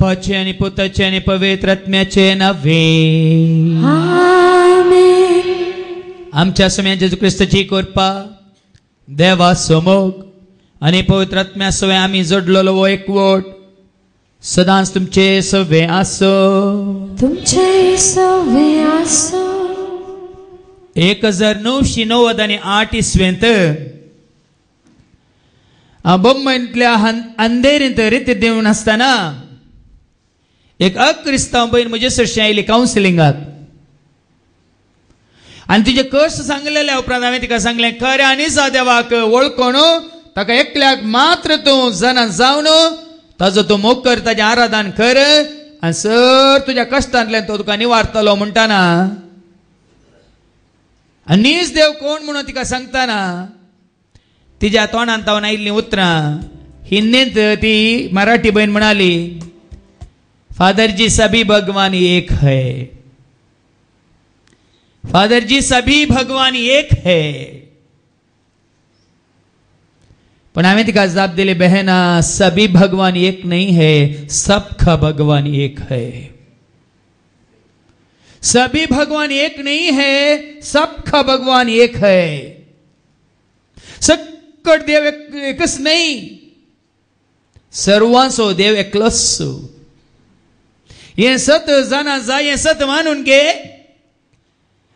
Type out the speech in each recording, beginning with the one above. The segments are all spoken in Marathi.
बापाचे आणि पुताचे आणि पवित्र आत्म्याचे नावे आमेन. आमच्या स्वामी जेजू ख्रिस्ताची कृपा देवा समोग आणि पवित्र आत्म्या सवे आम्ही जोडलेलो वो एकवट सदांच तुमचे सवे आसो. तुमचे सवे आसो. 1998 इसवेंत बॉम्बेंतल्या अंधेरीत रीत देऊन असताना एक अक्रिस्तांव बहीण म्हजे सरशी आयली कावन्सिलिंगाक आणि तिचे कष्ट सांगलेले उपरांत हांवें तिका सांगलें खरें आनी देवाक वळखून ताका एकल्याक मात्र तूं जाणा जावन ताजो तूं मोग कर, ताजें आराधन कर आनी सर तुज्या कश्टांतल्यान तो तुका निवारतलो म्हणटाना आनी नीज देव कोण म्हणून तिका सांगताना तिच्या तोंडांत तावन आयिल्लीं उतरां हिंदींत ती मराठी बहीण म्हणाली फादर जी सभी भगवान एक है. फादर जी सभी भगवान एक है. पण हांवें तिका जाप दिली बहना सभी भगवान एक नहीं है, सबका भगवान एक है. सभी भगवान एक नहीं है, सबका भगवान एक है. सकट देव एकच नाही, सर्वांचो देव एकलोच. हे सत जाणा जाय, हे सत मानून घे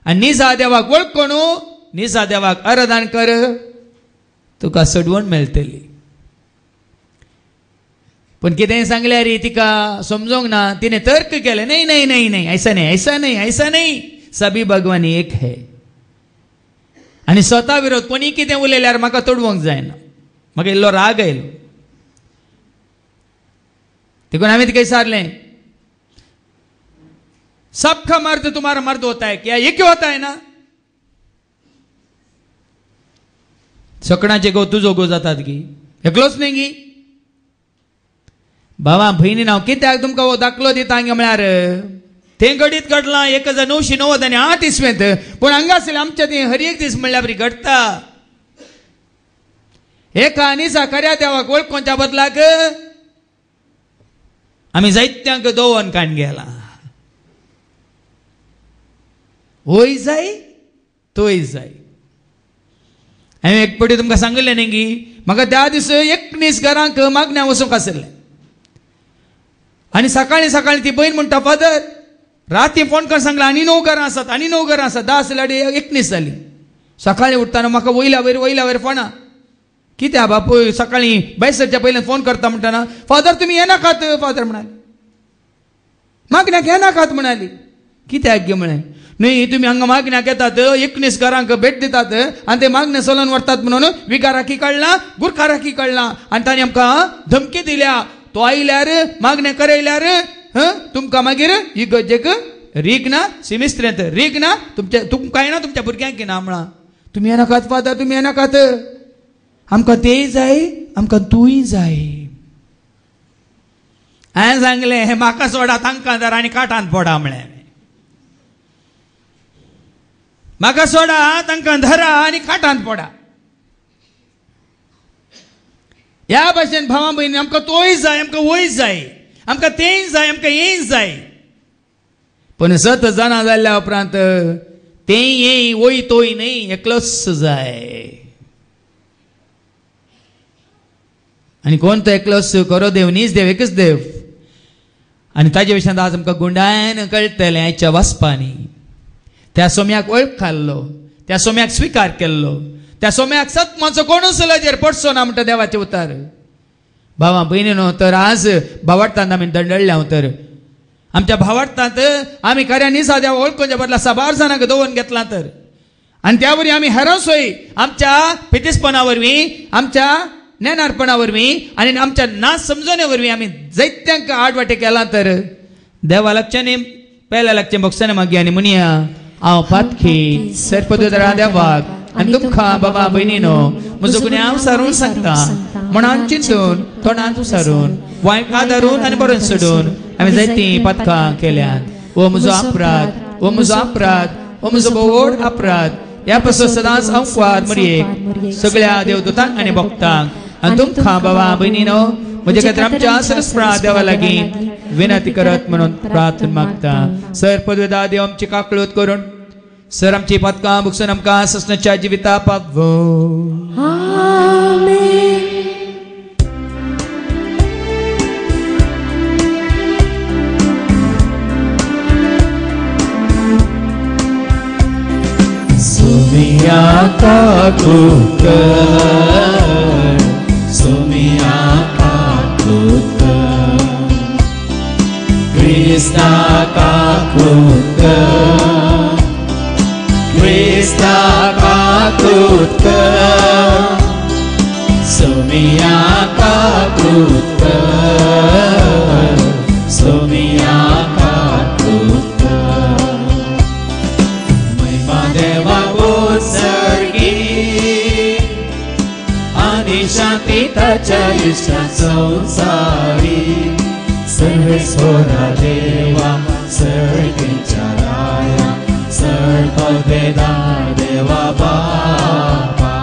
आणि निजा देवाक वळखून निजा देवाक आराधन कर, तुका सडवण मेळटली. पण कितें सांगल्यार तिका समजोंक ना. तिने तर्क केले नहीं नहीं नहीं नहीं ऐसा नहीं ऐसा नहीं ऐसा नहीं, सभी भगवान एक है. आणि स्वता विरोध कोणी कितें उलयल्यार म्हाका तोडवंक जायना. म्हाका इल्लो राग आयलो. देखून हांवें तिका विचारलें सबका मर्द तुम्हारा मर्द होता है क्या, ये क्यों होता है ना. सकणाचे गो तुजो गो जातात की एकलोच न्ही गी. भावा भयणीन हांव कित्याक तुमकां हो दाखलो दिता हांगा म्हळ्यार तें घडीत घडलां 1998 इसवेंत. पूण हांगासर आमच्या थंय हर एक दीस म्हणल्यार बरी घडटा. एका आनी साखऱ्या देवाक वळखोवच्या बदलाक आमी जायत्यांक दोवन काण गेला. होय जाय तोय जाय. हांवें एक पटी तुमकां सांगलें न्ही गी म्हाका त्या दीस 19 घरांक मागण्या वचूंक आसलें. आनी सकाळीं सकाळीं ती बहीण म्हणटा फादर राती फोन करून सांगला आनी 9 घरां आसात आनी 9 घरां आसात. 10 जाल्यार 19 जालीं. सकाळीं उठताना म्हाका वयल्या वयर फोना कित्या बापूय सकाळीं बायसरच्या पयलें फोन करता म्हणटाना फादर तुमी येनाकात फादर म्हणाली. मागण्याक येनाकात म्हणाली. कित्याक गे म्हळें न्हय तुमी हांगा मागण्याक येतात 19 घरांक भेट दितात आनी ते मागणे चलोवन व्हरतात म्हणून विगा राखी काडला गुरखा राखी काडला आनी तांणी आमकां धमकी दिल्या तो आयल्यार मागणे करयल्यार तुमकां मागीर इगर्जेक रीग ना सिमिस्त्रेंत रीग ना तुमकां येना तुमच्या भुरग्यांक येना म्हणा. तुमी येनाकात फादर तुमी येनाकात आमकां तेय जाय आमकां तूंय जाय. हांवें सांगलें म्हाका सोडा तांकां धर आनी काठांत पडा म्हळें. म्हाका सोडा तांकां धरा आनी काठांत पडा. ह्या भाशेन भावा भयणी आमकां तोय जाय आमकां वय जाय आमकां तेय जाय आमकां हेय जाय. पण सत जाणा जाल्ल्या उपरांत तेय येय वय तोय न्ही एकलोच जाय. आनी कोण तो एकलोच खरो देव नीज देव एकच देव. आनी ताजे विशयान आज आमकां गुंडायन कळटलें आयच्या वाचपांनी. त्या सोम्याक वळखलो त्या सोम्याक स्विकार केल्लो त्या सोम्याक सत्माचो कोणूच लजेर पडचो ना म्हणटा देवाचें उतर. भावा भयणीनो तर आज भावार्थांत आमी दंडळल्या तर आमच्या भावार्थांत आमी खऱ्या निसा देवा वळखोवच्या बदला 12 जाणांक दवरून घेतला तर आनी त्या वरवीं आमी हेरोसोय आमच्या पितेसपणा वरवीं आमच्या ज्ञानार्पणा वरवीं आनी आमच्या ना समजोने वरवीं आमी जायत्यांक आडवाटे केला तर देवा लागच्यानी पयल्या लागचें भोगसने मागी आनी म्हणया हांव पातखी सर्पदूतरा देवाक आनी तुमकां बाबा भयणीनो म्हजो गुन्यांव हांव सारून सांगता. मनांत चिंतून तोंडांत उसारून वायट आदारून आनी बरोवन सोडून हांवें जायतीं पातकां केल्यात. हो म्हजो अपराध हो म्हजो अपराध हो म्हजो व्हड अपराध. ह्या पासून सदांच हांव कुवार मरयेक सगळ्या देवदूतांक आनी भक्तांक आनी तुमकां बाबा भयणीनो म्हणजे खातीर आमच्या आसरस्पणा देवा लागीं विनंती करत म्हणून प्रार्थना मागता. सर पदवेदार देव आमची काकळूत करून सर आमची पदकां बुकसून आमकां ससनाच्या जिविता पावो. आमेन. Sumia kakutkar, Sumia kakutkar, Krista kakutkar, Krista kakutkar, Sumia kakutkar, Sumia kakutkar. Deva उत्सर्गी आणि शांतीताच्या इष्टा संसारी सर्वेश्वरा देवा सर्गीच्या राया सर्ववेदार देवा बापा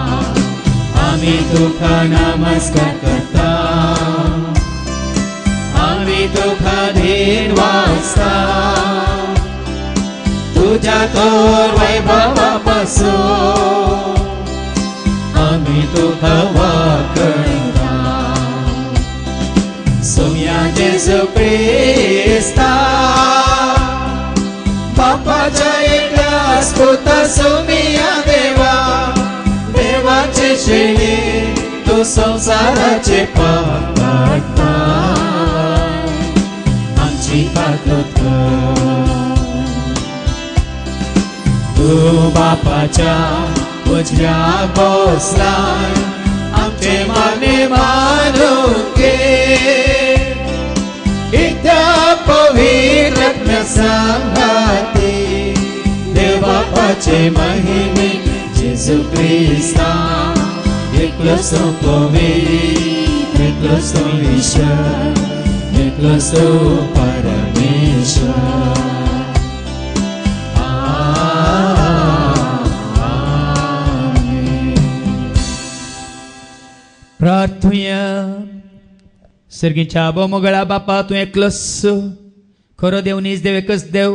आम्ही तुका नमस्कार करता आम्ही तुका धीर वाजता तुझ्या तोर वैभवापासून आम्ही तुका वाकणता. सोम्या जेजू क्रिस्ता बापाच्या एकल्यास पुत्र सोम्या देवा देवाचे शेळी तू संसाराचे पाप काढता आमची काकूत कर. तू बापाच्या उजव्या बसलाय आमचे माने मानून घे इत्या पवित्र संघाती देव बापाचे महिमे जेजू ख्रिस्ता एकलसो पवित्र एकलसो ईश्वर एकलसो परमेश्वर. प्रार्थूया. सर्गीच्या मोगळा बापा तू एकलोस खरो देव नीज देव एकच देव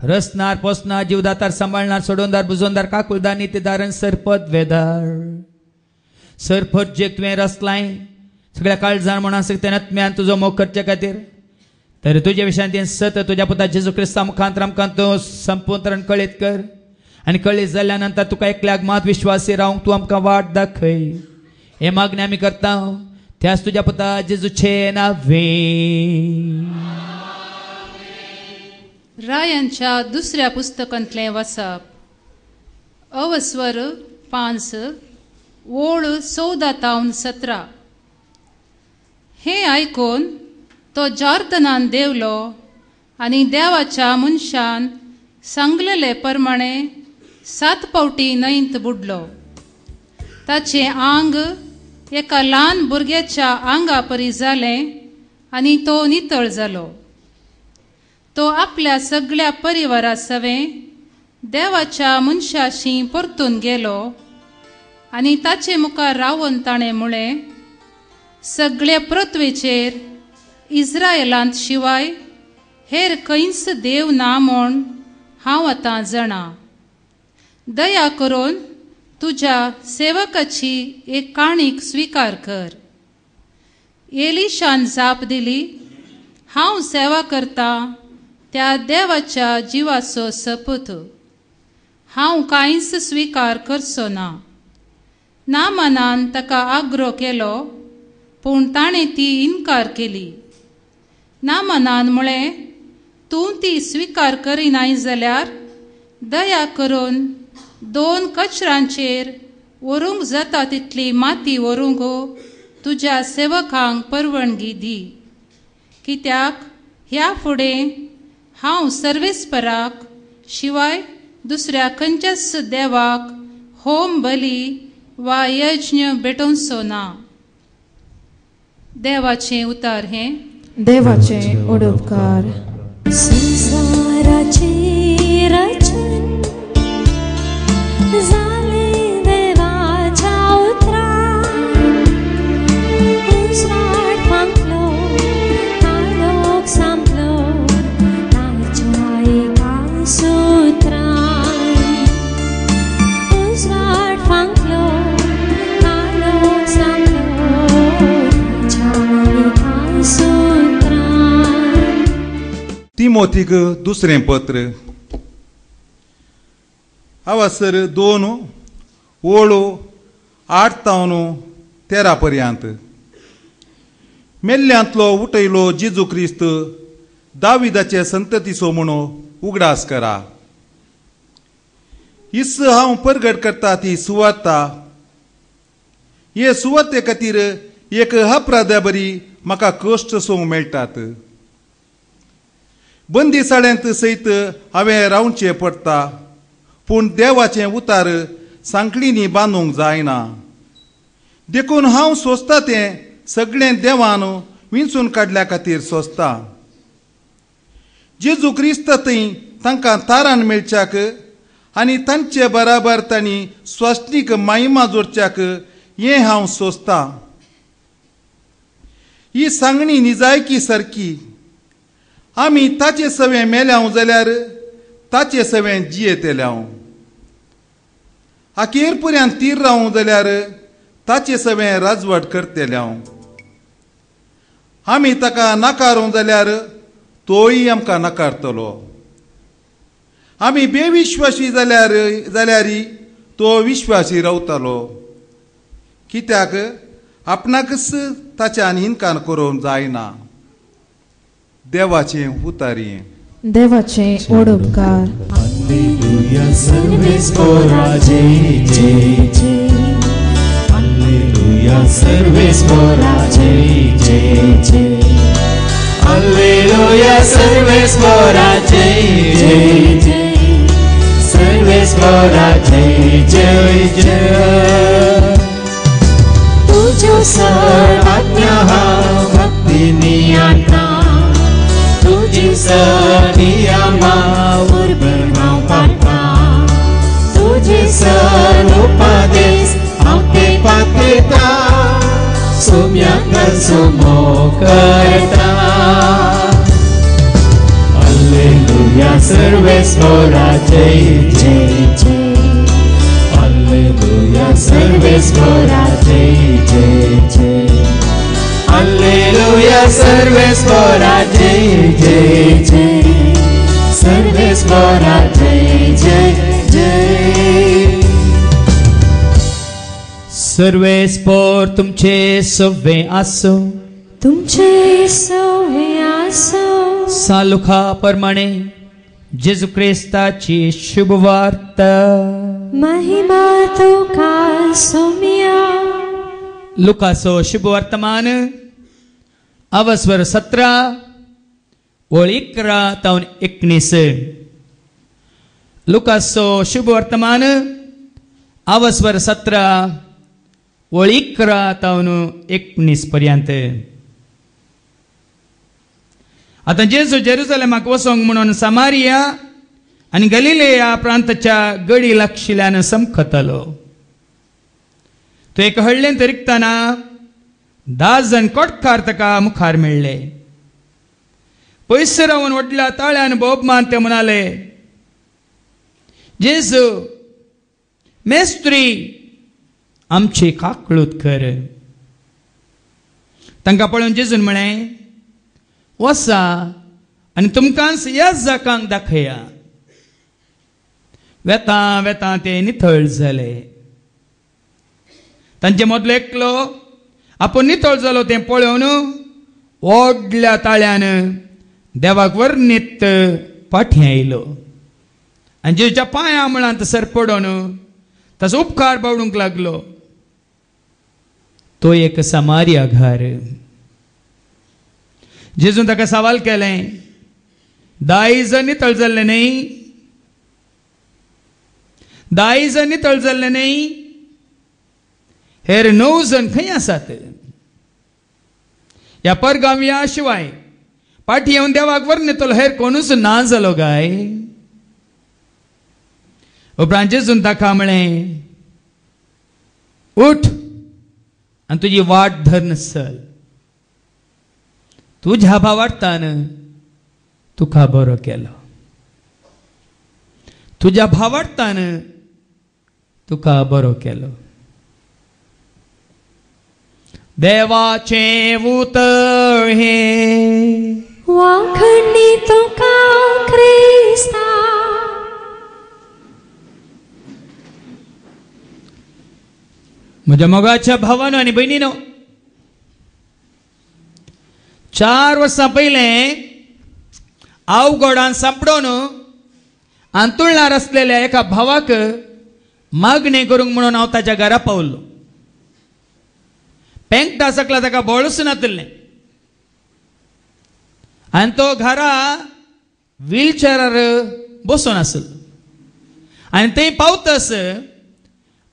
रसनार पोसनार जीवदातार सांभाळणार सोडोनदार बुजोनदार काकुलदार नित्यदार सरपद वेदार सरपद जेक तुवें रचलाय सगळ्या काळजान म्हणा सत्यान तुजो मोग करचे खातीर तर तुझ्या विशयांत सत तुझ्या पुता जेजू क्रिस्ता मुखांतर आमकां तूं संपूर्ण कळीत कर आनी कळीत जाल्या नंतर तुका एकल्याक मात विश्वासी रावंक तूं आमकां वाट दाखय. हे मागणी आम्ही करता त्याच तुझ्या पुता जेजूचे नावे. रायांच्या दुसऱ्या पुस्तकांतले वचप अवस्वर 5 ओळ 14-17. हे आयकून तो जॉर्दनान देवलो आनी देवाच्या मनशान सांगलेले प्रमाणे 7 फावटी न्हंयत बुडलो. ताचे आंग एका ल्हान भुरग्याच्या आंगा परी जालें आनी तो नितळ जालो. तो आपल्या सगळ्या परिवारा सवे देवाच्या मनशाशी परतून गेलो आनी ताचे मुखार रावून ताणें म्हळें सगळे पृथ्वीचेर इस्रायेलांत शिवाय हेर खंयच देव ना म्हूण हांव आतां जाणा. दया करून तुझ्या सेवकाची एक काणीक स्वीकार कर. एलिशान जाप दिली हांव सेवा करता त्या देवाच्या जिवाचो सपूत हांव कांयच स्वीकार करचो ना. नामानान ताका आग्रो केलो पूण ताणें ती इन्कार केली. नामानान म्हळें तूं ती स्वीकार करिनाय जाल्यार दया करून 2 कचरांचेर व्हरूंक जाता तितली माती व्हरूंक तुज्या सेवकांक परवानगी दी. कित्याक ह्या फुडें हांव सर्वेस्पराक शिवाय दुसऱ्या खंयच्याच देवाक होम बली वा यज्ञ भेटोवचो ना. देवाचें उतार हें देवाचे उडोवकार. संसाराचे रचन जाले देवाच्या उतरार उजवाड तिमोथीक दुसरें पत्र हांगासर 2 ओळो 8 तावन 13 पर्यंत. मेल्ल्यांतलो उठयलो जेजू क्रिस्त दाविदाचे संततीचो म्हणून उगडास करा. हिस्स हांव परगट करता ती सुवार्ता. हे सुवाते खातीर एक हप्राद्या बरी म्हाका कश्ट सोंग मेळटात. बंदिसाळ्यांत सयत हांवें रावचें पडटा, पूण देवाचें उतार सांखळींनी बांदूंक जायना. देखून हांव सोंसता तें सगळें देवान विंचून काडल्या खातीर सोंसता. जेजू क्रिस्त थंय तांकां तारण मेळच्याक आनी तांचे बराबर तांणी स्वाश्टीक महिमा जोडच्याक हें हांव सोंसता. ही सांगणी निजायकी सारकी. आमी ताचे सवें मेल्याव जाल्यार ताचे सवें जियेतेल्याव. अखेर पर्यंत तीर रावूं जाल्यार ताचे सवें राजवट करतेल्याव. आमी ताका नाकारूं जाल्यार तोय आमकां नाकारतलो. आमी बेविश्वासी जाल्यार तो विश्वासी रावतलो. कित्याक आपणाकच ताच्यान हिनकान करूंक जायना. देवाचें उतारी. देवाचे ओडोपकार. Alleluia, सर्वेस्परा जय जय जय. Alleluia, सर्वेस्परा जय जय जय. Alleluia, सर्वेस्परा जय जय जय. सर्वेस्परा जय जय जय. तुझो सर्वाज्ञा भक्तिनी आज्ञा. तुझी नियमा उर्बना पाता. तुझे उपदेश आपे पातेता. सुम्याक सुमो करता. Alleluia, सर्वेस्परा जय जय जय. Alleluia, सर्वेस्परा जय जय जय. Alleluia, सर्वेस्परा जय जय जय. सर्वेस्परा जय जय जय. सर्वेस्पोर तुमचे सव्वे आसो. तुमचे सवे आसो. सालुखा प्रमाणे जेजू क्रिस्ताची शुभ वार्ता. महिमा तुका सोम्या. लुकासो शुभ वर्तमान अवस्वर 17 ओळ 11 तावन 19. लुकासो शुभ वर्तमान अवस्वर 17 ओळ 11 तावन 19 पर्यंत. आता जेजू जेरुसलेमाक वसोंक म्हणून समारिया आनी गलिलेया प्रांताच्या गडी लागशिल्ल्यान समखतलो. तो एक हळ्ळेंत रिगताना 10 जण कोटकार ताका मुखार मेळ्ळे. पयस रावन व्हडल्या ताळ्यान बोबमान ते म्हणाले, जेजू मेस्त्री आमची काकळूत कर. तांकां पळोवन जेजून म्हळें, वसा आनी तुमकां ह्या जाकांक दाखया. वेता वेता ते नितळ जाले. तांचे मदलो एकलो आपूण नितळ जालो तें पळोवन व्हडल्या ताळ्यान देवाक वर्णीत फाटीं आयलो आनी जेजूच्या पांयां मुळांत सर पडोन ताचो उपकार बावडूंक लागलो. तो एक समारिया घार. जेजून ताका सवाल केलें, 10 जण नितळ जाल्ले न्ही? 10 जण नितळ जाल्ले न्ही? हेर 9 जण खंय आसात? ह्या परगांवया शिवाय फाटीं येवन देवाक वर्णितलो हेर कोणूच ना जालो काय? उपरांत जेजून ताका म्हळें, उठ आनी तुजी वाट धरून चल. तुज्या भावार्थान तुका बरो केलो. तुज्या भावार्थान तुका बरो केलो. देवाचे उतर हे वाखणी तुका म्हज्या मोगाच्या भावानो आनी भयणीनो, 4 वर्सां पयलें आवगोडान सांपडोन अंतुळणार असलेल्या एका भावाक मागणी करूंक म्हणून हांव ताच्या घरा पावल्लो. पेंगटा सकला ताका बळूच नातलें आनी तो घरा व्हीलचॅरार बसून आसलो. आनी थंय पावतस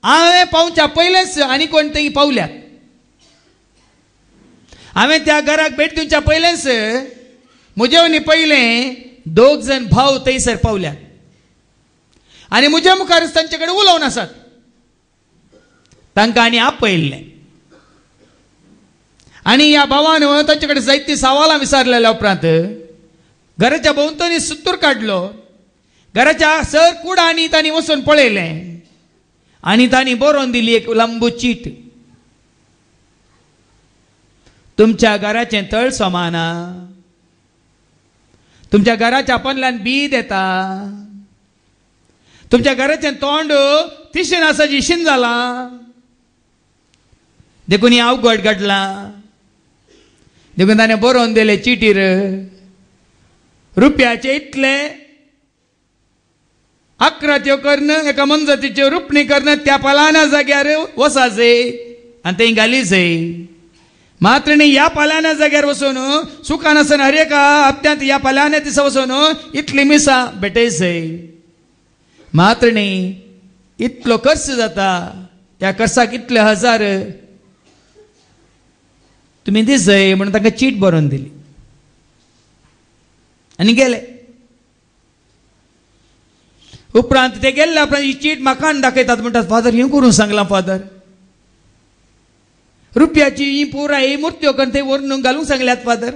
हांवें पावच्या पयलेंच आनी कोण थंय पावल्यात. हांवें त्या घराक भेट दिवच्या पयलेंच म्हजेवनी पयलें 2 जण भाव थंयसर पावल्यात आनी म्हज्या मुखारच तांचे कडेन उलोवन आसात. तांकां आनी आपयल्लें आनी ह्या भावान तांचे कडेन जायतीं सवालां विचारलेल्या उपरांत घराच्या भोंवतणी सुत्तूर काडलो. घराच्या सर कुडांनी तांणी वचून पळयलें आनी तांणी बरोवन दिली एक लंबू चीट. तुमच्या घराचें तळ सोमाना, तुमच्या घराच्या पनल्यान बीद येता, तुमच्या घराचें तोंड तिशीन आसा जिशीन जालां, देखून ही अवघड घडलां. देखून ताणें बरोवन दिले चिटीर रुपयाचे इतले 11 कर्ण एका मनजतीचे रुपणी कर्ण त्या पालाना जाग्यार वसाचे आनी थंय घालीचे. मात्र न्ही ह्या पाल्याना जाग्यार वचून सुखान आसन हर एका हप्त्यांत ह्या पाल्याना दिसा वचून इतली मिसां भेटयचे. मात्र न्ही इतलो खर्च जाता, त्या खर्चाक इतले 1000 तुमी दिसय म्हणून तांकां चीट बरोवन दिली आनी गेले. उपरांत ते गेल्ल्या उपरांत ही चीट म्हाका दाखयतात. म्हणटात फादर हें करून सांगलां फादर, रुपयाची ही पुराय मुर्त्यो करून थंय व्हरून घालूंक सांगल्यात फादर.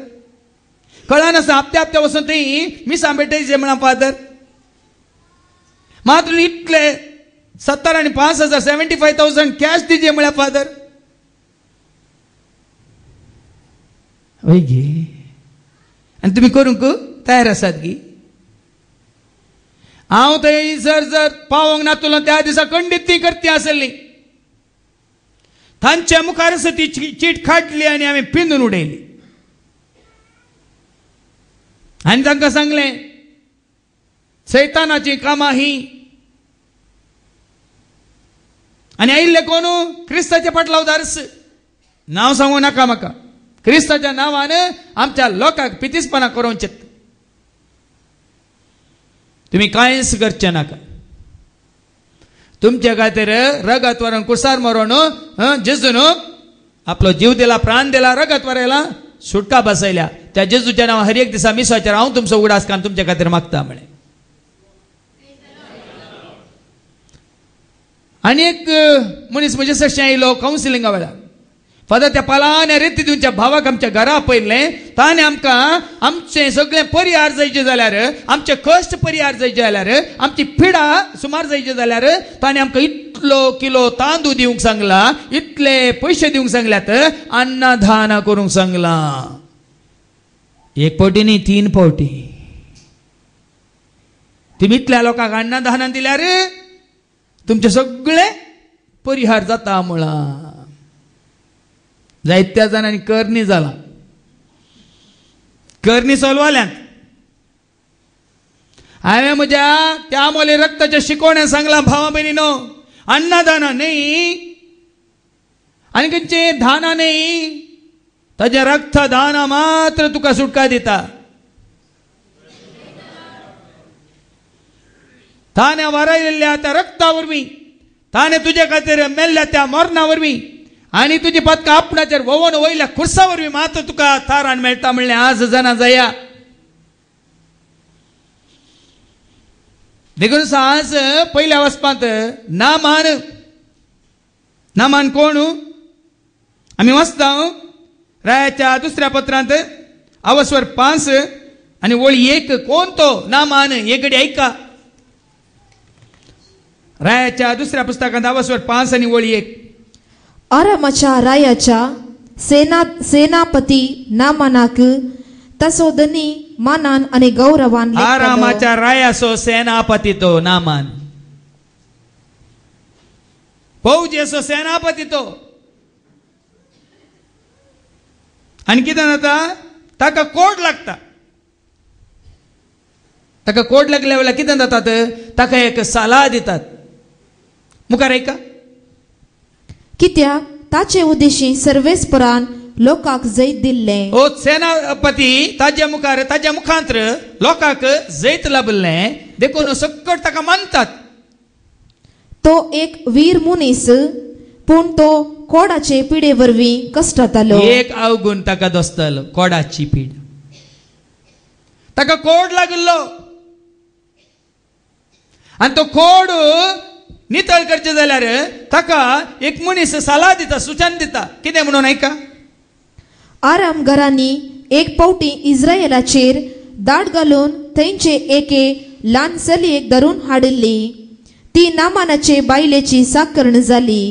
कळनासा हप्त्या हप्त्या वचून थंय मिसां भेटयचे म्हणा फादर. मात्र इतले 70 आनी 5000 75,000 कॅश दिजे म्हळ्यार फादर. वय गे आनी तुमी करूंक तयार आसात गी? हांव थंय जर पावोंक नातलो त्या दिसा खंडीत ती करती आसली. तांच्या मुखारच ती चीट काडली आनी हांवें पिंजून उडयली आनी तांकां सांगलें सैतानाची कामां ही. आनी आयिल्ले कोण क्रिस्ताचे पाटलावदारस नांव सांगूं नाका म्हाका. क्रिस्ताच्या नांवान आमच्या लोकांक पितीसपणां करूंक तुम्ही कांयच करचे नाका. तुमच्या खातीर रगत व्हरून कुसार मरोन जेजून आपलो जीव दिला, प्राण दिला, रगत व्हरयला, सुटका बसयल्या. त्या जेजूच्या नांवान हर एक दिसा मिसाचेर हांव तुमचो उडास कान तुमच्या खातीर मागता म्हणे. आनी एक मनीस म्हजे सश्यां आयलो कावन्सिलिंगा वेळार. फादर त्या पालाने रेती दिवच्या भावाक आमच्या घरा आपयल्लें. ताणें आमकां आमचें सगळें परिहार जायचें जाल्यार, आमचे कश्ट परिहार जायचे जाल्यार, आमची पिडा सुमार जायचे जाल्यार ताणें आमकां इतलो किलो तांदूळ दिवंक सांगला, इतले पयशे दिवंक सांगल्यात, अन्नदान करूंक सांगलां. 1 फावटी न्ही 3 फावटी. तुमी इतल्या लोकांक अन्नदान दिल्यार तुमचे सगळे परिहार जाता म्हळां. जायत्या जाणांनी करणी जाला, करणी चलवाल्यांत. हांवें म्हज्या त्या मोले रक्ताच्या शिकोवण्यान सांगलां भावा भयणीनो, अन्नदाना न्ही आनी खंयचे दाना न्ही, ताजें रक्त दाना मात्र तुका सुटका दिता. ताणें वारयलेल्या त्या रक्ता वरवीं, ताणें तुजे खातीर मेल्ल्या त्या मरणा वरवीं आनी तुजी पदकां आपणाचेर वोवून वयल्या खुर्सा वरवीं मात्र तुका तारण मेळटा म्हणलें आज जाणा जाया. देखून आज पयल्या वचपांत नामान कोण आमी वाचता रायाच्या 2ऱ्या पत्रांत अवस्वर 5 आनी वळी 1. कोण तो नामान हे घडी ऐका. रायाच्या 2ऱ्या पुस्तकांत अवस्वर 5 आनी वळी 1. अरामाच्या रायाच्या सेनापती नामानाक तसोदनी मानान आणि गौरवान आरामाच्या रायाचो सेनापती तो नामान. फौज असो सेनापती तो आनी कितें जाता ताका कोड लागता ताका कोड लागल्या वेळार कितें जातात ताका एक सल्ला दितात मुखार ऐका कित्याक ताचे उद्देशी सर्वेस्परान लोकांक जैत दिल्ले ओ सेनापती ताज्या मुखार ताज्या मुखांतर लोकांक जैत लाभल्लें देखून सकट ताका मानतात तो एक वीर मनीस पूण तो कोडाचे पिडे वरवीं कश्टातालो एक अवगुण ताका दोसतालो कोडाची पीड ताका कोड लागलो आनी तो कोड नितळ करचे जाल्यार ताका एक मनीस सल्ला दिता सुचन दिता कितें म्हणून ऐका आराम घरांनी एक पावटी इस्रायेलाचेर दाड घालून थंयचे एके ल्हान चलयेक धरून हाडिल्ली ती नामानाचे बायलेची साकर्ण जाली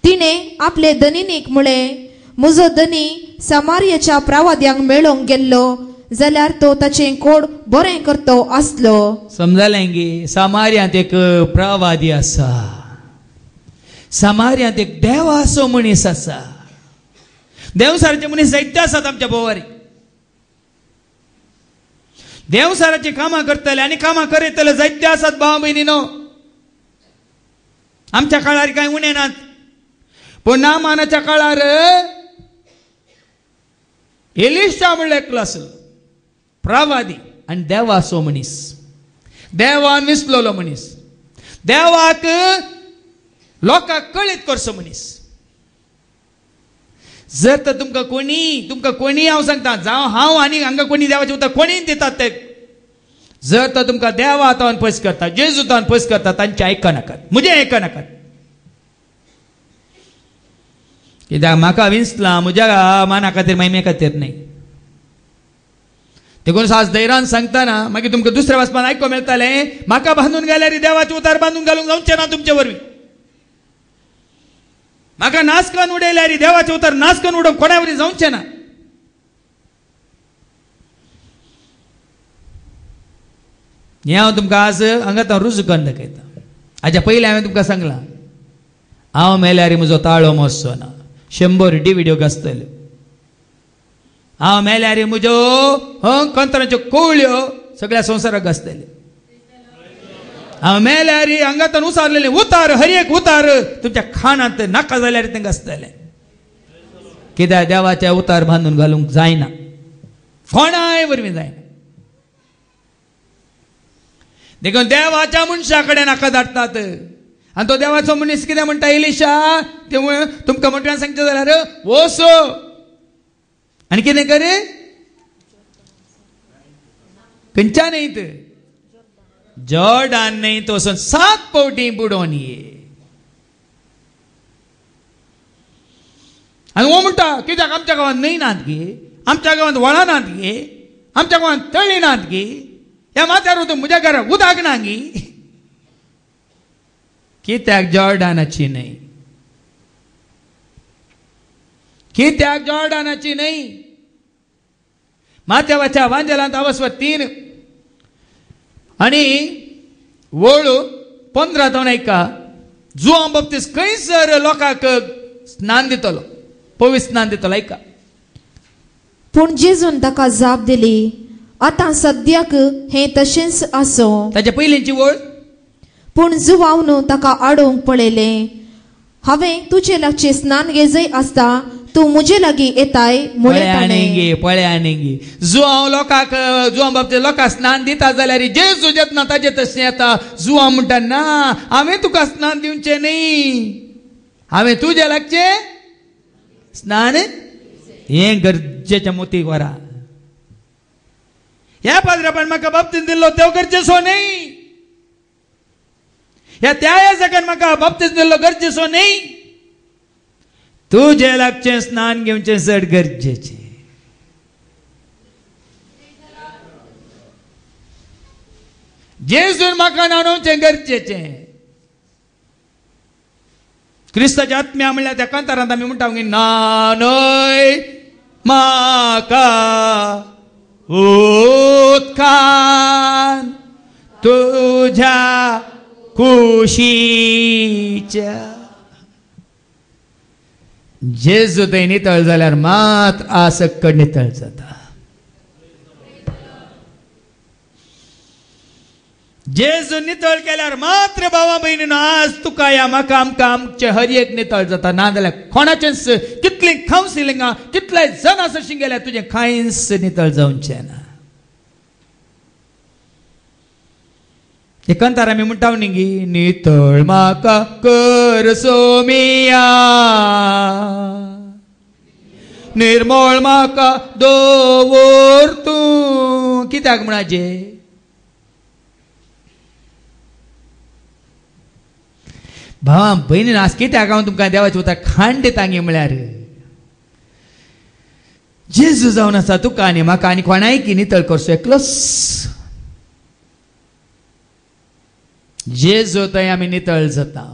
तिने आपले धनिनीक म्हळें म्हजो धनी समारियाच्या प्रवाद्यांक मेळोंक गेल्लो जाल्यार तो ताचें कोड बरें करतो आसलो समजलें गे समार्यांत एक प्रवादी आसा समार्यांत एक देवाचो मनीस आसा देवसाराचे मनीस जायते आसात आमच्या भोंवारी देवसाराची कामां करतले आनी कामां करयतले जायते आसात भाव भयणीनो आमच्या काळार कांय उणे नात पूण नामानाच्या काळार एलिशा म्हणलो एकलो आसलो प्रवादी आनी देवाचो मनीस देवान विसलोलो मनीस देवाक लोकांक कळीत करचो मनीस जर तर तुमकां कोणी हांव सांगता जावं हांव आनी हांगा कोणी देवाचे उतर कोणी दितात ते जर तर तुमकां देवा हातान पयस करता जेजू हातान पयस करता तांचे आयकनाकात म्हजें आयकनाकात कित्याक म्हाका विसला म्हज्या माना खातीर महिमे खातीर न्ही देखून सास धैर्यान सांगतना मागीर तुमकां दुसऱ्या वाचपान आयको मेळटलें म्हाका बांदून गेल्यार देवाचे उतार बांदून घालूंक जावचें ना तुमचे वरवीं म्हाका नाच करून उडयल्यार देवाचे उतार नाच करून उडोवंक कोणा वरवीं जावचें ना हें हांव तुमकां आज हांगा रुजू करून दाखयता हाच्या पयलीं हांवें तुमकां सांगलां हांव मेल्यार म्हजो ताळो मोजचो ना 100 डिविड्यो घासतल्यो हांव मेल्यार म्हज्यो कंत्राच्यो कोवळ्यो सगळ्या संवसाराक घासतल्यो हांव मेल्यार हांगातून उसारलेले उतार हर एक उतार तुमच्या खाणांत नाका जाल्यार तें घासतलें कित्याक देवाचे उतार बांदून घालूंक जायना कोणाय वरवीं जायना देखून देवाच्या मनशा कडेन नाका धाडटात आनी तो देवाचो मनीस कितें म्हणटा एलिशा तें तुमकां म्हटल्यार सांगचें जाल्यार वचो आनी कितें कर खंयच्या न्हंयत जॉर्डान न्हंयत वचून 7 पावटी बुडोवन ये आनी वो म्हणटा कित्याक आमच्या गांवांत न्हंय नात गे आमच्या गांवांत व्हाळां नात गे आमच्या गांवांत तळी नात गे ह्या माथ्यार वचून म्हज्या घराक उदक ना गे कित्याक जॉर्डानाची न्हंय कित्याक जॉर्डानाची न्हंय माथ्यावाच्या वांजेलांत अवस्व 3 आनी वळू 15 जावन ऐका जुआं बाप्तिस्त खंयसर लोकांक स्नान दितलो पवित्र स्नान दितलो ऐका पूण जेजून ताका जाप दिली आतां सद्याक हें तशेंच आसो ताच्या पयलींची वळ पूण जुवांवन ताका आडोवंक पळयलें हांवें तुजे लागचें स्नान घेजय आसता तूं म्हजे लागीं येताय पळय आनी जुआं लोकांक जुआं बाबतींत लोकांक स्नान दिता जाल्यार जेजू जेतना ताजे तशें येता जुआं म्हणटा ना हांवें तुका स्नान दिवचें न्ही हांवें तुजे लागचें स्नान हें गरजेचें मोतीक वरा ह्या पाद्रापान म्हाका बाबतींत दिल्लो तो गरजेचो न्ही ह्या त्या याजकान म्हाका बाबतींत दिल्लो गरजेचो न्ही तुजे लागचें स्नान घेवचें चड गरजेचें जेजून म्हाका न्हाणोवचें गरजेचें क्रिस्ताच्या आत्म्या म्हणल्यार त्या कांतारांत आमी म्हणटा न्हाणय म्हाका उदकान तुझ्या कुशीच्या जेजू थंय नितळ जाल्यार मात्र आ सक्कड नितळ जाता. जेजू नितळ केल्यार मात्र भावा भयणीनो आज तुका या म्हाका आमकां आमचे हर एक नितळ जाता. नाजाल्यार कोणाचेंच कितलीं कावन्सिलिंगां कितले जण अशें गेल्यार तुजें कांयच नितळ जावचें ना. एकांतार आमी म्हणटा न्ही, नितळ म्हाका कर सोमिया, निर्मळ म्हाका दवर तूं. कित्याक म्हणाचे भावा भयणीन आज कित्याक हांव तुमकां देवाचे उतर खाण दिता गे म्हळ्यार जेजू जावन आसा तुका आनी म्हाका आनी कोणाय की नितळ करचो एकलोच जेजू थंय आमी नितळ जाता.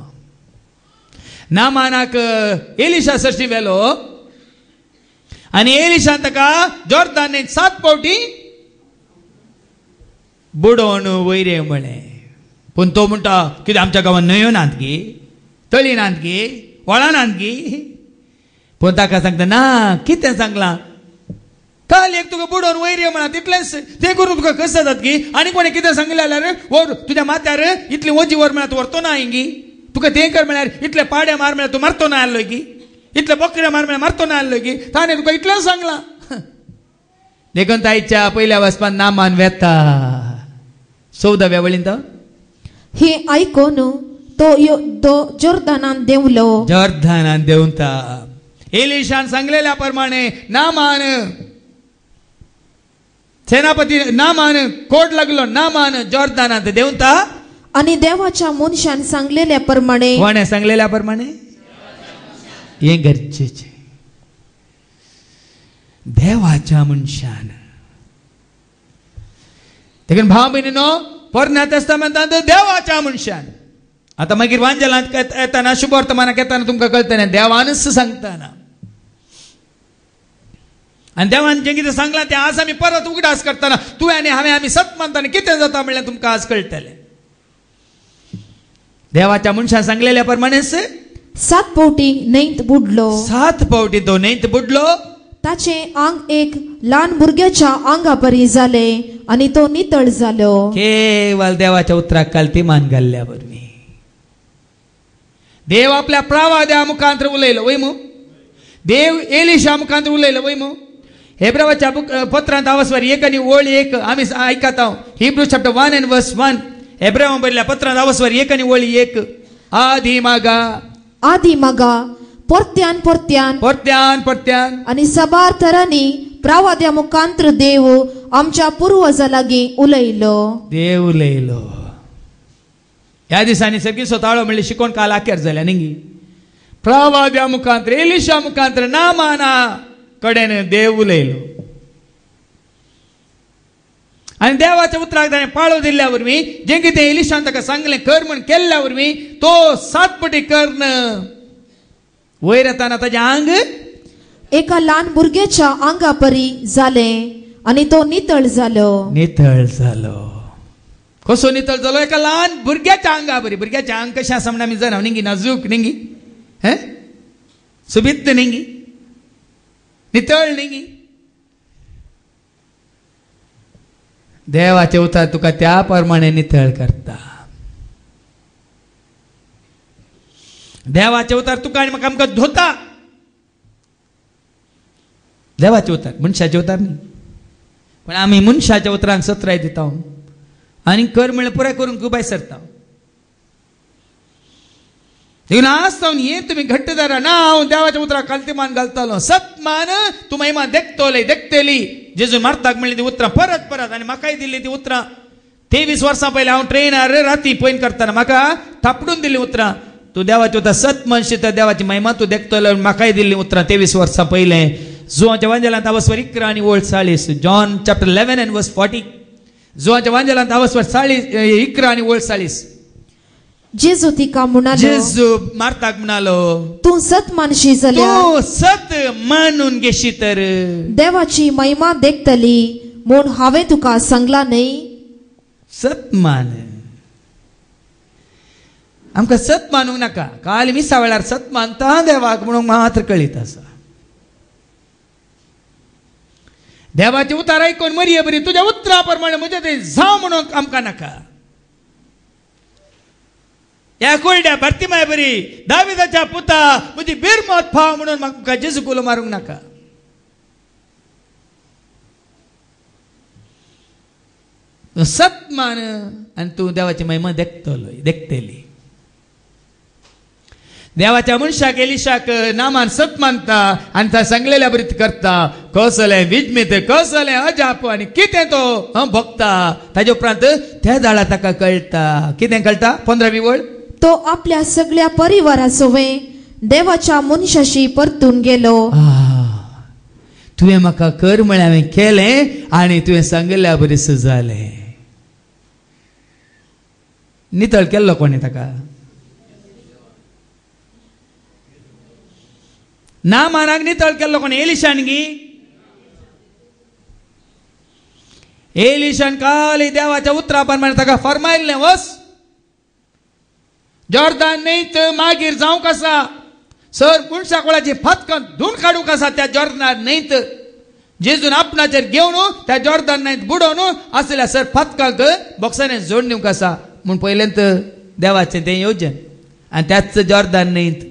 नामानाक एलिशा सरशी वेलो आनी एलिशा ताका जोर्दान 7 फावटी बुडोवन वयरे म्हळें. पूण तो म्हणटा कितें आमच्या गांवांत न्हंयो नात गे, तळी नात गे, व्हाळां नात गे. पूण ताका सांगता ना कितें सांगलां, काल एक तुका बुडोवन वयर म्हणा तितलेंच तें करून तुका कसं जाता गी. आनी कोणें कितें सांगलें जाल्यार वर तुज्या माथ्यार इतली वजी वर म्हळ्यार तूं व्हरतो ना हिंगी. तुका तें कर म्हळ्यार इतले पाडे मार म्हळ्यार तूं मारतो ना आसलो गी, इतले बकरे मार म्हळ्यार मारतो ना आसलो गी. ताणें तुका इतलेंच सांगलां. देखून ताईच्या पयल्या वचपान नामान वेता 14व्या वळीन तो हे आयकोन तो जोर्दानान देवलो. जोर्दानान देंवता. एलिशान सांगलेल्या प्रमाणे नामान सेनापती नामान कोड लागलो. नामान जोर्दानात देंवता आणि देवाच्या मनशान सांगलेल्या प्रमाणे कोणे सांगलेल्या प्रमाणे हे गरजेचे. देवाच्या मनशान देखून भाव भयणीनो पोरण्या तेस्तामेंतांत देवाच्या मनशान आता मागीर वांजेलांत येताना शुभ वर्तमानाक येताना तुमकां कळटलें देवानच सांगताना आनी देवान जें कितें सांगलां तें आज आमी परत उगडास करतना तुवें आनी हांवें आमी सत मानतना कितें जाता म्हणल्यार तुमकां आज कळटलें. देवाच्या मनशान सांगलेल्या प्रमाणेच 7 फावटी न्हंयत बुडलो. 7 फावटी तो न्हंयत बुडलो. ताचे आंग एक ल्हान भुरग्याच्या आंगा परी जाले आनी तो नितळ जालो. केवळ देवाच्या उतराक कालती मान घाल्ल्या वरवीं देव आपल्या प्रवाद्या मुखांतर उलयलो वय मू. देव एलिशा मुखांतर उलयलो वय मू. हेब्रावाच्या पत्रांत आवस्वार 1 आनी ओळ 1 आमी आयकता. हिब्रू चॅप्टर 1 and verse 1 हेब्रावा बरयल्या पत्रांत आवस्वार 1 आनी ओळ 1 आदी मागा परत्यान परत्यान आणि सबार तरांनी प्रवाद्या मुखांतर देव आमच्या पूर्वजा लागीं उलयलो. देव उलयलो. ह्या दिसांनी सगळी स्वताळो म्हणली शिकोवन काल आखेर जाल्या न्ही. प्रवाद्या मुखांतर एलिशा मुखांतर नामाना कडेन देव उलयलो आनी देवाच्या उतराक ताणें पाळो दिल्ल्या वरवीं जें कितें एलिशान ताका सांगलें कर म्हण केल्ल्या वरवीं तो 7 पटी करन वयर येताना ताजें आंग एका ल्हान भुरग्याच्या आंगा परी जाले आनी तो नितळ जालो. कसो नितळ जालो. एका ल्हान भुरग्याच्या आंगा परी. भुरग्याचें आंग कशें आसा म्हण आमी जाणा न्ही. नाजूक न्ही, हे सुबित्त न्ही, नितळ न्ही. देवाचे उतार तुका त्या प्रमाणे नितळ करता. देवाचे उतार तुका आनी म्हाका आमकां धोता. देवाचे उतार मनशाचे उतार न्ही. पण आमी मनशाच्या उतरांक सत्राय दिता आनी कर म्हळ्यार पुराय करून खूब सरता. देखून आज जावन हे तुमी घट्ट धरा. ना हांव देवाच्या उतराक कालती मान घालतालो. सत मान तूं महिमा देखतेली. जेजू मारताक म्हणली ती उतरां परत आनी म्हाकाय दिल्ली ती उतरां. 23 वर्सां पयलीं हांव ट्रेनार राती पयन करतना म्हाका थापडून दिल्ली उतरां. तूं देवाची उतर सत मनशी तर देवाची महिमा तूं देखतलो. म्हाकाय दिल्ली उतरां 23 वर्सां पयलें. जुवाच्या वांजेलांत आवस्वर 1 आनी ओळ 40 जॉन चॅप्टर 11 and verse 40 जुवाच्या वांजेलांत आवस्वर 1 आनी ओळ 40 जेजू तिका म्हणालो. जेजू मारताक म्हणालो तूं सत मानशी जाल्यार तूं सत मानून घेशी तर देवाची महिमा देखतली म्हूण हांवें तुका सांगला न्ही. सत मान आमकां सत मानूंक नाका. काल मिसा वेळार सत मानता देवाक म्हणून मात्र कळीत आसा. देवाचे उतार आयकून मरिये बरी तुझ्या उतरा प्रमाणे म्हजे ते जाव म्हणून आमकां नाका. या कोरड्या भरतीमाय बरी दाविदाच्या पुता म्हजी बिरमत फाव म्हणून म्हाका जेजू कुलो मारूंक नाका. सत मान आनी तूं देवाची महिमा देखतली. देवाच्या मनशाक एलिशाक नामान सत मानता आनी त्या सांगलेल्या बरीत करता. कसले विजमीत कसले अजाप आनी कितें तो भोगता. ताजे उपरांत त्या दाळा ताका कळटा. कितें कळटा? 15वी वळ. तो आपल्या सगळ्या परिवारासोवे देवाच्या मनशाशी परतून गेलो. तुवें म्हाका कर म्हळ्यार हांवें केलें आनी तुवें सांगल्या बरें जालें. नितळ केल्लो कोणी ताका? नामानाक नितळ केल्लो कोणी? एलिशान गी. एलिशान काल देवाच्या उतरा प्रमाणे ताका फरमायल्लें वच जॉर्दान न्हंयत मागीर जावंक आसा. सर कुणसाकोळाची फातकां धुवन काडूंक आसा त्या जॉर्दान न्हंयत. जेजून आपणाचेर घेवन त्या जॉर्दान न्हंयत बुडोवन आसल्या सर फातकांक बॉक्सांनी जोडून दिवंक आसा म्हूण पयलेंत देवाचें तें येवजन. आनी त्याच जॉर्दान न्हंयत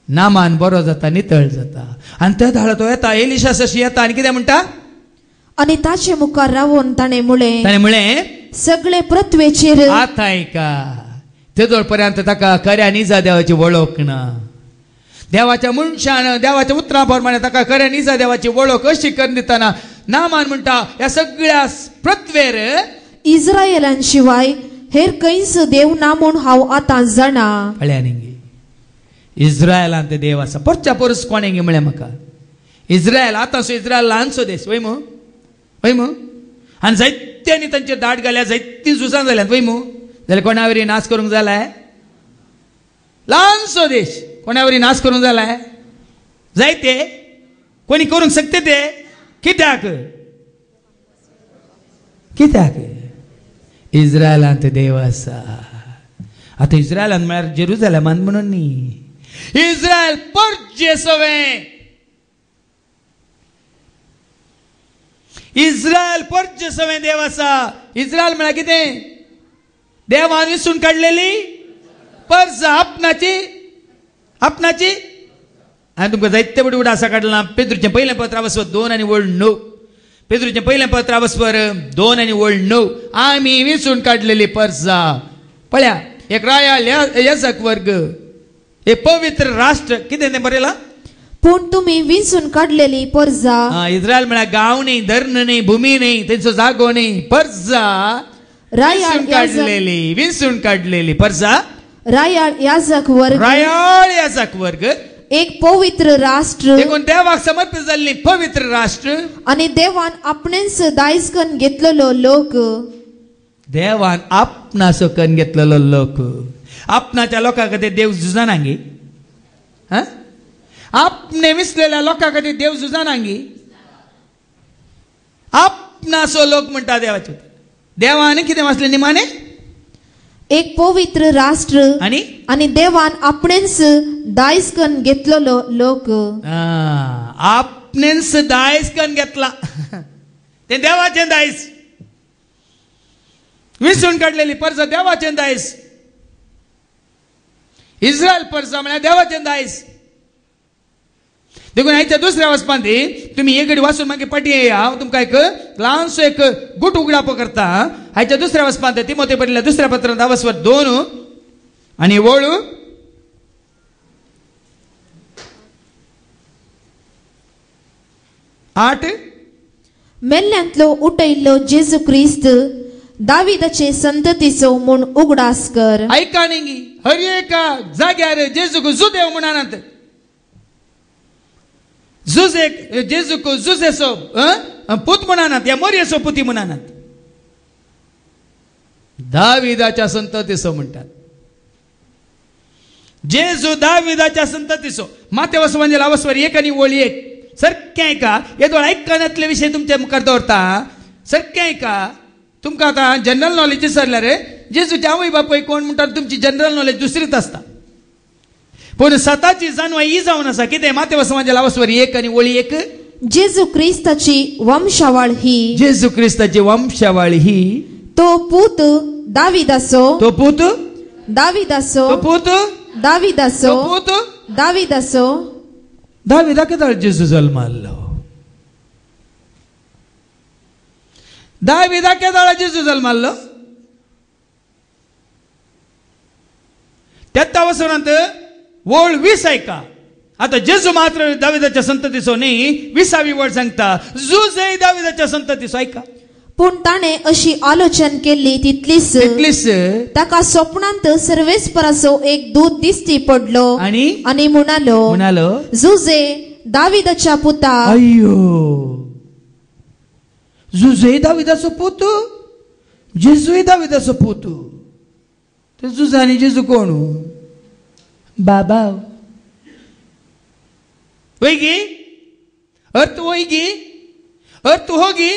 नामान बरो जाता, नितळ जाता. आनी त्या धाडो तो येता, एलिशा सशी येता आनी कितें म्हणटा? आनी ताचे मुखार रावून ताणें म्हळें सगळे पृथ्वेचेर आतां आयका. तेदोळ पर्यंत ताका खऱ्या निजा देवाची वळख ना. देवाच्या मनशान देवाच्या उतरा प्रमाणे ताका खऱ्या निजा देवाची वळख अशी करून दितना नामान म्हणटा ह्या सगळ्या पृथ्वेर इस्रायेलां शिवाय हेर खंयच देव ना म्हूण हांव आतां जाणा. कळ्ळ्या इस्रायलांत देव आसा. परच्या परस कोणें गे म्हळें म्हाका? इस्रायल आतां सो इस्रायल ल्हानसो देश वय मू आनी जायत्यांनी तांचेर दाट घाल्या, जायतीं झुजां जाल्यात वय मू. जाल्यार कोणावरी नाश करूंक जालाय? ल्हानसो देश कोणावरी नाश करूंक जालाय? जायते कोणी करूंक शकते ते. कित्याक? इस्रायलांत देव आसा. आतां इस्रायलांत म्हळ्यार जेरुजलेमान म्हणून न्ही. इस्रायल परजे सवें. इस्रायल परजे सवें देव आसा. इस्रायल म्हळ्यार कितें? देवान विसरून काडलेली पर्ज आपणाची. आनी तुमकां जायते बडी उडा आसा काडला. पेद्रूचें पयलें पत्र अवस्वर 2 आनी वळ 9. पेद्रूचें पयलें पत्र अवस्वर 2 आनी वळ 9. आमी विसरून काडलेली पर्जा. पळया एक रायाल याजक वर्ग, एक पवित्र राष्ट्र. कितें तें बरयलां? पूण तुमी विंचून काडलेली पर्जा. इस्रायल म्हळ्यार गांव न्ही, धर्ण न्ही, भुमी न्ही, तेंचो जागो न्ही. पर्जा विंचून काडलेली पर्जा. रायाळ याजक वर्ग एक पवित्र राष्ट्र. देखून देवाक समर्पित जाल्ली पवित्र राष्ट्र. आनी देवान आपणेच दायज करून घेतलेलो लोक. देवान आपणाचो करून घेतलेलो लोक. आपणाच्या लोकां खातीर देव झुजाना गे. आपणे विसलेल्या लोकां खातीर देव झुजाना गे. आपणाचो लोक म्हणटा देवाचे. देवान कितें वाचलें निमाणे? एक पवित्र राष्ट्र आनी देवान आपणेच दायज करून घेतलेलो लोक. आपणेच दायज करून घेतला ते देवाचें दायज. विसरून काडलेली पर्जा देवाचें दायज. इस्रायल पर्जा म्हळ्यार देवाचें दायज. देखून हाच्या दुसऱ्या वचपांत तुम्ही एक घडी वाचून मागीर पाटी हांव तुमकां एक ल्हानसो एक गुट उगडापो करता. हाच्या दुसऱ्या वचपांत तिमोथें बरयल्ल्या दुसऱ्या पत्रांत अवस्वर 2 आनी वळ 8. मेल्ल्यांतलो उठयल्लो जेजू क्रिस्त दाविदाचे संततीचो म्हूण उगडास कर. आयका न्ही, हर एका जाग्यार जेजूक जुदेव म्हणनात. जेजूक जुजेचो पूत म्हणनात या मोरयेचो पुती म्हणनात. दाविदाच्या संततीचो म्हणटात. जेजू दाविदाच्या संततीचो. माथेव वचन अवस्वर 1 आनी वळ 1. सारकें आयका. येदो आयकनातले विशय तुमच्या मुखार दवरता. सारकें आयका. तुमकां आतां जनरल नॉलेज सरल्यार जेजूचे आवय बापूय कोण म्हणटात तुमची जनरल नॉलेज दुसरीच आसता, पूण स्वताची जाणवाय ही जावन आसा. कितें मातेव समाजा लावस्वरी 1 आनी ओळी 1. जेजू क्रिस्ताची वंशावळ ही, जेजू क्रिस्ताची वंशावळ ही, तो पूत दाविदासो, तो पूत दाविदासो, तो पूत दाविदासो, तो पूत दाविदासो. दाविदा केदाळ जेजू जल्मालो, दाविदा केदाळ जेजू जल्मालो. त्यात वचनांत वळ 20 ऐका. आता जेजू मात्र दाविदाच्या संततीचो न्ही, 20वी वळ सांगता जुजय दाविदाच्या संततीचो. ऐका. पूण ताणे अशी आलोचन केली तितलीच ताका स्वप्नांत सर्वेस्पराचो एक दूत दिसती पडलो आणि म्हणालो जुजे दाविदाच्या पुता. अय्यो, जुजय दाविदाचो पूत, जेजूय दाविदाचो पूत. ते जुजा आनी जेजू कोण? बाबा. वैगी अर्थ, वैगी अर्थ होगी.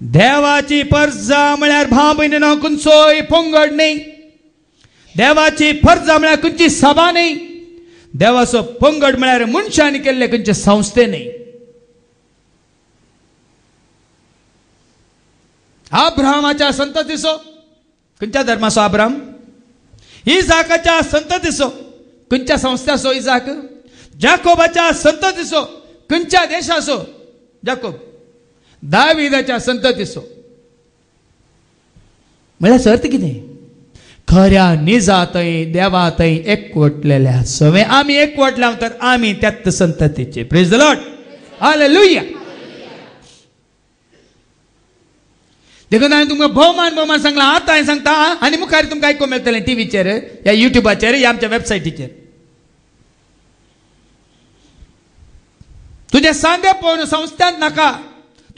देवाची पर्जा म्हळ्यार भाव भयणीनो खंयचोय पंगड न्ही. देवाची पर्जा म्हळ्यार खंयची सभा न्ही. देवाचो पंगड म्हळ्यार मनशांनी केल्ले खंयचे संस्थे न्ही. अब्राहमाच्या संततीचो खंयच्या धर्माचो अब्राहम? इजाकाच्या संततीचो खंयच्या संस्थाचो इजाक? जाकोबाच्या संततीचो खंयच्या देशाचो जाकोब? दाविदाच्या संततीचो. म्हळ्यार अर्थ कितें? खऱ्या निजातय देवातय एकवटलेल्या सवे आमी एकवटल्या तर आमी त्यात संततीचे. Praise the Lord, hallelujah. देखून हांवें तुमकां भोवमान सांगला. आतां हांवें सांगता आनी मुखार तुमकां आयकूंक मेळटलें टीव्हीचेर, या युट्यूबाचेर, या आमच्या वेबसायटीचेर. तुझे सांदेपण संस्थांत नाका,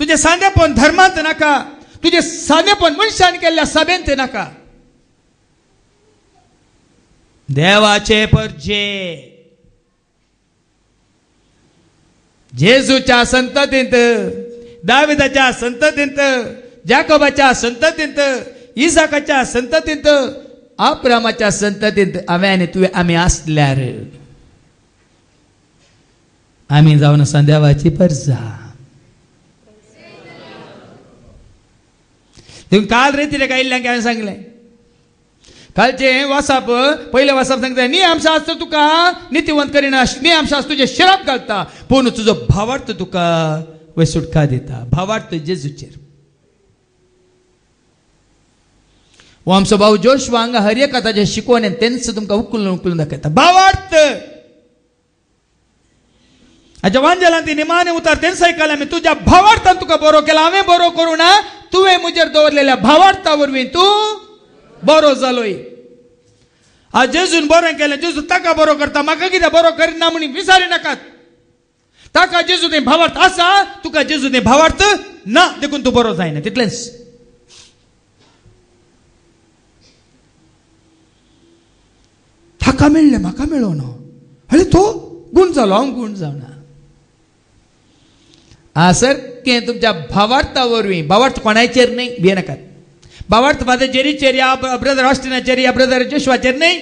तुझे सांदेपण धर्मांत नाका, तुझे सांदेपण मनशान केल्ल्या सभेंत नाका. देवाचे परजे जेजूच्या संततींत, दाविदाच्या संततींत, जाकोबाच्या संततींत, इसाकाच्या संततींत, अब्रामाच्या संततींत हांवें आनी तुवें आमी आसल्यार आमी जावन आसा देवाची परजा. देखून काल रेतीर आयिल्ल्यांक हांवें सांगलें, कालचे वासाप, पयले वासाप सांगता नियमशास्त्र तुका नितीवंत करिना, नियमशास्त्र तुजे शिराप घालता, पूण तुजो भावार्थ तुका वय सुटका दिता. भावार्थ जेजूचेर. हो आमचो भाऊ जोशुआ हांगा हर एक ताचे शिकवणें तेंच तुमकां उखलून दाखयता. भावार्थ हाच्या वांजेलांत निमाणे उतार तेंच आयकलां आमी. तुज्या भावार्थान तुका बरो केला, हांवें बरो करूं ना, तुवें म्हजेर दवरलेल्या भावार्था वरवीं तूं बरो जालोय. आज जेजून बरें केलें, जेजू ताका बरो करता, म्हाका कितें बरो करिना म्हणून विचारी नाकात. ताका जेजून भावार्थ आसा, तुका जेजून भावार्थ ना, देखून तूं बरो जायना. तितलेंच. ताका मेळ्ळें म्हाका मेळो ना, अरे तो गुण जालो, हांव गुण जावना. सारकें तुमच्या भावार्था वरवीं. भावार्थ कोणाचेर न्ही, भियेनाकात. भावार्थ फादर जेरीचेर या ब्रदर ऑस्टिनाचेर या ब्रदर जोशुआचेर न्ही.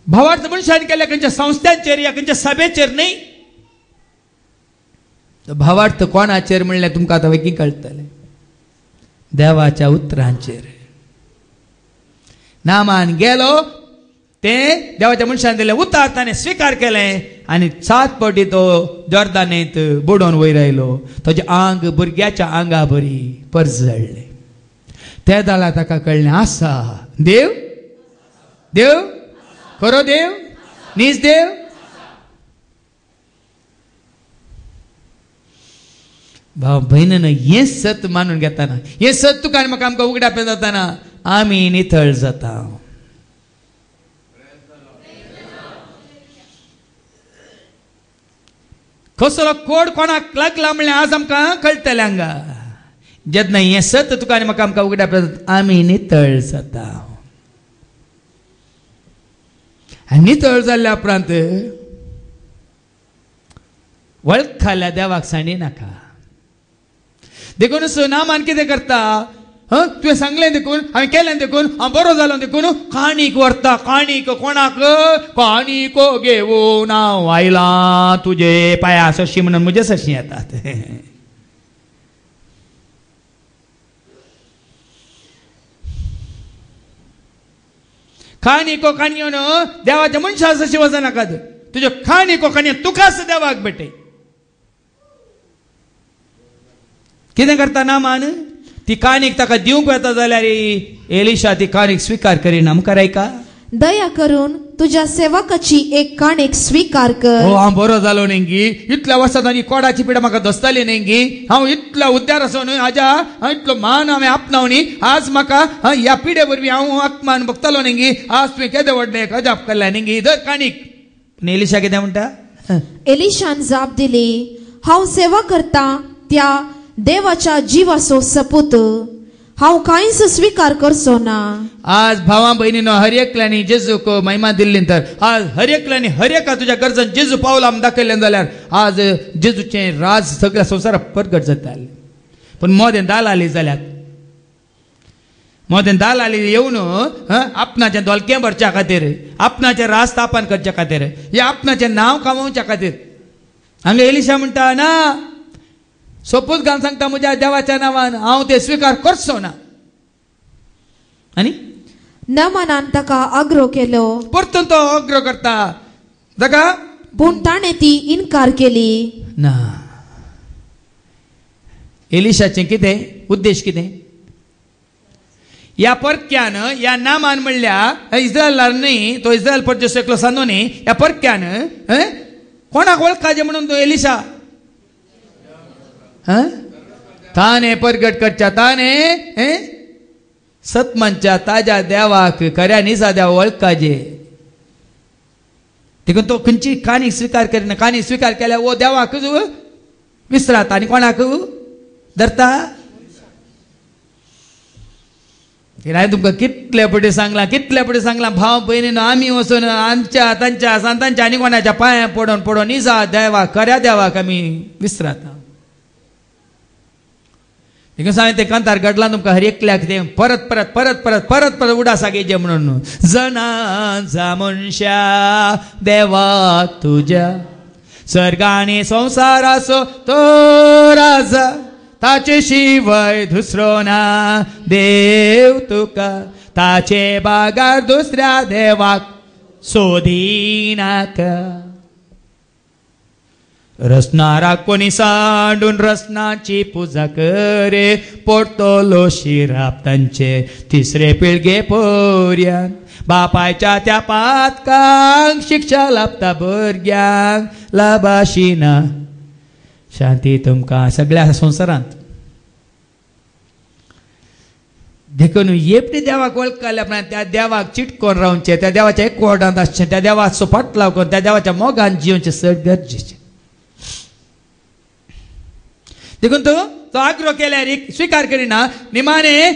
भावार्थ मनशान केल्या खंयच्या संस्थांचेर या खंयच्या सभेचेर न्ही. भावार्थ कोणाचेर म्हणल्यार तुमकां आतां वेगळी कळटलें. देवाच्या उतरांचेर. नामान गेलो, ते देवाच्या मनशान दिलें उतार ताणें स्विकार केलें आनी 7 फावटी तो जॉर्दानीत बुडोवन वयर आयलो. ताचें आंग भुरग्याच्या आंगा बरी परजळ्ळें. त्या दाळा ताका कळ्ळें आसा देव, देव खरो देव, नीज देव. भाव भयणीनो, हें सत मानून घेताना, हें सत तुका आनी म्हाका आमकां उगडापे जाताना आमी नितळ जाता. कसलो कोड कोणाक लागला म्हणल्यार आज आमकां कळटलें हांगा. जेन्ना हें सत तुका आनी म्हाका आमकां उगडापे जाता आमी नितळ जाता. आनी नितळ जाल्ल्या उपरांत वळखाल्या देवाक सांडी नाका. देखून नामान कितें करता तुवें सांगलें देखून हांवें केलें देखून हांव बरो जालो देखून काणीक व्हरता काणीक कोणाक काणीक घेवन हांव आयलां तुजे पांया सरशी म्हणून म्हजे सरशी येतात खाणीको काणयो न्हू देवाच्या मनशा सरशी वचनाकात तुज्यो खाणीको काणयो तुकाच देवाक भेटे कितें करता नामान ती काणीक ताका दिवंक येता जाल्यार एलिशा ती काणीक स्वीकार करिना मुखार ऐका दया करून तुझ्या सेवकाची एक काणीक स्वीकार कर हांव बरो जालो न्ही इतल्या वर्सां आनी कोडाची पिडा म्हाका दसताली न्ही हांव इतल्या उद्दार असो न्हय हाज्या इतलो मान हांवें आपणावनी आज म्हाका ह्या पिडे वरवीं हांव आत्मान भोगतालो न्ही आज तुवें केदें व्हडलें एक अजाप केल्लें न्ही दर काणीक पूण एलिशा कितें म्हणटा एलिशान जाप दिली हांव सेवा करता त्या देवाच्या जिवाचो सपूत हांव कांयच स्वीकार करचो ना आज भावां भयणीनो हर एकल्यानी जेजूक महिमा दिल्ली तर आज हर एकल्यानी हर एका तुज्या गरजान जेजू पावला आमी दाखयलें जाल्यार आज जेजूचें राज सगळ्या संवसाराक प्रगट जातालें पूण मोदें दाल आली जाल्यार मोदें दाल आली येवन आपणाचें दोलकें भरच्या खातीर आपणाचें राज स्थापन करच्या खातीर या आपणाचें नांव कमोवच्या खातीर हांगा एलिशा म्हणटा ना सोपूत घालून सांगता म्हज्या देवाच्या नांवान हांव ते स्वीकार करचो ना आनी नामानान ताका आग्रो केलो परतून तो अग्रो करता जाका पूण ताणें ती इन्कार केली ना एलिशाचें कितें उद्देश कितें या परक्यान या नामान म्हणल्या इस्रायलार न्ही तो इस्रायल परदेश एकलो सांदो न्ही या परक्यान कोणाक वळखाचें म्हणून तो एलिशा ताने प्रगट करच्या ताने सतमनच्या ताज्या देवाक खऱ्या निसा देवा वळखाजे देखून तो खंयची काणी स्वीकार करिना काणी स्वीकार केल्या वो देवाक विसराता आनी कोणाक धरता हांवें तुमकां कितले पटी सांगलां भाव भयणीनो आमी वचून आमच्या तांच्या संतांच्या आनी कोणाच्या पांयां पडोन पडोन निजा देवाक खऱ्या देवाक आमी विसराता देखून हांवें ते कांतार घडलां तुमकां हर एकल्याक तें परत परत परत परत परत परत उडासा घेजे म्हणून जनांचा मनशा देवा तुज्या सर्गांनी संवसाराचो तो राजा ताचे शिवाय दुसरो ना देव तुका ताचे बागार दुसऱ्या देवाक सोदिनाका रसनारा कोणी सांडून रसनाची पुजा करे पडतलो शिराप तांचे तिसरे पिळगे पर्यंत बापायच्या त्या पातकांक शिक्षा लाभता भुरग्यांक लाभाशिना शांती तुमकां सगळ्या संवसारांत देखून येपटी देवाक वळखल्या उपरांत त्या देवाक चिटकोन रावचें त्या देवाच्या एक कोर्डांत आसचें त्या देवाचो फाटलाव करून त्या देवाच्या मोगान जिवचें चड गरजेचें देखून तो आग्रो केल्यार स्वीकार करिना निमाणे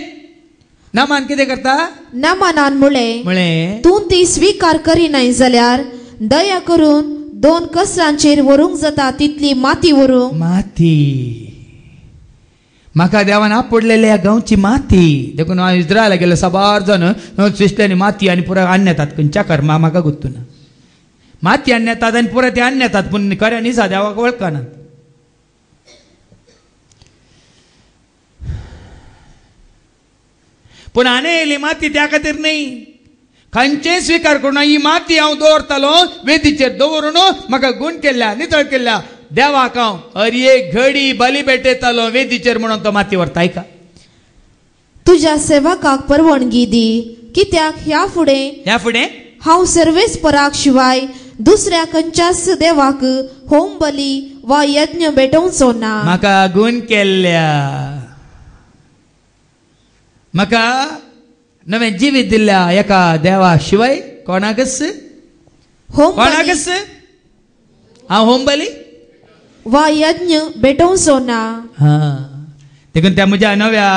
नामान कितें करता नामानान म्हळें तूं ती स्वीकार करिनाय जाल्यार दया करून 2 कसरांचेर व्हरूंक जाता तितली माती व्हरूंक माती म्हाका देवान आपडलेल्या गांवची माती देखून हांव इस्रायला गेलो साबार जण चिश्ट्यांनी माती आनी पुराय हाडून येतात खंयच्या कर्मा म्हाका गुर्तुना माती हाडून येतात आनी पुराय ते हाडून येतात पूण खऱ्या निसा देवाक वळखनात पूण हांवें येयली माती त्या खातीर न्ही खंयचेय स्वीकार करून ही माती हांव दवरतालो वेदीचेर दवरून म्हाका गुण केल्ल्या नितळ केल्ल्या देवाक हांव हर एक घडी बली भेटयतालो वेदीचेर म्हणून तो माती व्हरता ऐका तुज्या सेवकाक परवानगी दी कित्याक ह्या फुडें हांव सर्वेस्पराक शिवाय दुसऱ्या खंयच्याच देवाक होम बली वा यज्ञ भेटोवचो ना म्हाका गुण केल्ल्या म्हाका नवें जिवीत दिल्ल्या एका देवा शिवाय कोणाकच हांव होम बली वा यज्ञ भेटोवचो ना देखून त्या म्हज्या नव्या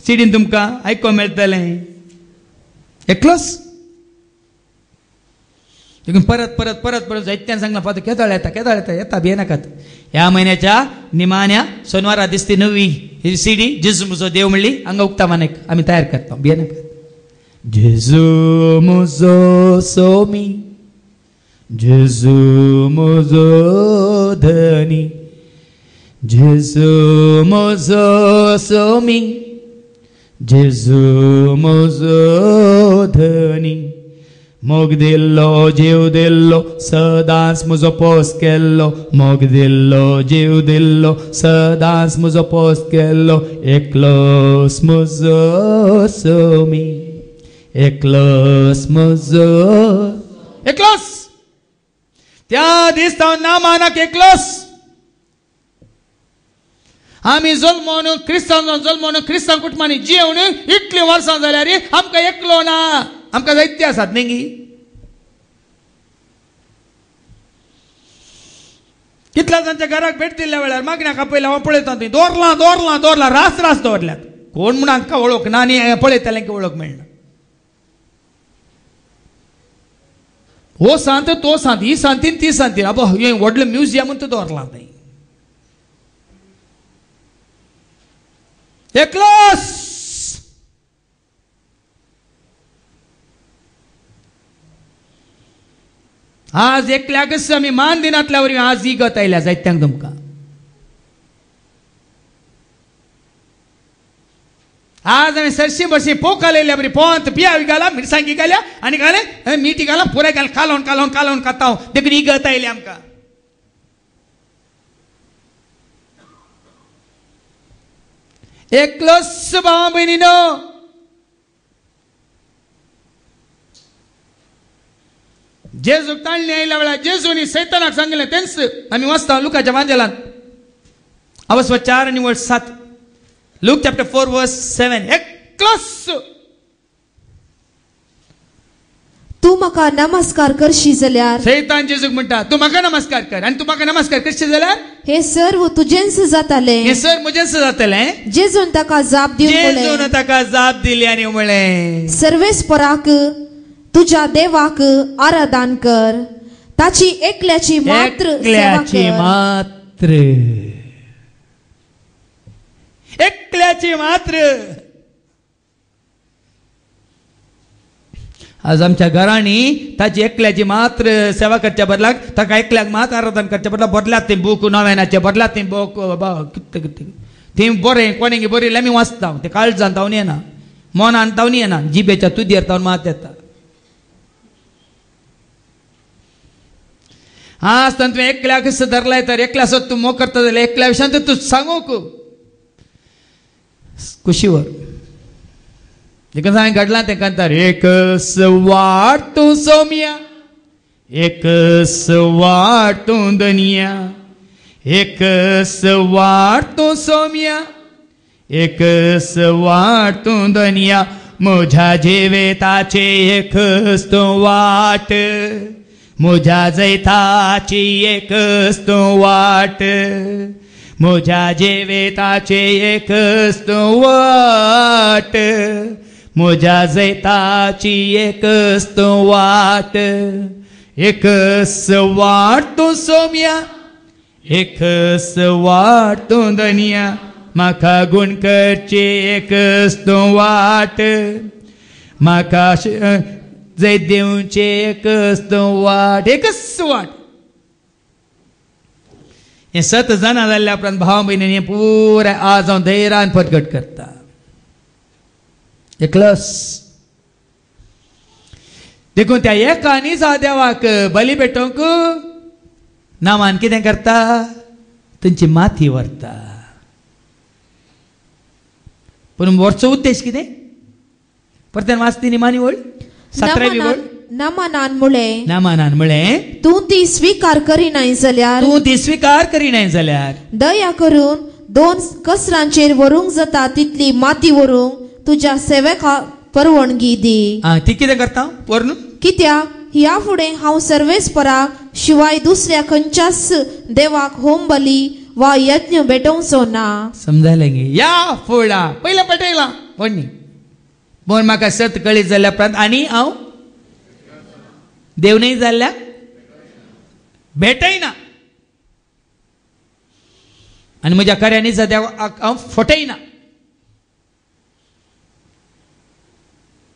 सिडीन तुमकां आयको मेळटलें एकलोच देखून परत परत परत परत जायत्यान सांगलां फातर केदळ येता येता भियेनाकात ह्या म्हयन्याच्या निमाण्या सोनवारा दिसती 9 ही CD जेजू मुजो देव म्हणली हांगा उक्ता मानेक आमी तयार करता बियानाक जेजू मुजो सोमी जेजू मुजो धनी जेजू मुजो सोमी जेजू मुजो धनी मोग दिल्लो जीव दिल्लो सदांच म्हजो पोस केल्लो मोग दिल्लो जीव दिल्लो सदांच म्हजो पोस केल्लो एकलोस म्हजो सोमी एकलोस म्हजो एकलोस त्या दिसता नामानाक एकलोस आमी जल्मोन क्रिस्तांव जल्मोन क्रिस्तांव कुटुंबांनी जेवण इतली वर्सां जाल्यार आमकां एकलो ना आमकां जायते आसात न्ही कितल्या जांच्या घराक भेट दिल्ल्या वेळार मागण्याक आपयल्या हांव पळयता थंय दवरलां दवरलां दवरलां रास रास दवरल्यात कोण म्हूण हांकां वळख ना आनी पळयतलें की वळख मेळना हो सांत तो सांत ही सांतीन ती सांतीन अब हें व्हडलें म्युजियमूच दवरलां थंय एकलोस आज एकल्याकच आमी मान दिनातल्या वरवीं आज ही गत आयल्या जायत्यांक तुमकां आज आमी सरशी बरशी पोक घालयल्या बरी पोंत पियावी घाला मिरसांगी घाल्या आनी घाले मिठी घाला पुराय घाल कालोवन कालोवन कालोवन काताव देखून ही गत आयली आमकां एकलोस भावा भयणीनो जेजूक ताळणी आयल्या वेळार जेजूनी सैतानाक सांगलें तेंच आमी वाचता लुकाच्या वांजेलांत अवस्व 4 आनी वळ 7 लूक चॅप्टर 4 वर्स 7 एकलोस तू म्हाका नमस्कार करशी जाल्यार सैतान जेजूक म्हणटा तूं म्हाका नमस्कार कर आनी तूं म्हाका नमस्कार करशी जाल्यार हे सर्व तुजेंच जातालें हे सर म्हजेंच जातलें जेजून ताका जाप दिवन जेजून ताका जाप दिली आनी म्हळें सर्वेस्पराक तुझ्या देवाक आराधन कर ताची एकल्याची मात्र एकल्याची मात्र आज आमच्या घरांनी ताची एकल्याची मात्र सेवा करच्या बदलाक ताका एकल्याक मात आराधन करच्या बदला बदल्यात ते बूक नव्यानाचे बदल्यात ते बूक कितें कितें थंय बरें कोणें बरयलें आमी वाचता ते काळजांत तावन येना मनांत तावन येना जिबेच्या तुदयेर तावन मात येता आज तुवें एकल्याक धरलाय तर एकल्या तूं मोग करता जाल्यार एकल्या विशयान तूं सांगूक कुशीवर देखून हांवें घडलां तें कांतार एक वाट तूं सोम्या एक वाट तूं दनिया एक वाट तूं सोम्या एक वाट तूं दनिया म्हज्या जिविताची एकच तूं वाट म्हज्या जैताची एकच तूं वाट म्हज्या जिविताची एकच तूं वाट म्हज्या जैताची एकच तूं वाट एकच वाट तूं सोम्या एकच वाट तूं दनिया म्हाका गुण करची एकच तूं वाट म्हाका जय देवचे एकच तूं वाट एकच वाट हे 7 जाणां जाल्ल्या उपरांत भाव भयणींनी पुराय आज हांव धैर्यान फटघट करता एकलोस देखून त्या एकानी देवाक बली पेटोवंक नामान कितें करता तांची माथी व्हरता पूण वरचो उद्देश कितें परतेन वाचती निमानी वळ 17वी वळ नामानान म्हळें तूं ती स्वीकार करिनाय जाल्यार दया करून 2 कसरांचेर व्हरूंक जाता तितली माती व्हरूंक तुज्या सेवकाक परवानगी दी ती कितें करता व्हरून कित्याक ह्या फुडें हांव सर्वेस्पराक शिवाय दुसऱ्या खंयच्याच देवाक होम बली वा यज्ञ भेटोवचो ना समजायलें गे या फुडा पयलें पटयलां व्हडणी पूण म्हाका 7 कळीत जाल्ल्या उपरांत आनी हांव देव नाही जाल्ल्या भेटयना आणि म्हज्या कार्यांनी देवाक हांव फटयना.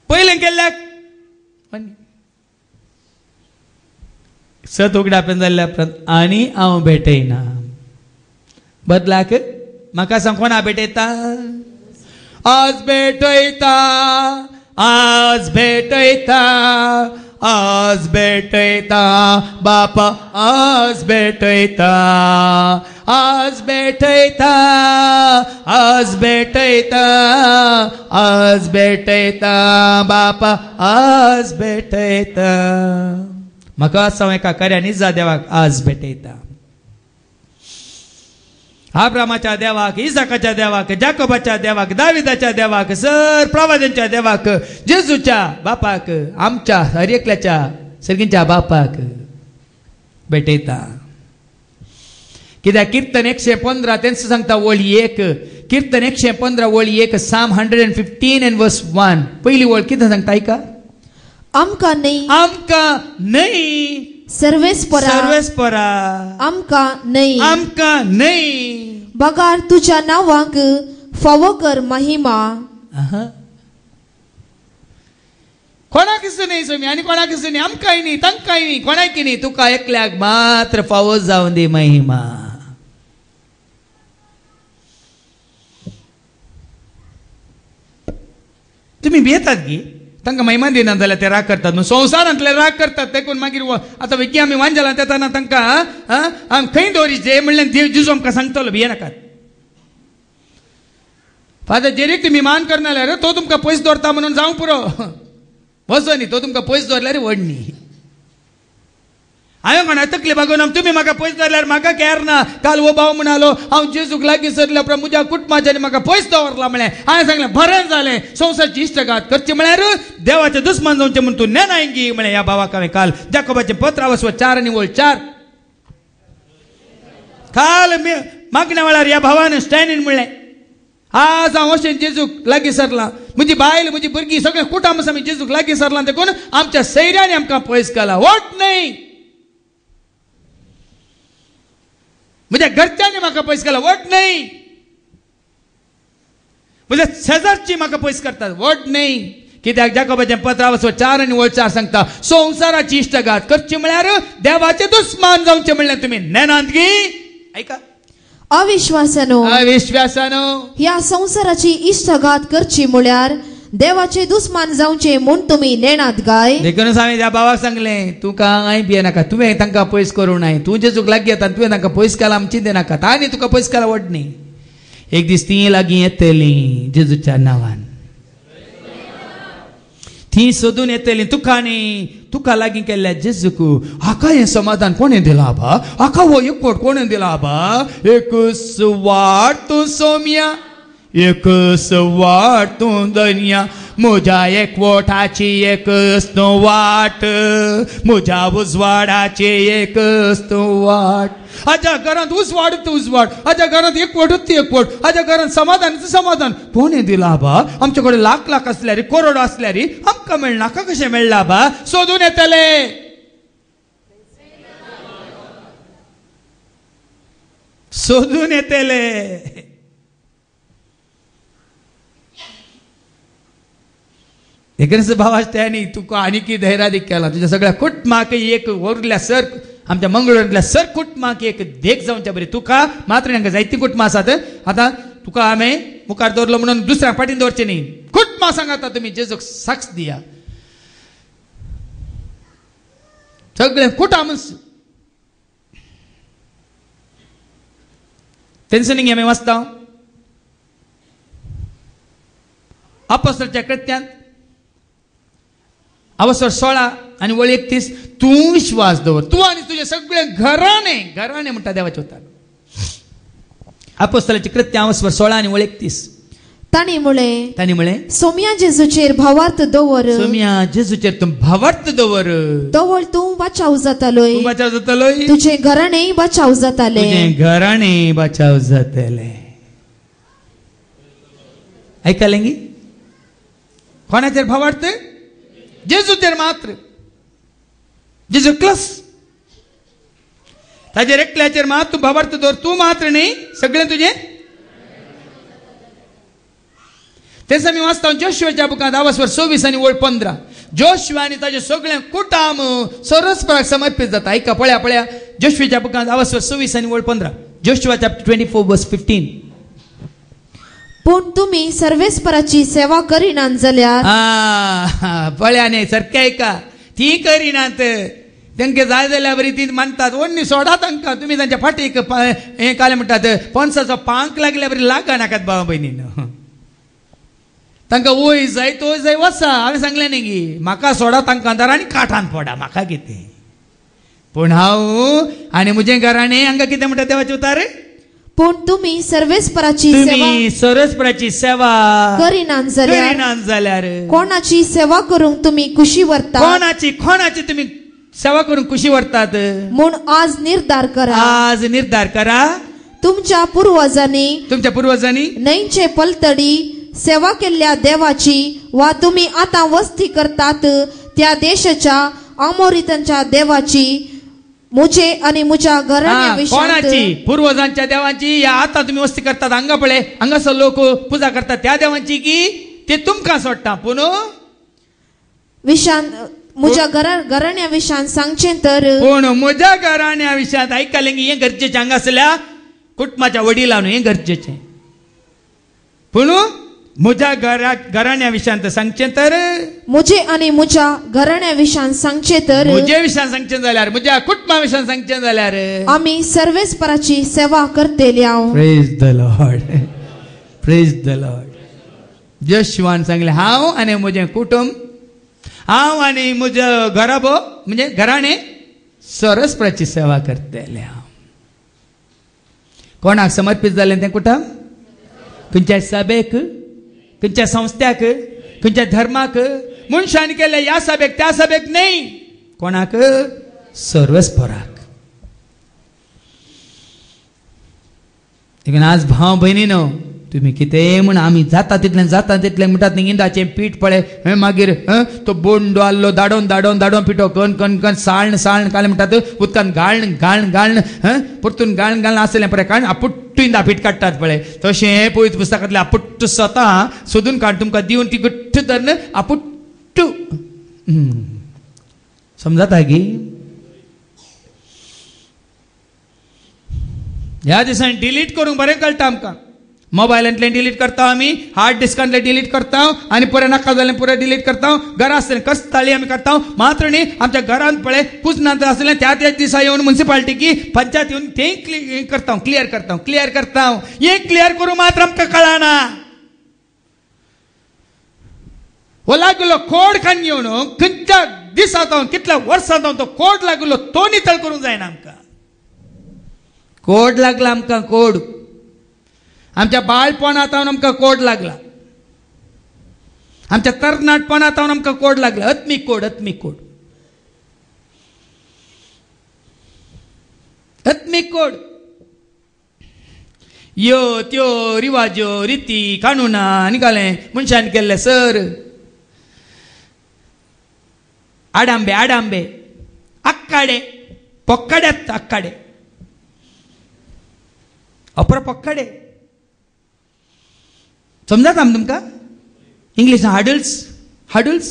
पयलें केल्ल्याक सत उगडापन जाल्ल्या उपरांत आनी हांव भेटयना. बदलाक म्हाका सांग कोणा भेटयता? आज भेटयता, आज भेटयता, आज भेटयता बापा, आज भेटयता, आज भेटयता, आज भेटयता, आज भेटयता बापा, आज भेटयता. म्हाका सांग एका कार्यांनी जा देवाक आज भेटयता. अब्रामाच्या देवाक, इसाकाच्या देवाक, जाकोबाच्या देवाक, दाविदाच्या देवाक, सर प्रवाद्यांच्या देवाक, जेजूच्या बापाक, आमच्या हर एकल्याच्या सर्गींच्या बापाक भेटयता. कित्याक कीर्तन 115 तेंच सांगता वळी 1, कीर्तन 115 वळी 1, साम 115 and verse 1. पहिली वळ कितें सांगता ऐका? आमकां न्ही, आमकां न्ही, सर्वेस्परा, सर्वेस्परा आमकां न्ही, आमकां न्ही. बगार तुझ्या नावाक फावो कर महिमा. कोणाक न्ही सोमी आनी कोणाक न्ही, आमकांय न्ही, तांकांय न्ही, कोणाक न्ही, तुका एकल्याक मात्र फावो जावन दी महिमा. तुम्ही भियेतात की तांकां महिमा दिनात जाल्यार ते राग करतात. संवसारांतले राग करतात देखून मागीर आतां वेगी आमी वांजलां तेताना तांकां खंय दवरीचे म्हणल्यार देव जेजू आमकां सांगतलो भियेनाकात. फादर जेरीक तुमी मान करना जाल्यार तो तुमकां पयस दवरता म्हणून जावं पुरो वचो न्ही, तो तुमकां पयस दवरल्यार व्हड न्ही. हांवें कोणा तकली बघून तुम्ही म्हाका पयस दवरल्यार म्हाका कॅर ना. काल वो भाव म्हणालो हांव जेजूक लागीं सरल्या उपरांत म्हज्या कुटुंबाच्यानी म्हाका पयस दवरला म्हळें. हांवें सांगलें बरें जालें, संवसारची इश्टगात करची म्हळ्यार देवाचे दुस्मान जावचें म्हूण तूं नेनायंगी म्हळें. ह्या भावाक हांवें काल जाकोबाचें पत्र वचो 4 आणि 4 काल मागण्या वेळार ह्या भावान स्टँडीन म्हणलें आज हांव अशें जेजूक लागीं सरलां. म्हजी बायल म्हजी भुरगीं सगळें कुटुंब आमी जेजूक लागीं सरलां देखून आमच्या सैऱ्यांनी आमकां पयस केला. वोट न्ही, म्हज्या घरच्यांनी म्हाका पयस केला. वोट न्ही, म्हज्या शेजारची म्हाका पयस करतात. वोट न्ही. कित्याक जाकोबाचें पत्र वचो 4 आणि 4 सांगता संवसाराची इश्टगात करची म्हळ्यार देवाचे दुस्मान जावचें म्हणलें तुमी नेनांत गी. ऐका, अविश्वासानो, अविश्वासानो ह्या संसाराची इश्टगात करची म्हळ्यार देवाचे दुस्मान जावचे म्हूण तुमी नेणात गाय. देखून हांवें त्या भावाक सांगलें तुका हांय भियेनाका, तुवें तांकां पयस करूं नाय. तूं जेजूक लागीं येता तुवें तांकां पयस केला आमची देनाका. तांणी तुका पयस केला व्हड न्ही. एक दीस ती लागीं येतलीं जेजूच्या नांवान, ती सोदून येतलीं तुका न्ही, तुका लागीं केल्ल्या जेजूक. हाका हें समाधान कोणें दिलां आबा? हाका हो एकवट कोणें दिला आबा? एकच वाट तूं सोम्या, एकच वाट तूं दन्या, म्हज्या एकवटाची एकच तूं वाट, म्हज्या उजवाडाची एकच तूं वाट. हाज्या घरांत उजवाड उजवाड, हाज्या घरांत एकवटूच ती एकवट, हाज्या घरांत समाधानाचें समाधान कोणें दिलां आबा? आमचे कडेन लाख लाख आसल्यार करोड आसल्यार आमकां मेळना. नाका कशें मेळ्ळां आबा? सोदून येतले, सोदून येतले. एकच भावाच त्यांनी तुका आनी की धैर्यादीक केला. तुझ्या सगळ्या कुटुंबाक एक वरल्या सर आमच्या मंगळूरांतल्या सर कुटुंबाक एक देख जावच्या बरी. तुका मात्र हांगा जायती कुटुंबां आसात. आतां तुका हांवें मुखार दवरलो म्हणून दुसऱ्या फाटीन दवरचें न्ही. कुटुंबां सांगाता तुमी जेजूक साक्ष दिया. सगळे कुटुंब तेंचनी आमी वाचता अपोस्तलाच्या कृत्यांत अवसर 16 आणि 31. तूं विश्वास दवर, तूं आनी तुझे सगळे घराणे, घराणे म्हणटा देवाचे उतार. अपोस्तलाची कृत्यां अवसर 16 आणि 31. ताणी म्हळे सोम्या जेजूचेर भावार्थ दवर, सोम्या जेजूचेर तूं भावार्थ दवर, दवर तूं बचाव जातालोय, तूं बचाव जातालोय, तुझे घराणेय बचाव जाताले, तुझे घराणे बचाव जातले. ऐकले गी? कोणाचेर भावार्थ? जेजूचेर मात्र. जेजू क्लस ताजेर एकल्याचेर मात तूं भावार्थ दवर, तूं मात्र न्ही सगळें तुजें. तेच आमी वाचता जोशुआच्या बुकांत 10:26 आनी 15. जोशुआ आनी ताजे सगळें कुटाम सरस्पराक समर्पीत जाता. ऐका पळया जोशुआच्या बुकांत 10:26 आनी 15. Joshua chapter 24:15. पूण तुम्ही सर्वेस्पराची सेवा करिनात जाल्यार. पळया न्ही सारकें ऐका, ती करिनात. तांकां जाय जाल्यार बरी ती मानतात, ओन्नी सोडा तांकां. तुमी तांच्या फाटीक हें काले म्हणटात पणसाचो पांक लागल्या बरी लागा नाकात भावा भयणीन. तांकां वय जाय तो जाय वसा. हांवें सांगलें न्ही गी, म्हाका सोडा तांकां दार आनी काठान पडा, म्हाका कितें. पूण हांव आनी म्हजें घराणें हांकां कितें म्हणटा देवाचें उतार. पूण तुम्ही सर्वेस्पराची सेवा करिनात जाल्यार कोणाची सेवा करूंक तुम्ही खुशी व्हरता. कोणाची तुम्ही सेवा करूंक खुशी व्हरतात म्हूण आज निर्धार करा. तुमच्या पूर्वजांनी न्हंयचे पलतडी सेवा केल्ल्या देवाची वा तुम्ही आता वस्ती करतात त्या देशाच्या अमोरितांच्या देवाची मुझे आणि मुझ्या घराण्या कोणाची पूर्वजांच्या देवाची या आता तुम्ही वस्ती करतात हांगा पळय हांगासर लोक पूजा करतात त्या देवांची की ते तुमकां सोडटा. पूण विशान मुझ्या घराण्या विशान सांगचें तर पूण म्हज्या घराण्या विशयांत आयकलें की हें गरजेचें हांगासरल्या कुटुंबाच्या वडिलांनी हें गरजेचें. पूण म्हज्या घराण्या विशयांत सांगचें तर मुझे आणि मुझ्या घराण्या विशयान सांगचें तर म्हजे विशयान सांगचें जाल्यार म्हज्या कुटुंबा विशयान सांगचें जाल्यार आमी सर्वेस्पराची सेवा करतली. Praise the Lord, praise the Lord. जोशुआन सांगलें हांव आनी म्हजें कुटुंब, हांव आनी म्हजो घराबो म्हणजे घराणें सर्वेस्पराची सेवा करतले. कोणाक समर्पीत जालें तें कुटुंब? खंयच्या सभेक, खंयच्या संस्थ्याक, खंयच्या धर्माक, मनशान केले ह्या सभेक त्या सभेक न्ही. कोणाक? सर्वेस्पराक. देखून आज भाव भयणीनो तुम्ही कितें म्हण आमी जाता तितलें म्हणटात न्ही इंदाचें पीठ पळय मागीर तो बोंडो आल्लो दाडोवन पिठो कण साळण काले म्हणटात उदकान गाळण परतून गाळण आसलें पळय कारण आपुट्टू इंदा पीठ काडटात पळय तशें पळयत पुस्तकांतलें आपुट्टू स्वता सोदून काडून तुमकां दिवन ती घट्ट धरून आपुट्टू समजता गी. ह्या दिसांनी डिलीट करूंक बरें कळटा आमकां. मोबायलांतले डिलीट करता आमी, हार्ड डिस्कांतले डिलीट करता आनी परत नाका जालें पुरे डिलीट करता. घरा आसलें कसताळी आमी करता. मात्र न्ही आमच्या घरांत पळय पुजनांत आसलें त्याच दिसा येवन म्युनिसिपालिटी की पंचायत येवन तें क्लियर करता. हें क्लियर करूं मात्र आमकां कळना. हो लागलो कोड खान घेवन खंयच्या दिसांत कितल्या वर्सांत तो कोड लागलो तो नितळ करूंक जायना आमकां. कोड लागला आमकां. कोड आमच्या बाळपणांत आमकां कोड लागला. आमच्या तरणाटपणांत आमकां कोड लागला. अत्मीक कोड यो त्यो रिवाज्यो रिती कानुना निघालें मनशान केल्ले सर आडांबे आक्काडे पोक्काड्यात आक्काडे अपर पोक्काडे समजता आमी तुमकां इंग्लिशान हाडल्स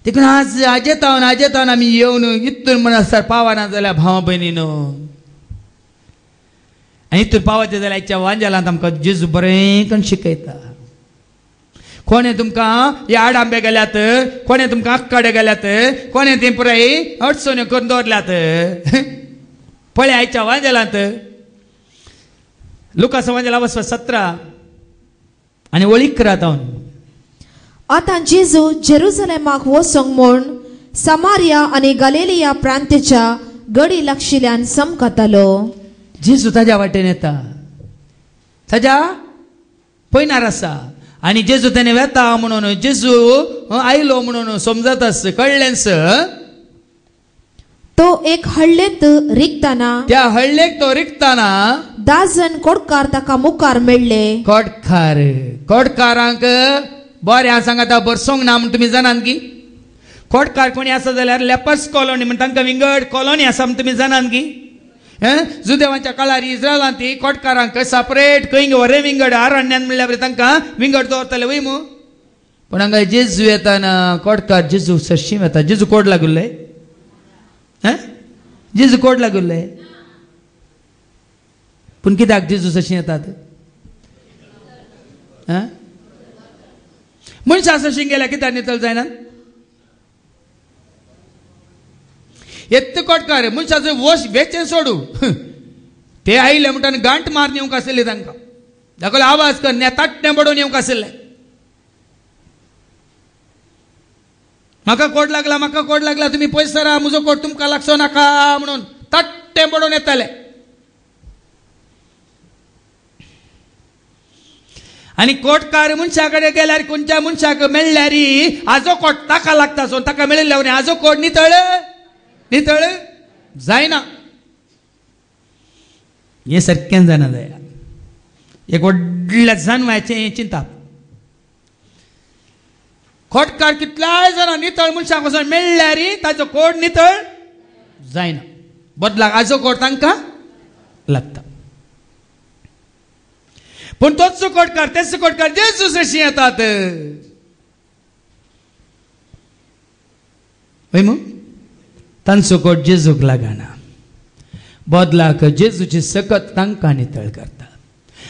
देखून आज आजेतावन आमी येवन इतून म्हणसर पावना जाल्यार भाव भयणीनो आनी इतून पावचे जाल्यार आयच्या वांजेलांत आमकां जेजू बरें करून शिकयता. कोणे तुमकां हे आडांबे गेल्यात, कोणे तुमकां आक्काडे गेल्यात, कोणे तें पुराय अडचण्यो करून दवरल्यात. पळय आयच्या वांजेलांत लुकास वांजेला 17 आनी वळीक करात हांव. आता जेजू जेरुसलेमाक वचोंक म्हूण समारिया आनी गलिलिया प्रांताच्या गडी लागशिल्ल्यान समकतालो. जेजू ताज्या वाटेन येता, ताज्या पयनार आसा आनी जेजू ताणें वेता म्हणून जेजू आयलो म्हणून समजत आस कळ्ळेंस. तो एक हळ्ळेंत रिगताना त्या हळ्ळेक तो रिगताना 10 जण कोडकार ताका मुखार मेळ्ळे. कोडकारांक बरें हांव सांगता बरसोंक ना म्हण तुमी जाणात की खोटकार कोणी आसा जाल्यार लेपर्स कॉलनी म्हण तांकां विंगड कॉलनी आसा म्हण तुमी जाणात की जुदेवांच्या काळार इस्रायलांत ती खोटकारांक सेपरेट खंय वरे विंगड आरण्यान म्हणल्या बरें तांकां विंगड दवरतले वय मू पण हांगा जेजू येताना खोटकार जेजू सरशीम येता जेजू कोड लागुल्ले जेजू कोड लागुल्ले पूण कित्याक जेजू सरशी येतात मनशां सरशीं गेल्या कित्याक नितळ जायनात एत्त कोटकार मनशाचो वश वेचें सोडू ते आयले म्हणटा गांठ मारून येवंक आसले तांकां दाखल आवाज कर नेताट्टें बडोवन येवंक आसले म्हाका कोड लागला तुमी पयस सरा म्हजो कोड तुमकां लागचो नाका म्हणून तट्टें बडोवन येताले आनी कोटकार मनशा कडेन गेल्यार खंयच्या मनशाक मेळ्ळ्यार हाजो कोट ताका लागता सो ताका मेळिल्ल्या हाजो कोड नितळ जायना हे सारकें जायना जाया एक व्हडल्या जानवाचें चिंता खोटकार कितल्याय जाणां नितळ मनशाक वचून मेळ्ळ्यार ताजो कोड नितळ जायना बदलाक हाजो कोड तांकां लागता पूण तोच कोटकार तेच कोटकार जेजू सरशी येतात वय मग तांचो कोट जेजूक लागना बदलाक जेजूची सकत तांकां नितळ करता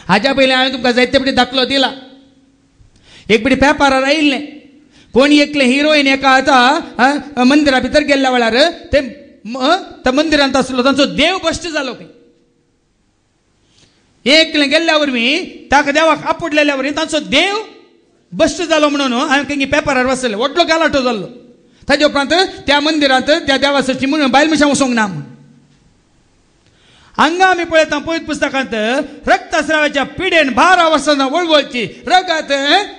हाच्या पयलीं हांवें तुमकां जायते फावटी दाखलो दिला एक फावटी पेपरार आयिल्लें कोण एकले हिरोईन एका आतां मंदिरा भितर गेल्ल्या वेळार ते मंदिरांत आसलो तांचो देव भश्ट जालो खंय एकले गेल्ल्या वरवीं ताका देवाक आपडलेल्या वरवीं तांचो देव भश्ट जालो म्हणून हांवें खंय पेपरार वाचलें व्हडलो गलाटो जाल्लो ताजे उपरांत त्या मंदिरांत त्या देवाची म्हणून बायल मनशां वचोंक ना म्हणून हांगा आमी पळयता पळयत पुस्तकांत रक्तस्रावाच्या पिडेन 12 वर्सां वळवळची रगात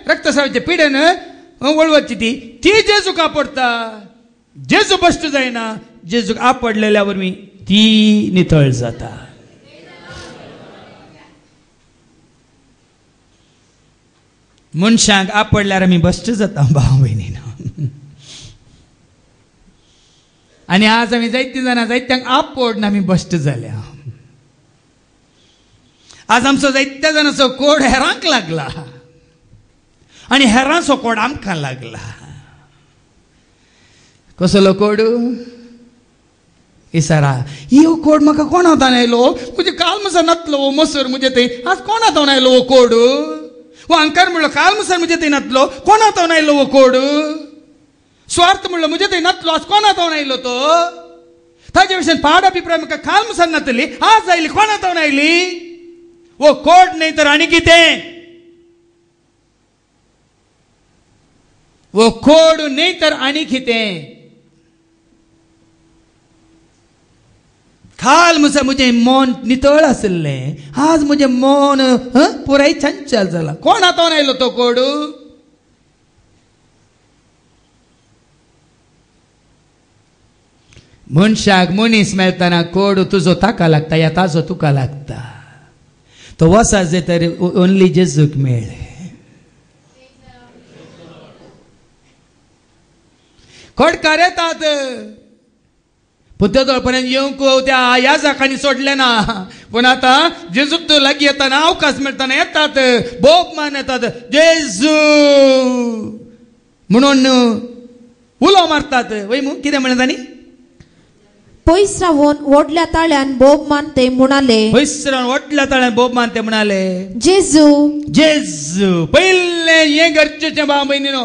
रक्तस्रावाच्या पिडेन वळवळची ती जेजूक आपडता जेजू भश्ट जायना जेजूक आपडलेल्या वरवीं ती नितळ जाता मनशांक आपडल्यार आमी भश्ट जाता भाव भयणीनो आनी आज आमी जायतीं जाणां जायत्यांक आपडून आमी भश्ट जाल्या आज आमचो जायत्या जाणांचो कोड हेरांक लागला आनी हेरांचो कोड आमकां लागला कसलो कोड इसारा हो कोड म्हाका कोण हातान आयलो म्हणजे काल मसा नातलो मसूर म्हणजे थंय आज कोण हातान आयलो हो कोड वो अंकार म्हणलो काल मसार म्हणजे थंय नातलो कोण हातान आयलो हो कोड स्वार्थ म्हणलो म्हणजे थंय नातलो आज कोण हातान आयलो तो ताजे विशयन पाडा पिपरा म्हाका काल मसार नातली आज आयली कोण हातान आयली वो कोड न्ही तर आनी कितें वो कोड न्ही तर आनी कितें काल मुसा मुझे मन नितळ आसलें आज मुझे मन पुराय चंचल जाला कोण हातान आयलो तो कोड मनशाक मनीस मेळताना कोड तुजो ताका लागता या ताजो तुका लागता तो वसा जे तर ओन्ली जेजूक मेळ्ळे खोडकार येतात पूण तेदोपर्यंत येवंक त्या याजकांनी सोडले ना पूण आतां जेजूक लागीं येताना अवकाश मेळताना येतात बोब मान येतात जेजू म्हणून उलो मारतात वय मू कितें म्हणत तांणी पयस रावून व्हडल्या ताळ्यान बोब मान ते म्हणाले पयस रावन व्हडल्या ताळ्यान बोब मान ते म्हणाले जेजू जेजू पयलें हें गरजेचें भाव भयणीनो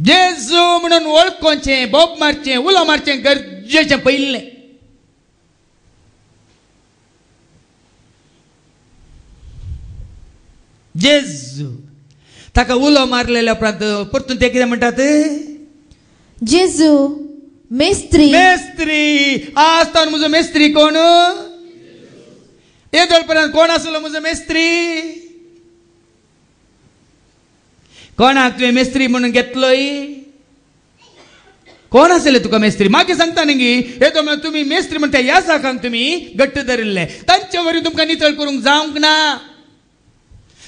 जेजू म्हणून वळखोवचें बोब मारचें उलो मारचें गरजेचें पयलें जेजू ताका उलो मारलेल्या उपरांत परतून ते कितें म्हणटात जेजू मेस्त्री मेस्त्री आज तर म्हजो मेस्त्री कोण येदोळ पर्यंत कोण आसलो म्हजो मेस्त्री कोणाक तुवें मेस्त्री म्हणून घेतलोय कोण आसले तुका मेस्त्री मागे सांगता न्ही येदो म्हळ्यार तुमी मेस्त्री म्हणटा ह्या साकांक तुमी घट्ट धरिल्ले तांचे वरी तुमकां नितळ करूंक जावंक ना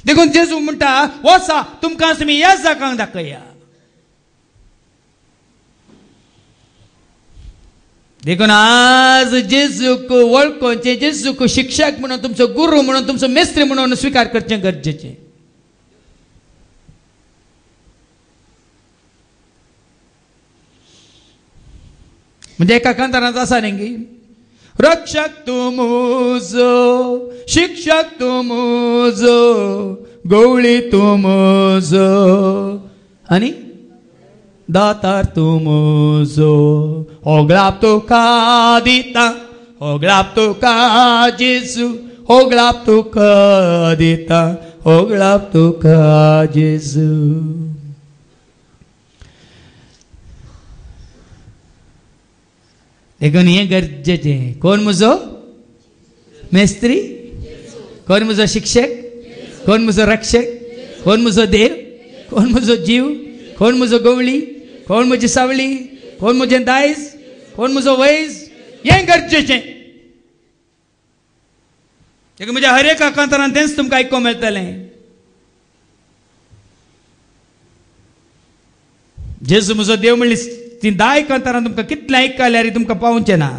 देखून जेजू म्हणटा वसा तुमकां तुमी ह्या साकांक दाखया देखून आज जेजूक वळखोवचें, जेजूक शिक्षक म्हणून, तुमचो गुरू म्हणून, तुमचो मेस्त्री म्हणून स्वीकार करचें गरजेचें. म्हणजे एका कांतारांत आसा न्ही की रक्षक तूं म्हजो, शिक्षक तूं म्हजो, गवळी तूं म्हजो, आनी दातार तूं म्हजो. होगळाप तुका दिता, होगळाप तुका जेजू, होगळाप तुका दिता, होगळाप तुका जेजू. देखून हें गरजेचें. कोण म्हजो मेस्त्री, कोण म्हजो शिक्षक, कोण म्हजो रक्षक, कोण म्हजो देव, कोण म्हजो जीव, कोण म्हजो गवळी, कोण म्हजी सावळी, कोण म्हजें दायज, कोण म्हजो वैज. हें गरजेचें. देखून म्हज्या हर एका कांतारांत तेंच तुमकां आयकूंक मेळटलें. जेजू म्हजो देव म्हणली ती 10 कांतारां तुमकां कितलें आयकल्यार तुमकां पावचें ना.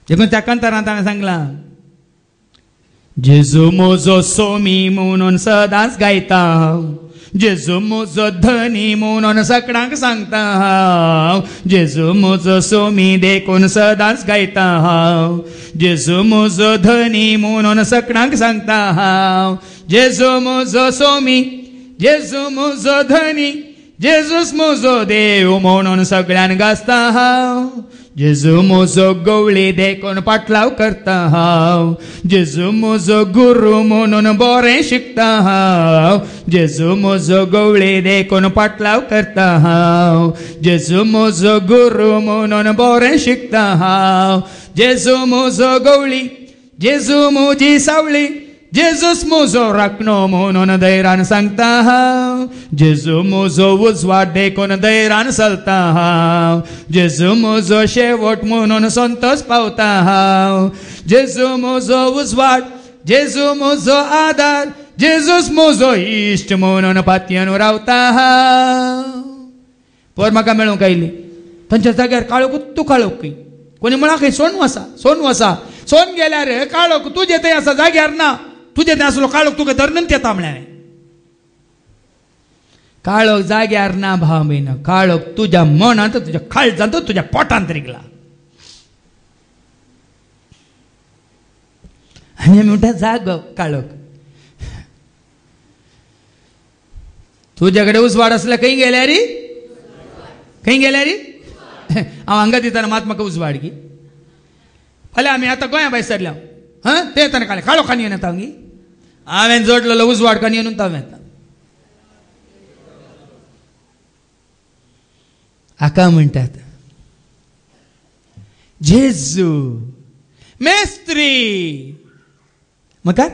देखून त्या कांतारांत हांवें सांगलां जेजू म्हजो सोमी म्हणून सदांच गायता हांव, जेजू म्हजो धनी म्हणून सगळ्यांक सांगता हांव, जेजू म्हजो सोमी देखून सदांच गायता हांव, जेजू म्हजो धनी म्हणून सगळ्यांक सांगता हांव, जेजू म्हजो सोमी, जेजू म्हजो धनी, जेजूस म्हजो देव म्हणून सगळ्यांक गाजता हांव, जेजू म्हजो गवळी देखून पाटलाव करता हांव, जेजू म्हजो गुरू म्हणून बरें शिकता हांव, जेजू म्हजो गवळी देखून पाटलाव करता हांव, जेजू म्हजो गुरू म्हणून बरें शिकता हांव, जेजू म्हजो गवळी, जेजू म्हजी सावळी, जेजूस म्हजो राखणो म्हणून धैर्यान सांगता हांव, जेजू म्हजो उजवाड देखून धैर्यान चलता हांव, जेजू म्हजो शेवट म्हणून संतोष पावता हांव, जेजू म्हजो उजवाड, जेजू म्हजो आदार, जेजूस म्हजो इश्ट म्हणून पातयेन रावता हांव. पर म्हाका मेळूंक आयली तांच्या जाग्यार काळोख तूं काळोख, कोणी म्हणा खंय सोन वसा, सोन वसा, सोन गेल्यार काळोख तुजे थंय आसा जाग्यार ना, तुजे थंय आसलो काळोख तुका धरणंत येता म्हळ्यार. काळोख जाग्यार ना भाव बीन, काळोख तुज्या मनांत, तुज्या काळजांत, तुज्या पोटांत रिगला. आनी म्हणटा जाग काळोख. तुज्या कडेन उजवाड आसल्यार खंय गेल्या रे, खंय गेल्या रे. हांव हांगा दिताना मात म्हाका उजवाड की फाल्यां आमी आतां गोंया भायर सरल्या, ते येताना काळें काळोखान येवन येता गी. हांवें जोडलेलो उजवाड कान येवन हांव येता. हाका म्हणटात जेजू मेस्त्री. म्हाका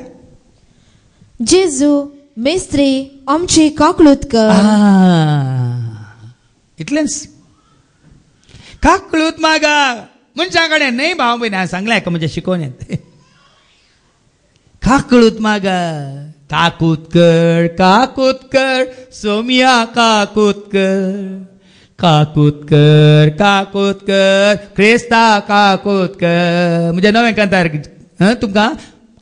जेजू मेस्त्री आमची काकलूत कर. इतलेंच. काकलूत मागा मनशा कडेन न्हय भाव बीन. हांवें सांगलें हाका म्हज्या शिकोवण्यात. काकलूत मागा. काकूत कर, काकूत कर, सोमिया काकूत कर, काकूत कर, काकूत कर, क्रिस्ता काकूत कर. म्हणजे नवें कांतार तुमकां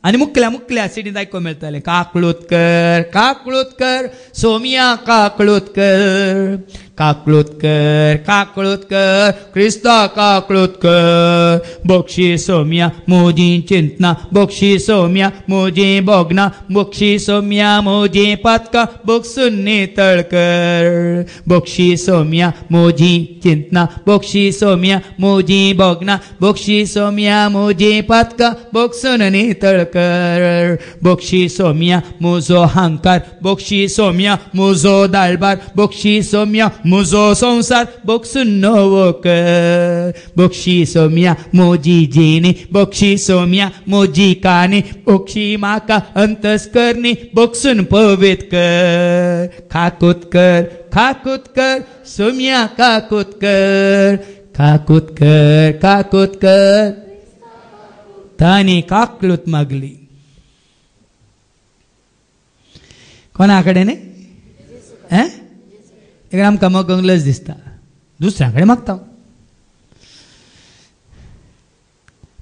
आनी मुखल्या मुखल्या सिडींत आयकूंक मेळटलें. काकलूत कर, काकलूत कर, सोमिया काकलूत कर, काकलूत कर, काकलूत कर, क्रिस्ता काकलूत कर. बोक्षी सोमिया मोजी चिंतना, बोक्षी सोमिया मोजी बोगना, बोक्षी सोमिया मोजी पातका, बोगसून नितळ कर. बोक्षी सोमिया मोजी चिंतना, बोक्षी सोमिया मोजी बोगना, बोक्षी सोमिया मोजी पातका, बोगसून नितळ कर. बोक्षी सोमिया मोजो हांकार, बोक्षी सोमिया मोजो दाळबार, बोक्षी सोमिया मोजो संसार, बोगसून नवो कर. बोक्षी सोमिया मोजी जिणी, बोक्षी सोमिया मोजी कानी, बोक्षी म्हाका अंतस्करणी, बोगसून पवित्र कर. काकूत कर, काकूत कर, सोमिया काकूत कर, काकूत कर, काकूत कर. ताणी काकलूत मागली. कोणा कडेन? आमकां मगंग लज दिसता. दुसऱ्याकडे मागता.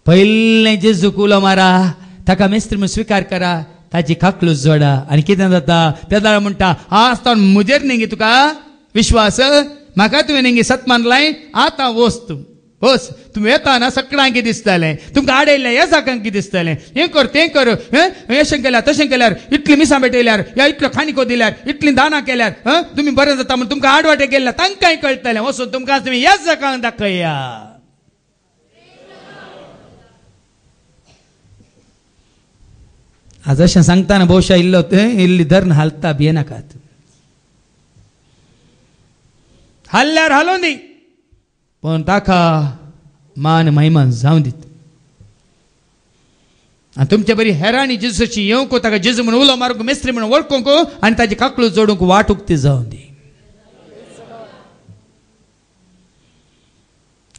पहिले जेजूक उलो मारा, ताका मेस्त्री म्हणून स्वीकार करा, ताची खाकलूच जोडा. आनी कितें जाता, पेदाळ म्हणटा आज तो म्हजेर नेंगी तुका विश्वास, म्हाका तुवें नेंगी सत मानलाय, आतां वच तूं वच. तुम्ही येता ना सगळ्यांक कितें दिसतालें, तुमकां आडयल्लें ह्या जाकांक कितें दिसतालें, हें कर तें कर, अशें केल्यार तशें केल्यार, इतली मिसां भेटयल्यार, या इतलो खानिको दिल्यार, इतलीं दानां केल्यार तुमी बरें जाता म्हूण तुमकां आडवाटे गेल्यार तांकांय कळटलें. वचून तुमकां तुमी ह्याच जाकांक दाखया. आज अशें सांगताना भोवशा इल्ली धरण हालता भियेनाकात. हल्ल्यार हालोवन दी, पण ताका मान महिमान जावं दीत. आनी तुमचे बरी हेराणी जेजूची येवंक, ताका जेजू म्हणून उलो मारूंक, मेस्त्री म्हणून वळखूंक आनी ताची काकळू जोडूंक वाट उक्ती जावं दी.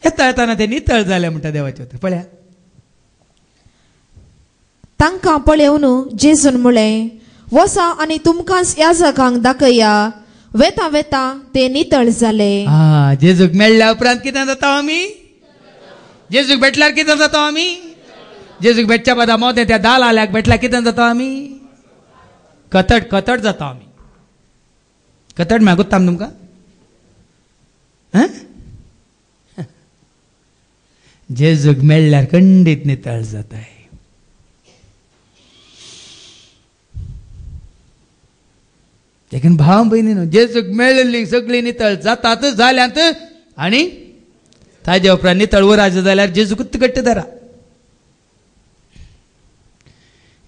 येता येताना ते नितळ जाले म्हणटा देवाचे उतर. पळया तांकां पळयवन जेजून म्हळें, वसा आनी तुमकांच ह्या जागांक दाखया. वेता वेता ते नितळ जाले. जेजूक मेळ्ळ्या उपरांत कितें जाता आमी, जेजूक भेटल्यार कितें जाता आमी, जेजूक भेटच्या बादा मोदें त्या दाल आल्याक भेटल्यार कितें जाता आमी, कतड कतड जाता आमी. कतड मागुत्ता आमी तुमकां. जेजूक मेळ्ळ्यार खंडीत नितळ जाताय. देखीन भाव भयणीनो, जेजूक मेळिल्ली सगळी नितळ जातात जाल्यांत, आनी ताज्या उपरांत नितळ वराज जाल्यार जेजूक घट्ट धरा.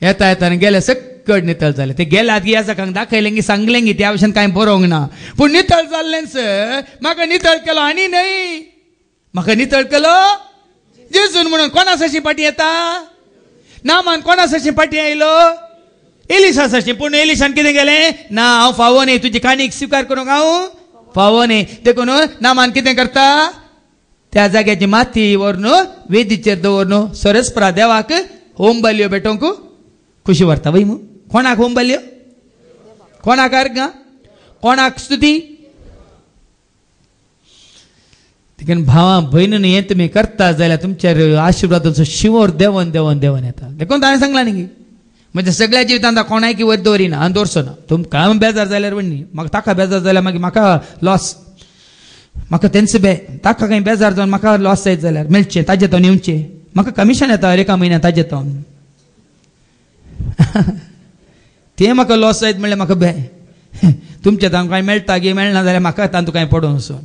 येता येताना गेले सकट नितळ जाले. ते गेल्यात ह्या जाकांक दाखयलें गी सांगलें गी त्या भशेन कांय बरोवंक ना. पूण नितळ जाल्लेंच म्हाका नितळ केलो आनी न्हय, म्हाका नितळ केलो जेजून म्हणून. कोणा सशी पाटी येता, नामान कोणा सशी पाटी आयलो, एलिशा सशी. पूण एलिशान कितें केलें, ना हांव फावो न्ही, तुजी काणीक स्वीकार करूंक हांव फावो न्ही. देखून नामान कितें करता, त्या जाग्याची माती व्हरून वेदीचेर दवरून सरस्परा देवाक होम बल्यो भेटोवंक खुशी व्हरता. वय मू कोणाक होम बल्यो, कोणाक अर्घ, कोणाक स्तुती. देखीन भावां भयणीन हें तुमी करता जाल्यार तुमचेर आशिर्वादाचो शिवोर देंवन देंवन देंवन येता. देखून ताणें सांगलां न्ही, म्हणजे सगळ्या जिवितांत कोणायकी वयर दवरिना आनी दवरचो ना. तुमकां बेजार जाल्यार वण्णी, म्हाका ताका बेजार जाल्यार मागीर म्हाका लॉस, म्हाका तेंच ताका खंय बेजार जावन म्हाका लॉस जायत जाल्यार मेळचें, ताजे तो येवचें. म्हाका कमिशन येता हर एका म्हयन्याक ताजे तो. तें म्हाका लॉस जायत म्हणल्यार म्हाका बे. तुमचें तांकां कांय मेळटा गे मेळना जाल्यार म्हाका तातूंत कांय पडूं वचून.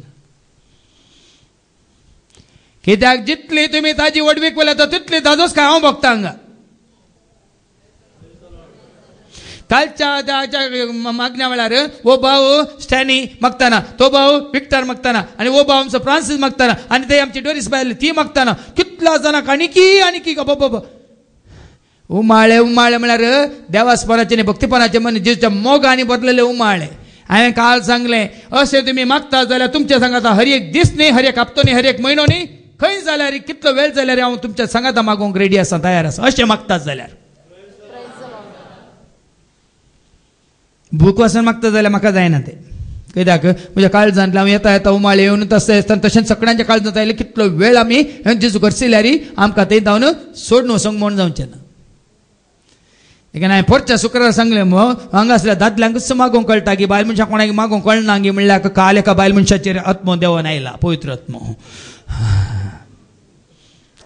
कित्याक जितली तुमी ताजी वडवीक पळयता तितली ताजोच काय हांव भोगता हांगा. कालच्या मागण्या वेळार वो भाऊ स्टॅनी मागताना, तो भाऊ विक्टर मागताना, आनी वो भाऊ आमचो फ्रांसीस मागताना, आनी ते आमची डोरीस बायल ती मागताना, कितल्या जाणांक आनीकी आनीकी बाबा उमाळे उमाळे म्हळ्यार देवास्पनाचे आनी भक्तीपणाचे मन जेजूच्या मोगांनी बदलले उमाळे. हांवें काल सांगलें, अशें तुमी मागता जाल्यार तुमच्या सांगाता हर एक दीस न्ही, हर एक हप्तो न्ही, हर एक म्हयनो न्ही, खंय जाल्यार कितलो वेळ जाल्यार हांव तुमच्या सांगाता मागोवंक रेडी आसा, तयार आसा. अशें मागतात जाल्यार भूक वचून मागता जाल्यार म्हाका जायना तें. कित्याक म्हज्या काळजांतल्यान हांव येता येता उमाळे येवन तशेंच सगळ्यांच्या काळजांत आयले कितलो वेळ आमी जेजू करसिल्यार आमकां थंय जावन सोडून वचोंक म्हूण जावचें ना. देखीन हांवें परच्या शुक्रार सांगलें, हांगासल्या दादल्यांकच मागोवंक कळटा की बायल मनशाक कोणाक मागोवंक कळना गी म्हणल्यार काल एका बायल मनशाचेर आत्मो देवन आयला, पवित्र आत्मो.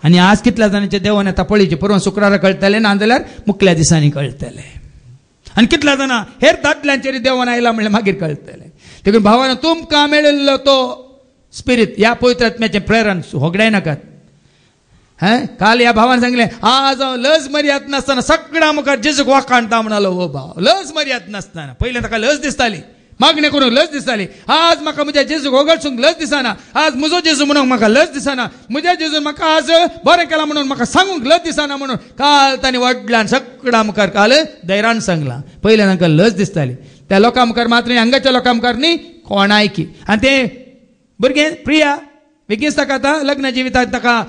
आनी आज कितल्या जाणांचे देवन येता पळयचे, परवा शुक्रारा कळटलें, ना जाल्यार मुखल्या दिसांनी कळटलें. आनी कितल्या जाणां हेर दादल्यांचेर देवन आयला म्हणल्यार मागीर कळटलें. देखून भावानो, तुमकां मेळिल्लो तो स्पिरीट, ह्या पवित्र आत्म्याचें प्रेरण होगडाय नाकात. काल ह्या भावान सांगलें, आज हांव लज मर्याद नासतना सगळ्या मुखार जेजूक वाखाणटा म्हणलो. हो भाव, लज मर्याद नासतना पयलें ताका लज दिसताली, मागणें करूंक लज दिसताली. आज म्हाका म्हज्या जेजूक होगडसूंक लज दिसना. आज म्हजो जेजू म्हणून म्हाका लज दिसना. म्हज्या जेजून म्हाका आज बरें केलां म्हणून म्हाका सांगूंक लज दिसना. म्हणून काल तांणी वडल्यान सगळ्या मुखार काल धैर्यान सांगलां. पयलें तांकां लज दिसताली, त्या लोकां मुखार मात्र हांगाच्या लोकां मुखार न्ही, कोणायकी. आनी ते भुरगें प्रिया बेगीच ताका आतां लग्न जिवितांत ताका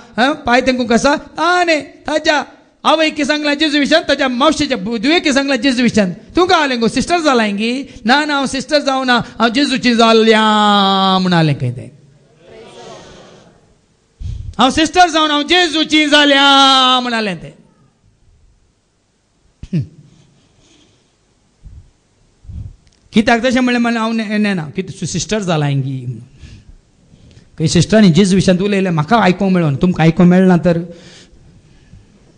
पांय तेंकूंक आसा. ताणें ताज्या आवयकी सांगलां जेजू विशयान, ताज्या मावशेच्या दुयेकी सांगलां जेजू विशयान. तुका आलें गो सिस्टर जालां गी, ना ना हांव सिस्टर जावं ना, हांव जेजूची जाल्या म्हूण आलें खंय तें. हांव सिस्टर जावन हांव जेजूची जाल्या म्हणालें तें. कित्याक तशें म्हणलें हांव नेना कितें सिस्टर जाला हिंगी. काही सिस्टरांनी जेजू विशयांत उलयलें म्हाका आयकूंक मेळोन तुमकां आयकूंक मेळना तर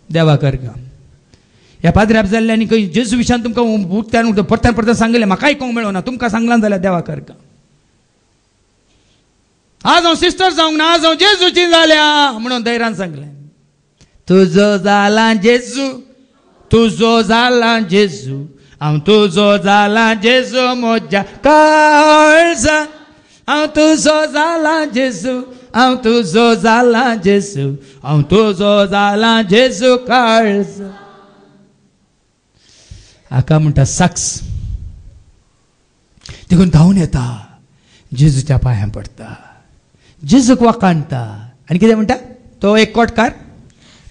देवा करगा. ह्या पाद्र्याप जाल्ले आनी खंय जेजू विशयांत तुमकां उठत्यान परत्यान परत्यान सांगलें म्हाका आयकूंक मेळना तुमकां सांगलां जाल्यार देवा करगा. आज हांव सिस्टर जावंक ना आज हांव जेजूची जाल्या म्हणून धैर्यान सांगलें. तुजो जाला जेजू तुजो जाला जेजू हांव तुजो जाला जेजू म्हज्या काळजान हांव तुजो जाला जेजू हांव तुजो जाला जेजू हांव तुजो जाला जेजू काळजान. हाका म्हणटा साक्स. देखून धांवन येता जेजूच्या पांयां पडटा जेजूक वाकाणटा आनी कितें म्हणटा तो एक कोटकार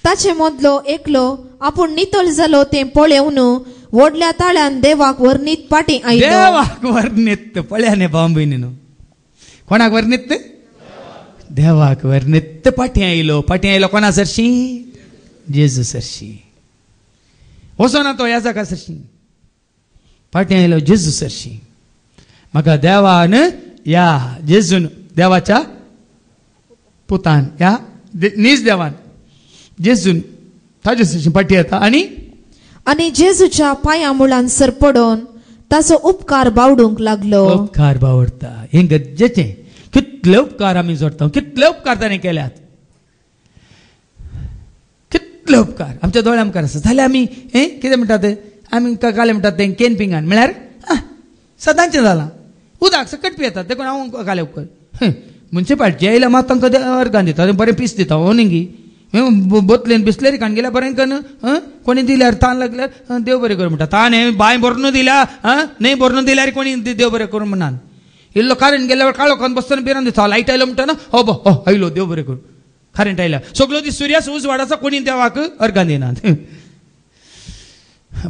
ताचे मदलो एकलो आपूण नितळ जालो तें पळोवन व्हडल्या ताळ्यान देवाक वर्णीत पाटी आयलो. देवाक वर्णीत पळ्याने भाव भयणी न्हू कोणाक वर्णीत देवाक वर्णीत पाटी आयलो कोणा सरशी जेजू सरशी. वचोना तो ह्या जागा सरशी पाटी आयलो जेजू सरशी. म्हाका देवान या जेजून देवाच्या पुतान या नीज देवान जेजून ताजे सरशी पाटी येता आनी जेजूच्या पांया मुळान सर पडोन ताचो उपकार बावडूंक लागलो. उपकार बावडता हे गरजेचें. कितले उपकार आमी जोडटा कितले उपकार ताणें केल्यात कितले उपकार आमच्या दोळ्या मुखार आसा जाल्यार आमी कितें म्हणटात आमी काले म्हणटात तें केन पिंगान म्हळ्यार सदांचें जालां उदक सकट पियेतात देखून हांव काले उपकार मुन्सिपाल्टी आयल्या मात तांकां अर्गान दिता बरें पीस दिता हो न्ही बोतलेन बिस्लेरी खाण गेल्या बरें कन कोणी दिल्यार तान लागल्यार देव बरें कर म्हणटा. तान हे बाय भरून दिल्या न्हय भरून दिल्यार कोणी देव बरें करूं म्हणून इल्लो कारण गेल्या काळो खान बसतना बिरान दिता लायट आयलो म्हणटा ना हो बो हो आयलो देव बरें करूं करंट आयल्या सगळो दीस सुर्यास उजवाड आसा कोणी देवाक अर्गान दिनात.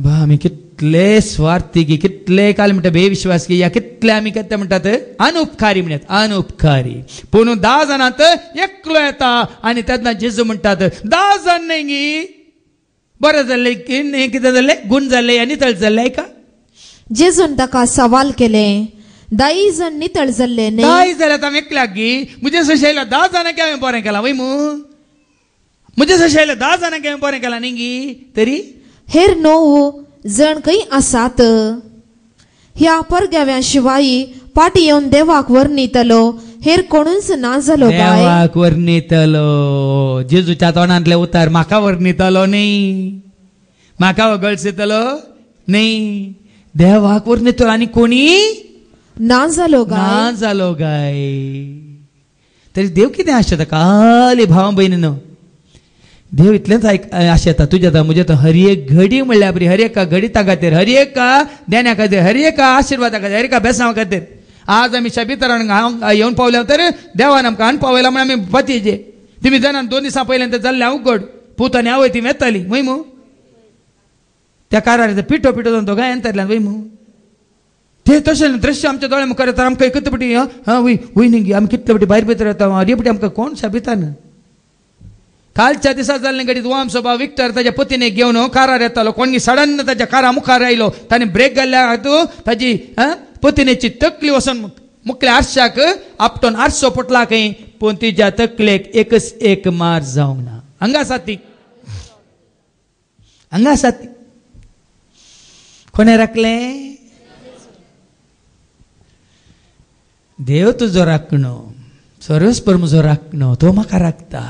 बा आमी कितले स्वार्थी गी कितले काल म्हणटा बेविश्वास गी या कितले आमी कितें म्हणटात अनुपकारी म्हणटात अनुपकारी. पूण 10 जाणांत एकलो येता आनी तेन्ना जेजू म्हणटात 10 जाण न्हय गी बरें जाल्लें कितें जाल्लें गुण जाल्लें आनी नितळ जाल्लें का. जेजून ताका सवाल केले 10 जण नितळ जाल्ले न्हय 10 जाल्यार हांव एकल्याक गी म्हजे सशें 10 जाणांक हांवें बरें केलां वय मू म्हजे सशें 10 जाणांक हांवें बरें केलां न्ही गी तरी हेर 9 जण खंय आसात. ह्या परग्याव्या शिवाय पाटी येवन देवाक वर्णितलो हेर कोणूच ना जालो. देवाक वर्णितलो जेजूच्या तोंडांतले उतार म्हाका वर्णितलो न्ही म्हाका वगळसितलो न्ही देवाक वर्णितलो आनी कोणी ना जालो गाय. तरी देव कितें आशेता काले भाव भयणीनो देव इतलेंच आशेता तुज्या म्हज्या हर एक घडी म्हणल्यार बरी हर एका घडिता खातीर हर एका देण्या खातीर हर एका आशिर्वादा खातीर हर एका बेसांवा खातीर. आज आमी शाबितरान येवन पावल्या तर देवान आमकां आन पावयला म्हण आमी पतीचे तुमी जाणात 2 दिसां पयलें ते जाल्लें उगड पूत आनी आवय ती वेताली वय मू त्या कारार पिठो जावन तो गाय अंतरल्यान वय मू ते तशें दृश्य आमच्या दोळ्या मुखार येता आमकां कितले पटी वय वय न्ही आमी कितले पटी भायर भितर येता अरे पटी आमकां कोण शाबितान. कालच्या दिसा जाल्ले घडीत वाम सभा विक्टर ताच्या पतीने घेवन कारार येतालो कोणी सडन ताच्या कारा मुखार आयलो ताणे ब्रेक घाल्ल्या हातू ताची पत्नीची तकली वचून मुखल्या आरशाक आपटोन आरसो पटला खंय पूण तिच्या तकलेक एकच एक मार जावंक ना. हांगा साती कोणे राखलें देव तुजो राखणो सर्वस्पर म्हजो राखणो तो म्हाका राखता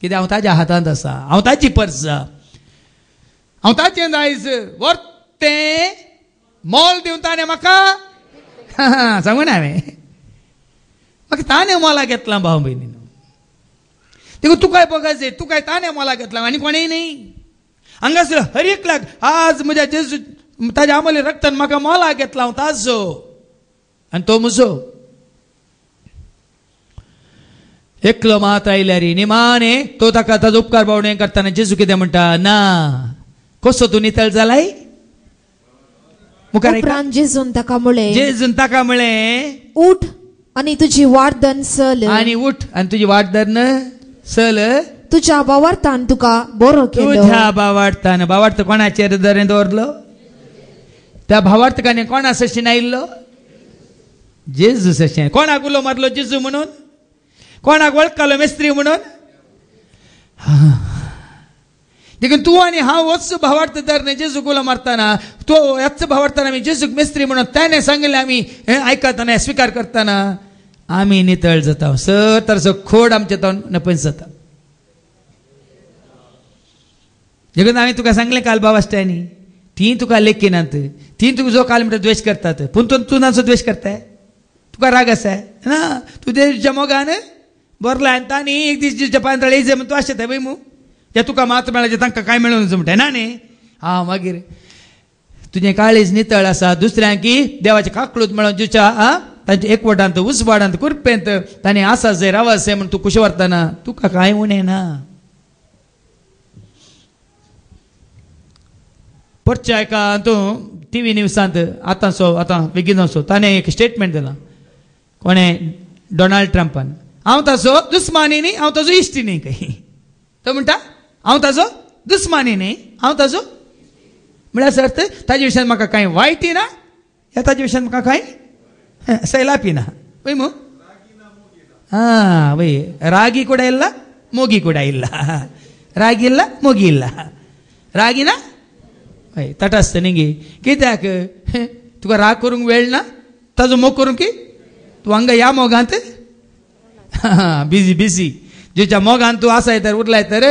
कित्याक हांव ताज्या हातांत आसा हांव ताची पर्स हांव ताचें दायज वर्तें मोल दिवन ताणें म्हाका सांगून हांवें म्हाका ताणें मोला घेतलां भाव भयणीन देखून तुकाय बघाच तुकाय ताणें मोला घेतलां आनी कोणेय न्ही हांगासर हर एकल्याक आज म्हज्या जेजू ताज्या अमोल रक्तान म्हाका मोला घेतलां हांव ताजो आनी तो म्हजो. एकलो मात आयल्यार निमाणे तो ताका ताजो उपकार बावडे करताना जेजू कितें म्हणटा ना कसो तूं नितळ जालाय मुखार जेजून ताका म्हळें उठ आनी तुजी वाटदन चल आनी उठ आनी तुजी वाटदन सल तुझ्या भावार्थान तुका बरो केलो. तुझ्या भावार्थान. भावार्थ कोणाचेर दरें दवरलो? त्या भावार्थकाने कोणा सशीन आयिल्लो? जेजू सशीन. कोणाक उलो मारलो जेजू म्हणून? कोणाक वळखलो मेस्त्री म्हणून? देखून तू आणि हांव होच भावार्थ धरणे जेजूक उलो मारतना, तो ह्याच भावार्थान आमी जेजूक मेस्त्री म्हणून त्याने सांगिल्लें आमी आयकतना स्वीकार करतना आमी नितळ जाता. तरचो खोड आमच्या तो नपयस जाता. देखून हांवें तुका सांगलें काल भावाश्ट्यांनी, ती तुका लेखिनात, ती तुका जो काल म्हणटा द्वेश करतात, पूण तूं नाचो द्वेश करताय? तुका राग आसा ना? तू देशच्या मोगान बरला आनी तांणी एक दीस जेच्या पांतळ येयजे म्हण तूं आशेता पळय मू, जे तुका मात मेळाचे तांकां कांय मेळून म्हणटा ना न्ही. मागीर तुजें काळीज नितळ आसा. दुसऱ्यांक की देवाचे काकळूत मेळोन जुच्या तांचे एकवटांत उसवाडांत कुरपेंत तांणी आसा जे रावा से म्हण तूं कुशे व्हरतना तुका कांय उणें ना. परच्या एका तूं TV न्यूजांत आतां बेगिनाचो ताणें एक स्टेटमेंट दिलां. कोणें? डोनाल्ड ट्रंपान. हांव ताचो दुस्मानी न्ही, हांव ताचो इश्टी न्ही खंय. तो म्हणटा हांव ताचो दुस्मानी न्ही, हांव ताचो म्हळ्यार सर्त ताजे विशयान म्हाका कांय वायटी ना, ह्या ताजे विशयान म्हाका कांय सैलापी ना. पळय मू. वय रागी ಕೂಡ ಇಲ್ಲ मोगी ಕೂಡ ಇಲ್ಲ. रागी ಇಲ್ಲ मोगी ಇಲ್ಲ. रागी ना हय तटस्थ न्ही. कित्याक तुका राग करूंक वेळ ना, ताजो मोग करूंक की तूं हांगा ह्या मोगांत बिजी जेच्या मोगान तूं आसाय तर उरलाय तर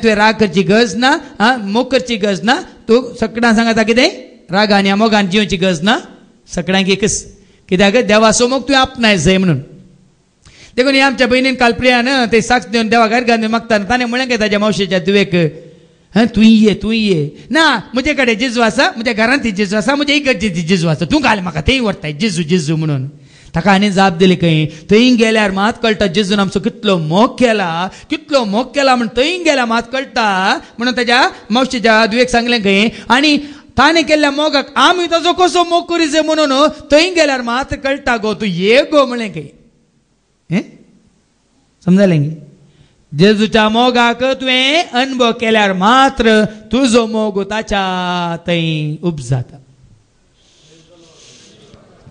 तुवें राग करची गरज ना, मोग करची गरज ना. तूं सगळ्यांक सांगता कितें? राग आनी ह्या मोगान जिवची गरज ना. सगळ्यांक एकच. कित्याक देवाचो मोग तुवें आपणाय जाय म्हणून. देखून ही आमच्या बहिणीन काल प्रियान ते साक्ष दिवन देवा घर घालून मागता ताणें म्हळें की ताच्या मावशेच्या तुवेक तूं ये ना, म्हजे कडेन जेजू आसा, म्हज्या घरांत जेजू आसा, म्हज्या इगर्जेची जेजू आसा, तूं घाल म्हाका थंय व्हरताय जेजू म्हणून. ताका आनी जाप दिली खंय. थंय गेल्यार मात कळटा जेजून आमचो कितलो मोग केला म्हण थंय गेल्यार मात कळटा म्हणून ताच्या मावशेच्या दुवेक सांगलें खंय. आनी ताणें केल्ल्या मोगाक आमी ताजो कसो मोग करीचे म्हणून थंय गेल्यार मात कळटा गो. तूं ये गो म्हणलें खंय. समजलें गे? जेजूच्या मोगाक तुवें अनुभव केल्यार मात्र तुजो मोग ताच्या थंय उपजाता.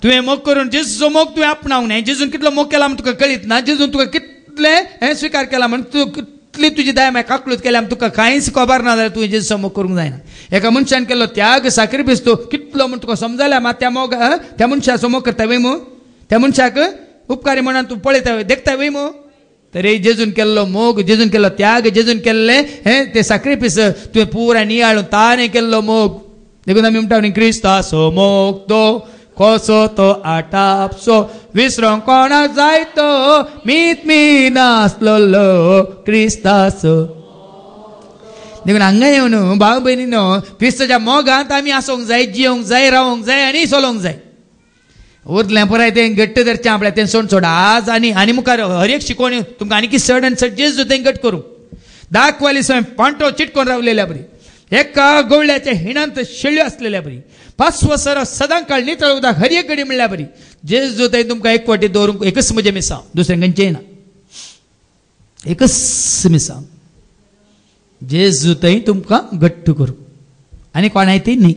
तुवें मोग करून जेजूचो मोग तुवें आपणावंक ना. जेजून कितलो मोग केला म्हण तुका कळीत ना. जेजून तुका कितले स्विकार केला म्हण तूं कितली तुजी दायमाय काकळूत केल्या म्हण तुका कांयच खबर ना जाल्यार तुवें जेजूचो मोग करूंक जायना. एका मनशान केल्लो त्याग साक्रिफीस तूं कितलो म्हण तुका समजल्या मात त्या मोग त्या मनशाचो मोग करता वय मू. त्या मनशाक उपकारी म्हणून तूं पळयता देखता वय मू. तरी जेजून केल्लो मोग, जेजून केल्लो त्याग, जेजून केल्ले ते साक्रिफीस तुवें पुराय नियाळून ताणें केल्लो मोग. देखून आमी म्हणटा न्ही क्रिस्ताचो मोग तो कसो तो आटापसो विसरोंक कोणाक जाय तो मीत मी नासलोलो क्रिस्ताचो. देखून हांगा येवन भाव भयणीनो क्रिस्ताच्या मोगांत आमी आसोंक जाय, जियोंक जाय, रावोंक जाय आनी चलोंक जाय. उरलें पुराय तें घट्ट धरचें आपल्या तें सोड सोड आज आनी मुखार हर एक शिकोवणी तुमकां आनी कितें चड आनी चड जेजू तें घट करूं. दाखवाली सवय पांटो चिटकोन रावलेल्या बरी, एका गवळ्याच्या हिणांत शेळ्यो आसलेल्या बरी, 5 सर सदां काळ नितळ उदक हर एक घडी म्हणल्या बरी. जेजू थंय तुमकां एकवटी दवरूंक एकच म्हजें मिसांव, दुसरें खंयचेंय ना. एकच मिसांव जेजू थंय तुमकां घट्ट करूं. आनी कोणाय ती न्ही,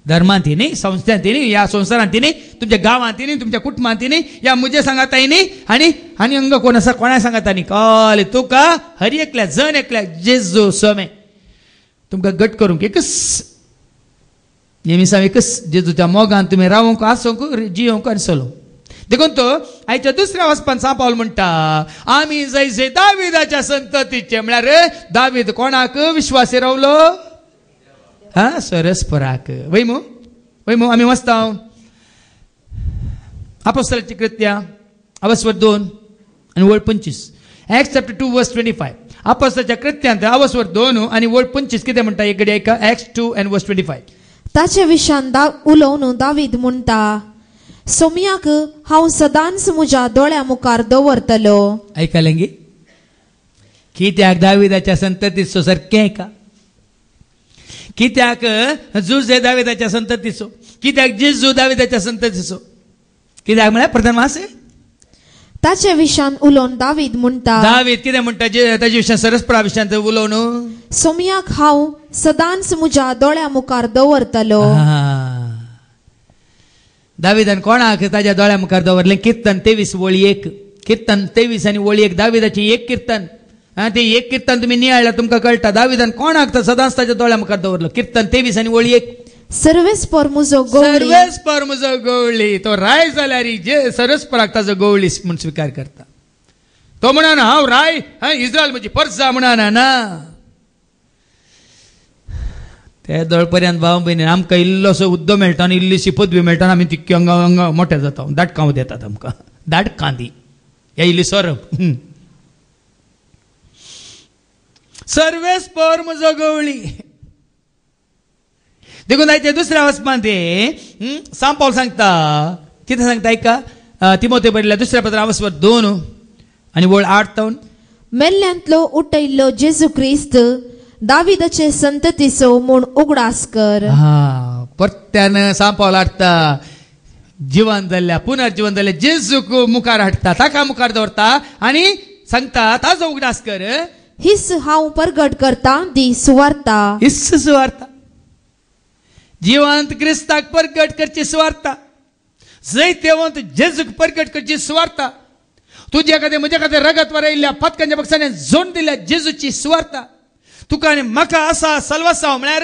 धर्मांती न्ही, संस्थांती न्ही, ह्या संवसारांती न्ही, तुमच्या गांवांती न्ही, तुमच्या कुटुंबांती न्ही, ह्या म्हजे सांगाताय न्ही, आनी हांगा कोण आसा कोणाय सांगाता न्ही. कळ्ळें तुका? हर एकल्या जण एकल्या जेजू सोमे तुमकां घट करूंक एकच हे मिसांव एकच जेजूच्या मोगान तुमी रावूंक आसोंक जियोंक आनी चलोवंक. देखून तो आयच्या दुसऱ्या वचपान सांग पावल म्हणटा आमी जैसे दाविदाच्या संततीचे. म्हळ्यार दावीद कोणाक विश्वासी रावलो? सरस्पराक. वय मू आमी वचता अपोस्तलाची कृत्या अवस्वर 2 आनी वळ 25. Acts chapter 2 verse 25. अपोस्तलाच्या कृत्यांत अवस्वर 2 आनी वळ 25 कितें म्हणटा एक घडी ऐका. Acts 2 and verse 25. ताचे विशयान उलोवन दावीद म्हणटा सोमयाक हांव सदांच म्हज्या दोळ्या मुखार दवरतलो. आयकलें गे? कित्याक दाविदाच्या संततीचो सारकें का? कित्याक जुजे दाविदाच्या संततीचो? कित्याक जेजू दाविदाच्या संततीचो? कित्याक म्हळ्यार प्रधान मासे ताचे विशान उलोवन दावीद म्हणटा, दावीद कितें म्हणटा ताचे विशयान सरस्परा विशयान उलोवन, सोमयाक हांव सदांच म्हज्या दोळ्या मुखार दवरतलो. दाविदान कोणाक ताज्या दोळ्या मुखार दवरलें? कीर्तन 23 वळी 1. कीर्तन 23 आनी वळी 1 दाविदाची एक कीर्तन. ते एक कीर्तन तुम्ही नियाळ्ळा तुमकां कळटा. दाविदान कोणाक सदांच ताज्या दोळ्या मुखार दवरलो? कीर्तन 23 आनी वळी 1. सर्वेस्पर म्हजो गवळी, सर्वेस्पर म्हजो गवळी. तो राय जाल्यार जे सरस्पराक ताजो गवळी म्हूण स्विकार करता. तो म्हणना हांव राय, इस्रायल म्हजी परजा म्हणना ना. ते दळपर्यंत भाव भयणी आमकां इल्लोसो उद्दो मेळटा आनी इल्लीशी पदवी मेळटा आमी तितकी हांगा मोठे जाता. दाटकाव देतात आमकां, दाटकांदी हे इल्ली सोरप. सर्वेस्पर म्हजो गवळी. देखून आयच्या दुसऱ्या वचपान ते सांत पावल सांगता, कितें सांगता ऐका. तिमोथें बरयल्या दुसऱ्या पत्र वचपार 2 आनी वळ 8. मेल्ल्यांतलो उठयल्लो जेजू क्रिस्त दाविदाचे संततीचो म्हूण उगडास कर. परत्यान सांत पावल हाडटा जिवन जाल्ल्या, पुनर्जीवन जाल्ल्या जेजूक मुखार हाडटा, ताका मुखार दवरता आनी सांगता ताजो उगडास कर. हिस हांव परगट करता दी सुवार्ता. हिस्स सुवार्ता, जिवंत क्रिस्ताक परगट करची सुवार्ता, जैतेवंत जेजूक परगट करची सुवार्ता, तुज्या खातीर म्हज्या खातीर रगत वरयल्ल्या पथकांच्या पक्षांनी जोड दिल्या जेजूची सुवार्ता. तुका आनी म्हाका आसा सल्वासांव म्हळ्यार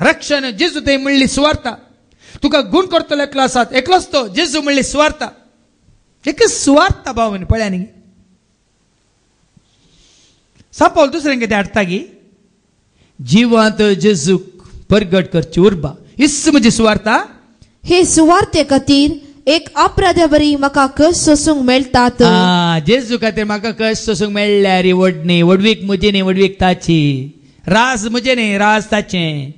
रक्षण जेजू थंय म्हणली सुवार्ता. तुका गुण करतलो एकलो आसात, एकलोच तो जेजू म्हणली सुवार्ता. एकच सुवार्ता भाव पळया न्ही. सांपावल दुसऱ्यां कितें हाडटा की जिवंत जेजूक परगट करची उर्बा. हिस्स म्हजी सुवार्ता. हे सुवार्ते खातीर एक अपराध्या म्हाका कश सोसूंक मेळटात. जेजू खातीर म्हाका कश सोसूंक मेळ्ळ्या रे वडणी. वडवीक म्हजी न्ही, वडवीक ताची. राज म्हजें न्ही, राज ताचें.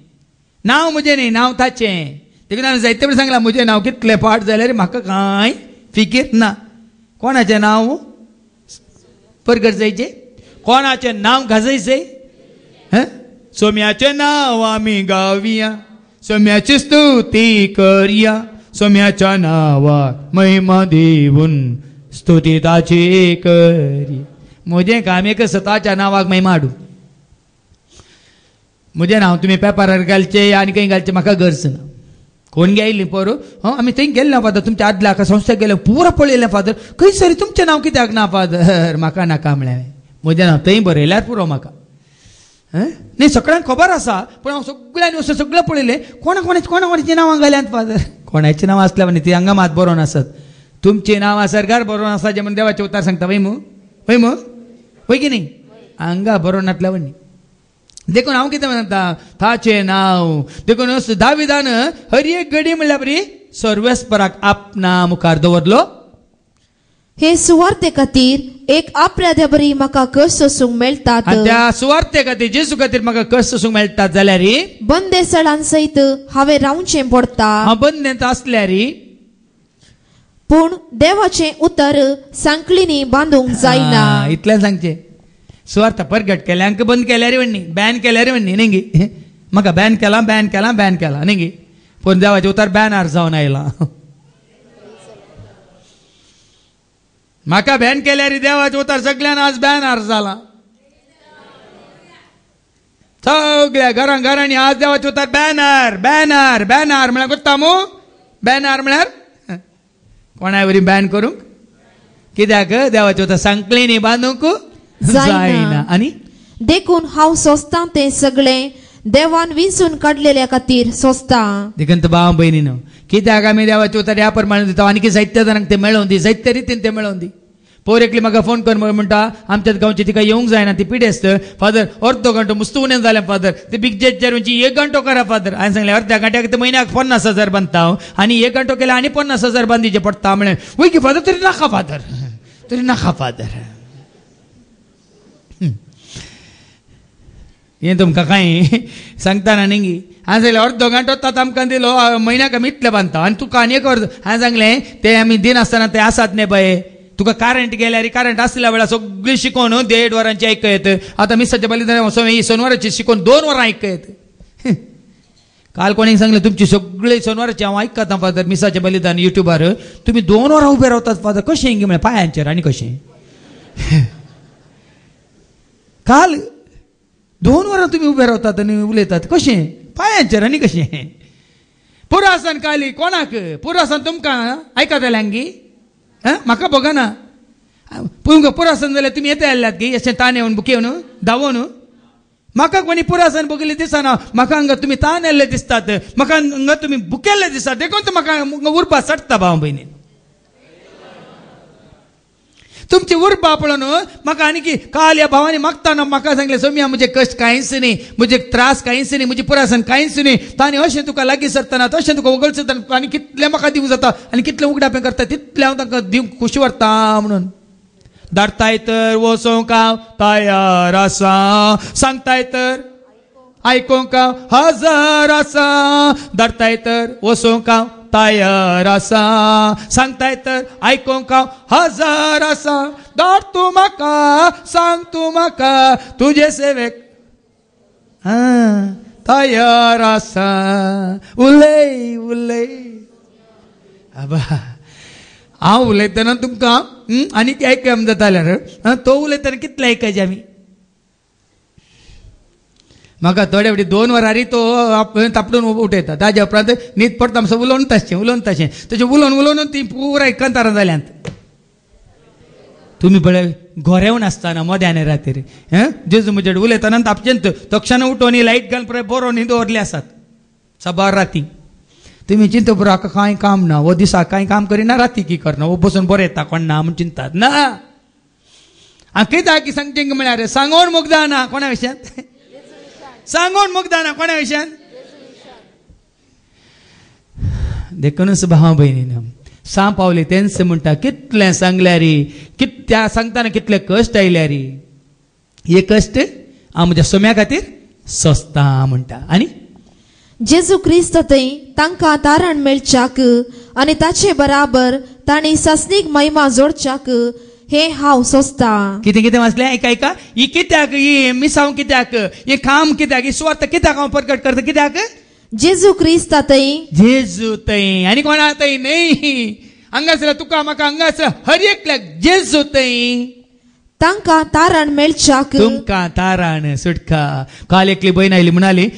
नांव म्हजें न्ही, नांव ताचें. देखून हांवें जायते वेळ सांगलां म्हजें नांव कितलें पाठ जाल्यार म्हाका कांय फिकीर ना. कोणाचें नांव परगट जायचें, कोणाचें नांव गाजयचें. सोम्याचें नांव आमी गावया, सोम्याची स्तुती करया, सोम्याच्या नांवार महिमा देवून स्तुती ताची करी. म्हजें काम एक स्वताच्या नांवाक महिमा हाडूं. म्हजें नांव तुमी पेपरार घालचें आनी खंय घालचें म्हाका गरज ना. कोण गेयली पोर आमी थंय गेल्ले फादर, तुमच्या आदल्या हाका संस्थेक गेले, पुरो पळयलें फादर. खंय सरी तुमचें नांव कित्याक ना फादर? म्हाका नाका म्हळें. म्हजें नांव थंय बरयल्यार पुरो म्हाका. न्ही सगळ्यांक खबर आसा, पूण हांव सगळ्यांनी वचून सगळें पळयलें. कोणाकोणाची नांवां घाल्यांत फादर? कोणाची नांवां आसल्या म्हणे ती हांगा मात बरोवन आसात. तुमची नांवां सरकार बरोवन आसा जे म्हण देवाचे उतार सांगता. वय मू वय की न्ही? हांगा बरोवन नातल्या वणी. देखून हांव कितें म्हणटा, ताचें नांव. देखून दाविदान हर एक घडी म्हणल्यार बरी सर्वेस्पराक आपणा मुखार दवरलो. हे सुवार्ते खातीर एक अपराध्या म्हाका कश सोसूंक मेळटात. त्या सुवार्ते खातीर जेजू खातीर म्हाका कश सोसूंक मेळटात जाल्यार बंदेसळां सयत हांवें रावचें पडटा. बंदेंत आसल्यार पूण देवाचें उतर सांकळींनी बांदूंक जायना. इतलें सांगचें. सुवार्ता परगट केल्यांक बंद केल्यार वण्णी, बॅन केल्यार वण्णी न्ही. म्हाका बॅन केला न्ही. पूण देवाचें उतर बॅनार जावन आयलां. म्हाका बॅन केल्यार देवाचें उतर सगळ्यान आज बॅनार जाला. सगळ्या घरांनी आज देवाचें उतर बॅनर बॅनर बॅनर म्हळ्यार करता मू. बॅनर म्हळ्यार कोणाय बरी बॅन करूंक. कित्याक देवाचें उतर सांकळींनी बांदूंक जायना. आनी देखून हांव सोंसतां तें सगळें देवान विंचून काडलेल्या खातीर सोंसतां. देखून भाव भयणीनो, कित्याक आमी देवाचें उतर ह्या प्रमाणे दिता आनी जायत्या जाणांक ते मेळोवन दी, जायत्या रितीन ते मेळोवन दी. पोर एकली म्हाका फोन कर म्हणटा आमच्याच गांवची तिका येवंक जायना, ती पिडेस्त. फादर अर्दो घंटो मुस्त उणें जालें फादर. ते बिगजेचेर म्हणजे 1 घंटो करा फादर. हांवें सांगलें अर्ध्या घंट्याक ते म्हयन्याक 50,000 बांदता हांव आनी 1 घंटो केल्यार आनी 50,000 बांदिचे पडटा. म्हळें वय की फादर तरी नाका फादर. हें तुमकां कांय सांगता ना न्ही. हांवें सांगलें अर्दो घंटो तांत आमकां दिलो, म्हयन्याक आमी इतले बांदता आनी तुका आनी एक अर्द. हांवें सांगलें ते आमी दिन आसतना ते आसात न्ही बाये. तुका करंट गेल्यार करंट आसल्या वेळार सगळी शिकोवन 1.5 वरांची आयकयत. आतां मिसाच्या बलिदान सोनवाराची शिकोवन 2 वरां आयकयत. काल कोणी सांगले तुमची सगळे सोनवाराचे हांव आयकता फादर मिसाचे बलिदान युट्यूबार तुम्ही 2 वरां उबे रावतात फादर कशें हिंगे म्हळ्यार पांयांचेर आनी कशें काल 2 वरां तुम्ही उबे रावतात आनी उलयतात कशें पांयांचेर आनी कशें पुरासन काली कोणाक पुरासन तुमकां आयकतल्यांगी म्हाका बघना तुमकां पुरासन जाल्यार तुमी येता आयल्यात की अशें ताण येवन बुकेवन धांवून म्हाका कोणी पुरासन बघिल्ले दिसना म्हाका हांगा तुमी ताण येल्ले दिसतात म्हाका हांगा तुमी बुकेल्ले दिसतात देखून म्हाका उरपा सडटा भाव भयणी तुमची उरपा पळोवन म्हाका आनी काल ह्या भावानी मागताना म्हाका सांगले सोम्या म्हजे कश्ट कांयच न्ही म्हजे त्रास कांयच न्ही म्हजी पुरासन कांयच न्ही तांणी अशें तुका लागीं सरतना तशें तुका वगळ सरतना आनी कितलें म्हाका दिवंक जाता आनी कितलें उगडापें करता तितलें हांव तांकां दिवंक खुशी व्हरता म्हणून धाडटाय तर वचोंक हांव तयार आसा सांगताय तर आयकोंक हांव हजर आसा धाडटाय तर वचोंक हांव तयार आसा सांगताय तर आयकोंक हांव हजर आसा धाड तूं म्हाका सांग तूं म्हाका तुजे सेवेक तयार आसा उलय उलय आबा हांव उलयतना तुमकां आनी ते आयकूंक जाता जाल्यार तो उलयतना कितले आयकायचे आमी म्हाका थोडे फावटी 2 वरांनी तो तापडून उठयता ताज्या उपरांत न्हीद पडटा मातसो उलोवन तशें तशें उलोवन ती पुराय कंतारां जाल्यांत तुमी पळय घोरेवन आसतना मोद्यान रातीर जेजू म्हजे उलयतना तापचेंत तक्षण उठोवन लायट घालून पळय बरो न्हीद दवरले आसात सबार राती तुमी चिंता बरो हाका कांय काम ना वो दिसा कांय काम करिना राती की करना वो बसून बरें येता कोण ना म्हूण चिंतात ना कित्याक सांगचें म्हळ्यार सांगोन मुग्धा ना कोणा विशयांत सांगोन मुग्धा ना कोणा विशयांत देखूनच भाव भयणीन सांग पावले तेंच म्हणटा कितलें सांगल्यार त्या सांगतना कितले कश्ट आयल्यार हे कश्ट हांव म्हज्या सोम्या खातीर सोंसता म्हणटा आनी जेजू क्रिस्त थंय तांकां तारण मेळच्याक आनी ताचे बराबर तांणी सस्नीक महिमा जोडच्याक हे हांव सोंसता कितें कितें वाचलें एका ही कित्याक ही मिसांव कित्याक हे काम कित्याक ही स्वार्थ कित्याक हांव प्रकट करता कित्याक जेजू क्रिस्त थंय जेजू थंय आनी कोणा थंय न्ही हांगासर तुका म्हाका हांगासर हर एकल्याक जेजू थंय तांकां तारण मेळच्याक तुमकां तारण सुटका काल एकली भयण आयली म्हणाली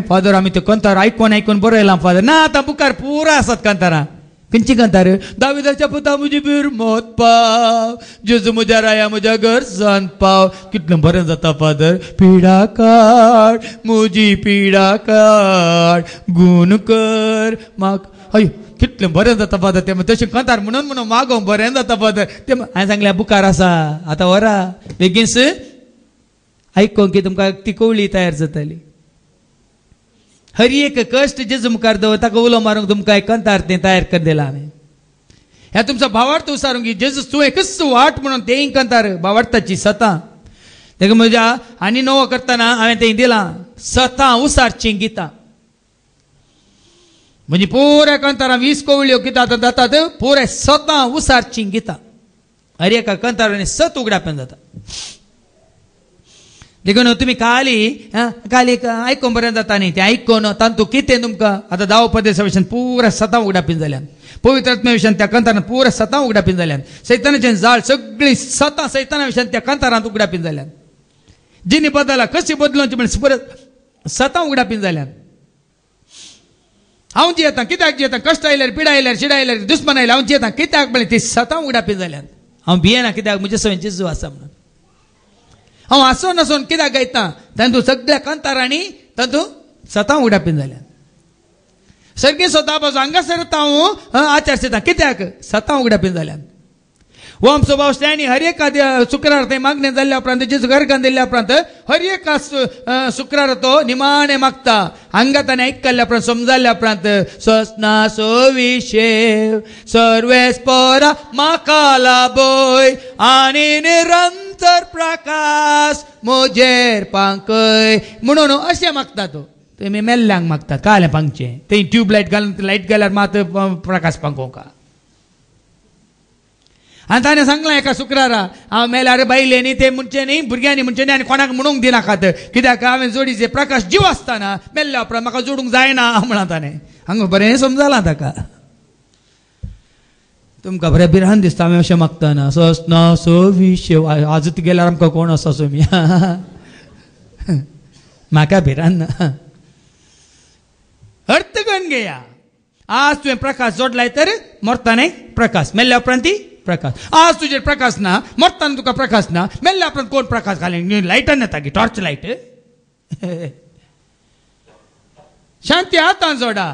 फादर आमी ते कंतार आयकून बरो येयला फादर ना आतां बुकार पुरो आसात कंतारां खंयची कंतार दाविदाच्या पुता म्हजी बीर मोत पाव जेजू म्हज्या राया म्हज्या गरजान पाव कितलें बरें जाता फादर पिडा काड म्हजी पिडा काड गूण कर म्हाका अय कितलें बरें जाता फादर तें तशें कंतार म्हणून मागोवंक बरें जाता फादर तें हांवें सांगलें बुकार आसा आतां व्हरा बेगीनच आयकोंक की तुमकां ती कवळी तयार जाताली हर एक कश्ट जेजू मुखार दवर ताका उलो मारूंक तुमकां कंतार तें तयार कर दिला हांवें ह्या तुमचो भावार्थ उसारूंक की जेजू तुवें कस वाट म्हणून तें कंतार भावार्थाची सतां तेका म्हज्या आनी नवो करतना हांवें तें दिलां सतां उसारचीं गितां म्हणजे पुऱ्या कंतारां 20 कवळ्यो गितां जातात पुरे सतां उसारचीं गितां हर एका कंतारांनी 7 उगडापें जाता देखून तुमी काली आयकोन बरें जाता न्ही तें आयकोन तांतू कितें तुमकां आतां 10 उपदेशा विशयान पुऱ्या 7 उगडापीन जाल्यान पवित्र आत्म्या विशयान त्या कंतारांत पुऱ्या 7 उगडापीन जाल्यान सैतानाचें जाळ सगळीं 7 सैताना विशयान त्या कंतारांत उगडापीन जाल्यान जिनी बदला कशी बदलोवची म्हण पुऱ्या 7 उगडापीन जाल्यान हांव जियेतां कित्याक जियेतां कश्ट आयल्यार पिडा आयल्यार शिडा आयल्यार दुस्मान आयल्यार हांव जियेतां कित्याक म्हळ्यार ती 7 उगडापीन जाल्यान हांव भियेना कित्याक म्हजे सवय जेजू आसा म्हणून हांव आसोन आसोन कित्याक गायता तांतू सगळ्या कंतारांनी तांतू 7 उगडापीन जाल्यान सर्गी स्वता पासून हांगासर हांव आचार सेता कित्याक 7 उगडापीन जाल्यान हो आमचो भाव स्टॅनी हर एक शुक्रार थंय मागणें जाल्ल्या उपरांत जेजू घरकान दिल्ल्या उपरांत हर एक शुक्रार तो निमाणें मागता हांगा ताणें आयकल्ल्या उपरांत समजाल्ल्या उपरांत सोसना सोविशेव सर्वेस्परा म्हाका लाबय आनी निरंतर प्रकाश म्हजेर पांकय म्हणून अशें मागता तो तुमी मेल्ल्यांक मागतात कालें पांगचें थंय ट्यूब लायट घालून लायट घाल्यार मात प्रकाश पांकोवंक आनी ताणें सांगलां एका शुक्रारा हांव मेल्यार बायलेनी ते म्हणचे न्ही भुरग्यांनी म्हणचे न्ही आनी कोणाक म्हणूंक दिनाकात कित्याक हांवें जोडीचे प्रकाश जीव आसतना मेल्ल्या उपरांत म्हाका जोडूंक जायना म्हणा ताणें हांगा बरें समजलां ताका तुमकां बरें भिरांत दिसता हांवें अशें मागतना असो ना असो विशय आजूच गेल्यार आमकां कोण असो सोमी म्हाका भिरांत ना अर्थ करून घेया आज तुवें प्रकाश जोडलाय तर मरताना प्रकाश मेल्ल्या उपरांत प्रकाश आज तुजेर प्रकाश ना मरताना तुका प्रकाश ना मेल्ल्या उपरांत कोण प्रकाश घालें लायटान येता गी टॉर्च लायट शांती हातान जोडा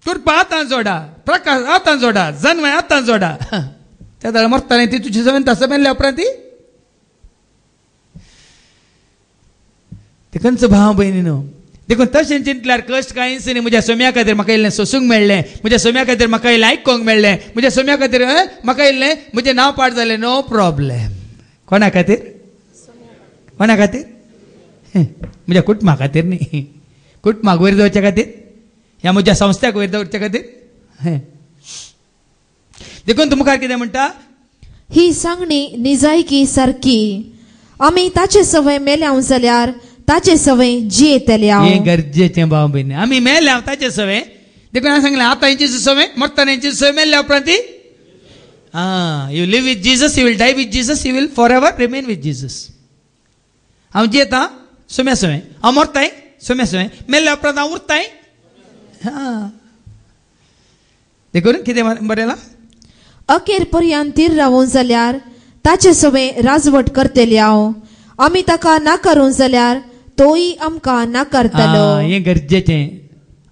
कृपा हातान जोडा प्रकाश हातान जोडा जन्मय हातान जोडा त्या जाल्यार मरताना ती तुजी जमीन तसं मेल्ल्या उपरांत ते खंयचो भाव भयणीनो देखून तशें चिंतल्यार कश्ट कांयच न्ही म्हज्या सोम्या खातीर म्हाका इल्लें सोसूंक मेळ्ळें म्हज्या सोम्या खातीर म्हाका इल्लें आयकोंक मेळ्ळें म्हज्या सोम्या खातीर म्हाका इल्लें म्हजें नांव पाड जालें नो प्रॉब्लेम कोणा खातीर म्हज्या कुटुंबा खातीर न्ही कुटुंबाक वयर दवरच्या खातीर ह्या म्हज्या संस्थाक वयर दवरच्या खातीर देखून तूं मुखार कितें म्हणटा ही सांगणी निजायकी सारकी आमी ताचे सवय मेल्याव जाल्यार ताचे सवय जियेतल्या हें गरजेचें भाव भयणी आमी मेल्या ताचे सवय देखून हांवें सांगलें आतां हेंची सवय मरतना हेंची सवय मेल्ल्या उपरांत you live with Jesus you will die with Jesus you will forever remain with Jesus हांव जियेतां सोम्या सवय हांव मरताय सोम्या सवय मेल्ल्या उपरांत हांव उरताय देखून कितें बरयलां अखेर पर्यंत तीर रावूं जाल्यार ताचे सवय राजवट करतल्या आमी ताका नाकारूं जाल्यार तोय आमकां नाकारतलो हें गरजेचें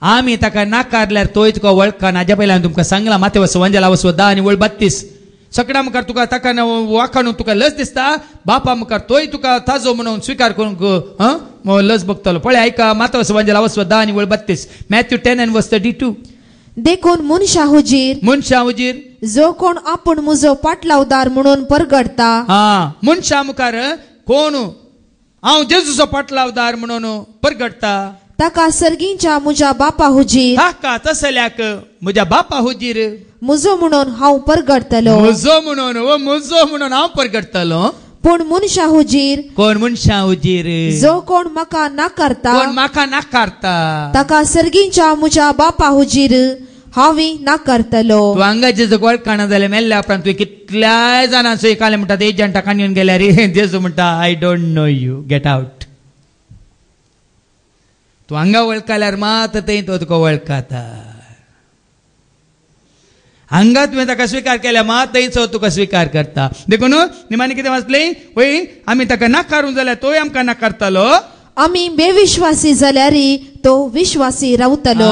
आमी ताका नाकारल्यार तोय तुका वळखना हाज्या पयलीं हांवें तुमकां सांगलां माथ्या वंजला वसो 10 आनी 32 सगळ्या मुखार तुका ताका वाखाणून तुका लज दिसता बापा मुखार तोय तुका ताजो म्हणून स्विकार करूंक लज बगतलो पळय आयका माथ्या वंजला वसो 10 आनी 32 मॅथ्यू 10 and verse 32 देखून मनशा हुजीर जो कोण आपूण म्हजो पाटलावदार म्हणून परगडता मनशा मुखार कोण हांव जेजूचो पाटलावदार म्हणून परगडता ताका सर्गींच्या म्हज्या बापा हुजीर ताका तसल्याक म्हज्या बापा हुजीर म्हजो म्हणून हांव परगडतलो म्हजो म्हणून हांव परगडतलो पूण मनशा हुजीर जो कोण म्हाका नाकारता ताका सर्गींच्या म्हज्या बापा हुजीर हांवी नाकारतलो तूं हांगा जेजूक वळखना जाल्यार मेल्ल्या उपरांत तुवें कितल्या जाणांचो एकाले म्हणटा एजंटा काणयोन गेल्यार जेजू म्हणटा I don't know you get out तूं हांगा वळखल्यार मात थंय तो तुका वळखता हांगा तुवें ताका स्विकार केल्या मात थंयचो तुका स्विकार करता देखून निमाणी कितें वाचलें पळय आमी ताका नाकारूं जाल्यार तोय आमकां नाकारतलो आमी बेविश्वासी जाल्यार तो विश्वासी रावतलो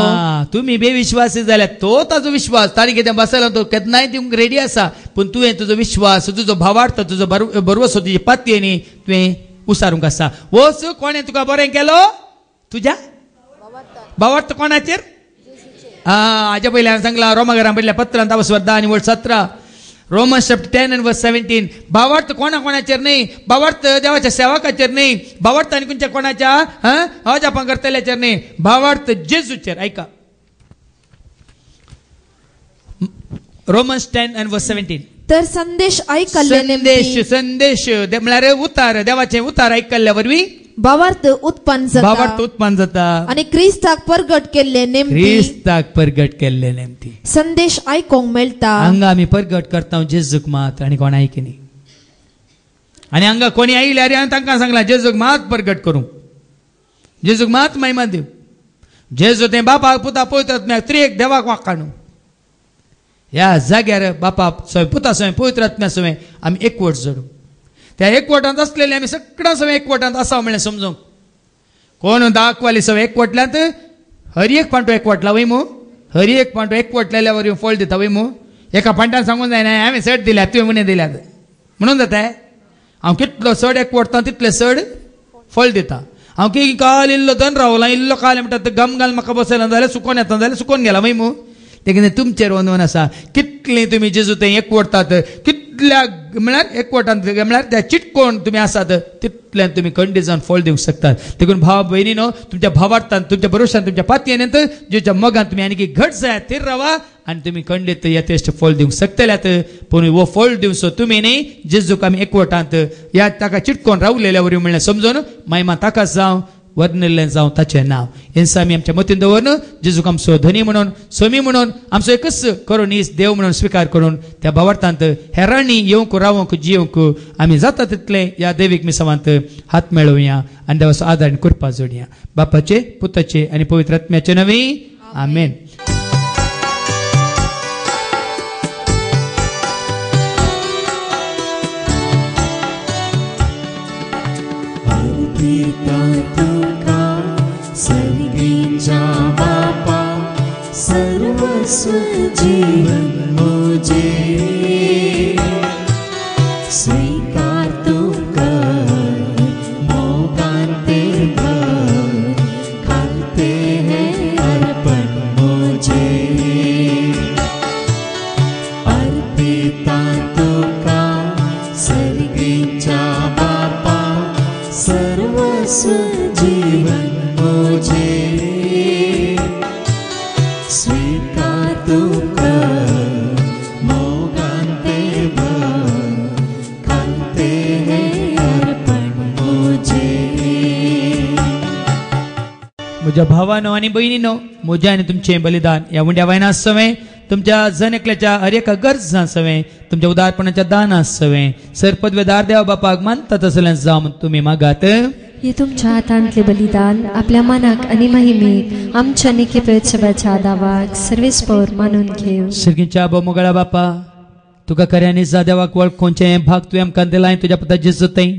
तुमी बेविश्वासी जाल्यार तो ताजो विश्वास ताणी कितें बसयलो तो केन्नाय दिवंक रेडी आसा पूण तुवें तुजो विश्वास तुजो भावार्थ तुजो बरवसो तुजी पातयेनी तुवें उसारूंक आसा वस कोणें तुका बरें केलो तुज्या भावार्थ कोणाचेर हाज्या पयलीं हांवें सांगलां रोमाकारां पयल्या पत्रांत 10 आनी 17 Romans chapter 10 and verse 17 भावार्थ कोणाचेर न्ही भावार्थ देवाच्या सेवकाचेर न्ही भावार्थ आनी खंयच्या कोणाच्या अजापां करतल्याचेर न्ही भावार्थ जेजूचेर ऐका Romans 10 and verse 17 तर संदेश संदेश म्हळ्यार उतार देवाचे उतार आयकल्ल्या वरवीं भावार्थ उत्पन्न जाता आणि क्रिस्ताक परगट केल्ले नेमती संदेश आयकोंक मेळटा हांगा आमी परगट करता जेजूक मात आनी कोण आयकनी आनी हांगा कोणी आयल्यार हांवें तांकां सांगलां जेजूक मात परगट करूं जेजूक मात महिमा दिव जेजू तें बापा पुता पवित्र आत्म्याक त्रिएक देवाक वाखाणू ह्या जाग्यार बापा सवय पुता सवय पवित्र आत्म्या सवय आमी एकवट जोडू त्या एकवटांत असलेले आमी सगळ्यां सवय एकवटांत आसा म्हणलें समजूंक कोण दाखवाली सवय एकवटल्यांत हरी एक पांटो एकवटला वय मू हरी एक पांटो एकवटलेल्या वरी फळ दिता वय मू एका पांटान सांगून जायना हांवें सड दिल्यात तुवें म्हणे दिल्यात म्हणून जाता हांव कितलो सड एकवटता तितले सड फळ दिता हांव की काल इल्लो धन रावला इल्लो काल म्हणटा गम घाल म्हाका बसयला जाल्यार सुकोन येता जाल्यार सुकोन गेला वय मू देखीन तुमचेर वंदन आसा कितलें तुमी जेजू थंय एकवटात कितल्या म्हळ्यार एकवटांत म्हळ्यार त्या चिटकोन तुमी आसात तितल्यान तुमी खंडी जावन फळ दिवंक शकतात देखून भाव भयणीनो तुमच्या भावार्थान तुमच्या भरोशान तुमच्या पातयेंत जेच्या मोगान तुमी आनी घट जायात थीर रावा आणि तुम्ही खंडित यथेष्ट फळ दिवंक शकतल्यात पूण वो फळ दिवचो तुमी न्ही जेजूक आमी एकवटांत या ताका चिटकोन रावलेल्या वरी म्हणलें समजून महिमा ताकाच जावं वर्णिल्लें जावं ताचें नांव हेंच आमी आमच्या मतीन दवरून जेजूक आमचो धनी म्हणून स्वामी म्हणून आमचो एकच करून नीस देव म्हणून स्विकार करून त्या भावार्थांत हेरांनी येवंक रावंक जियोंक आमी जाता तितले या दैवीक मिसावांत हात मेळोवया आनी देवाचो आदार आनी कृपा जोडया बापाचे पुताचे आनी पवित्र आत्म्याचे नवी आमेन. सर्गीच्या बापा सर्वस्व जीवन मुझे स्वीकार तू कर मोगांते भर करते हैं अर्पण मुझे अर्पिता तुका सर्गीच्या बापा सर्वस्व जीवन मुझे स्वीकार तू कर मोगांते भर करते हैं अर्पण मुझे. म्हज्या भावानो आनी भयणीनो म्हजें आनी तुमचें बलिदान ह्या उंड्या वायना सवें तुमच्या जनेकल्याच्या हर एका गरजां सवें तुमच्या उदारपणाच्या दाना सवें सर पदवेदार देवा बापाक मानता तसलें जावं तुमी मागात. हे तुमच्या हातांतले बलिदान आपल्या मनाक आनी महिमेक आमच्या निकेपेच्या आदावाक सर्वेस्पर मानून घेव. सर्गीच्या मोगळा बापा तुका खऱ्यांनी जा देवाक वळखोवचें भाग तुवें आमकां दिलां तुज्या पुता जेजू थंय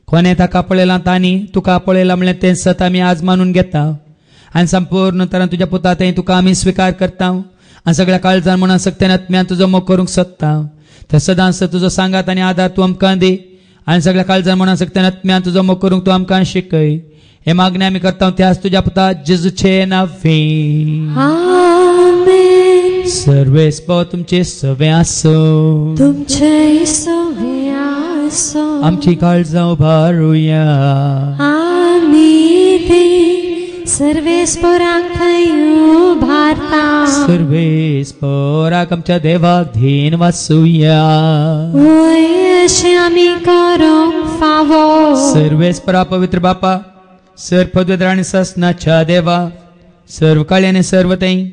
कोणें ताका पळयलां तांणी तुका पळयलां म्हणलें तें सत आमी आज मानून घेता आनी संपूर्ण तरान तुज्या पुता थंय तुका आमी स्विकार करता आनी सगळ्या काळजान म्हणून सक्तेन आत्म्यान तुजो मोग करूंक सोदता तर सदांच तुजो सांगात आनी आदार तूं आमकां दी आनी सगळ्या काळजान म्हणून सक्तेन आत्म्यान तुजो मोग करूंक तूं आमकां शिकय हे मागणी आमी करता त्याच तुज्या पुता जेजूचे नांवे आमेन. सर्वेस्पर तुमचे सवे आसो तुमचे सवे आसो आमची काळजां उबारुया आमी ते सर्वेस्परांक थंय उबारता सर्वेस्पराक आमच्या देवाक धीन वाचुया अशें आमी करूंक फावो. सर्वेस्परा पवित्र बापा सर्व पदवेदार आनी ससनाच्या देवा सर्व काळी आनी सर्व थंय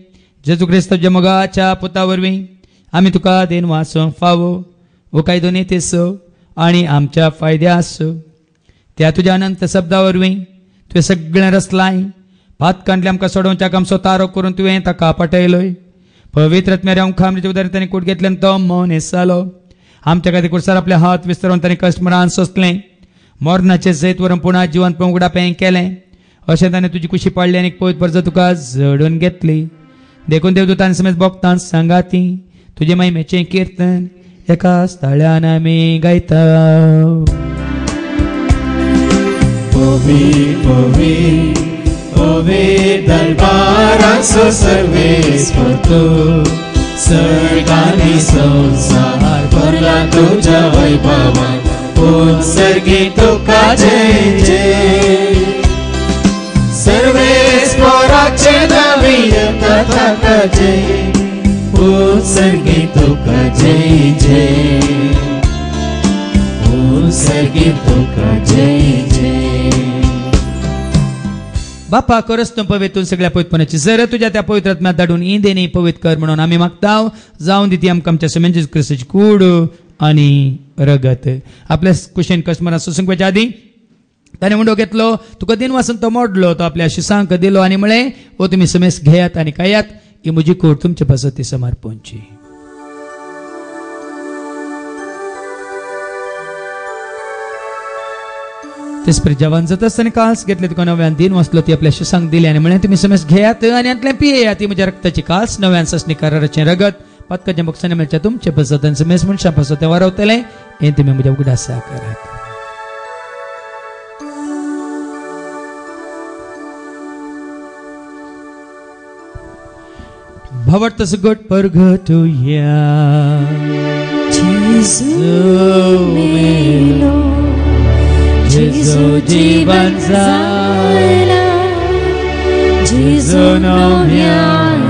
जेजू क्रिस्त मोगाच्या पुता वरवीं आमी तुका देन वाचोवंक फावो वो कायदो नेतेसो आनी आमच्या फायद्या आसो त्या तुज्या अनंत शब्दा वरवीं तुवें सगळें रचलाय पातकांतले आमकां सोडोवच्याक आमचो तारो करून तुवें ताका पटयलोय पवित्र आत्म्याच्या मुखामृत्या उदारण ताणें कूट घेतलें तो मौन हेसालो आमच्या खातीर कुडसार आपले हात विस्तरून ताणें कश्ट मरान सोंसलें मोरनाचें जैत व्हरून पुना जिवंत उगडापें केलें अशें ताणें तुजी कुशी पाडली आनी पवित्र परजो तुका जडून घेतली देखून देवदूतांनी समेत भोगतां सांगाती तुजे महिमेचें किर्तन एका स्थळ्यान आमी गायता. Ovi, ovi, ovi दरबाराचो सर्वेस्पर तूं सर्गांनी संसार भरला तुज्या वैभवान पूण सर्गी तुका जय जय सर्वेस्पराचे नांवी येता ताका जय पूण सर्गी तुका जय जय पूण सर्गी तुका जय जय. बापा करस तूं पवित्र सगळ्या पवित्रपणाची जर तुझ्या त्या पवित्र आत्म्यात धाडून इंदेनी पवित्र कर म्हणून आमी मागता जावन दिती आमकां आमच्या समेन जेजू क्रिस्ताची कूड आनी रगत. आपल्या कुशेन कस्टमरां सुसंगपाच्या आदी ताणें उंडो घेतलो तुका दिन वासून तो मोडलो तो आपल्या शिसांक दिलो आनी म्हळें ओ तुमी समेस घेयात आनी खायात ही म्हजी कूड तुमचे पासत समर्पणची. तेच परी जवान जाता आसतना कास घेतले तुका नव्यान दिन वाचलो ती आपल्या शिसांक दिली आनी म्हळें तुमी समेस घेयात आनी आतलें पियेयात ती म्हज्या रक्ताची कास नव्यान ससणी कराराचें रगत पत्काच्या बक्षाने मेळच्या तुमचे पासत आनी समेस मनशां पासत तें वारवतलें हें तुमी म्हज्या उगडासा करात. भावार्थ सगट परगटुया Jesu जीवन जायला Jesu नव्यान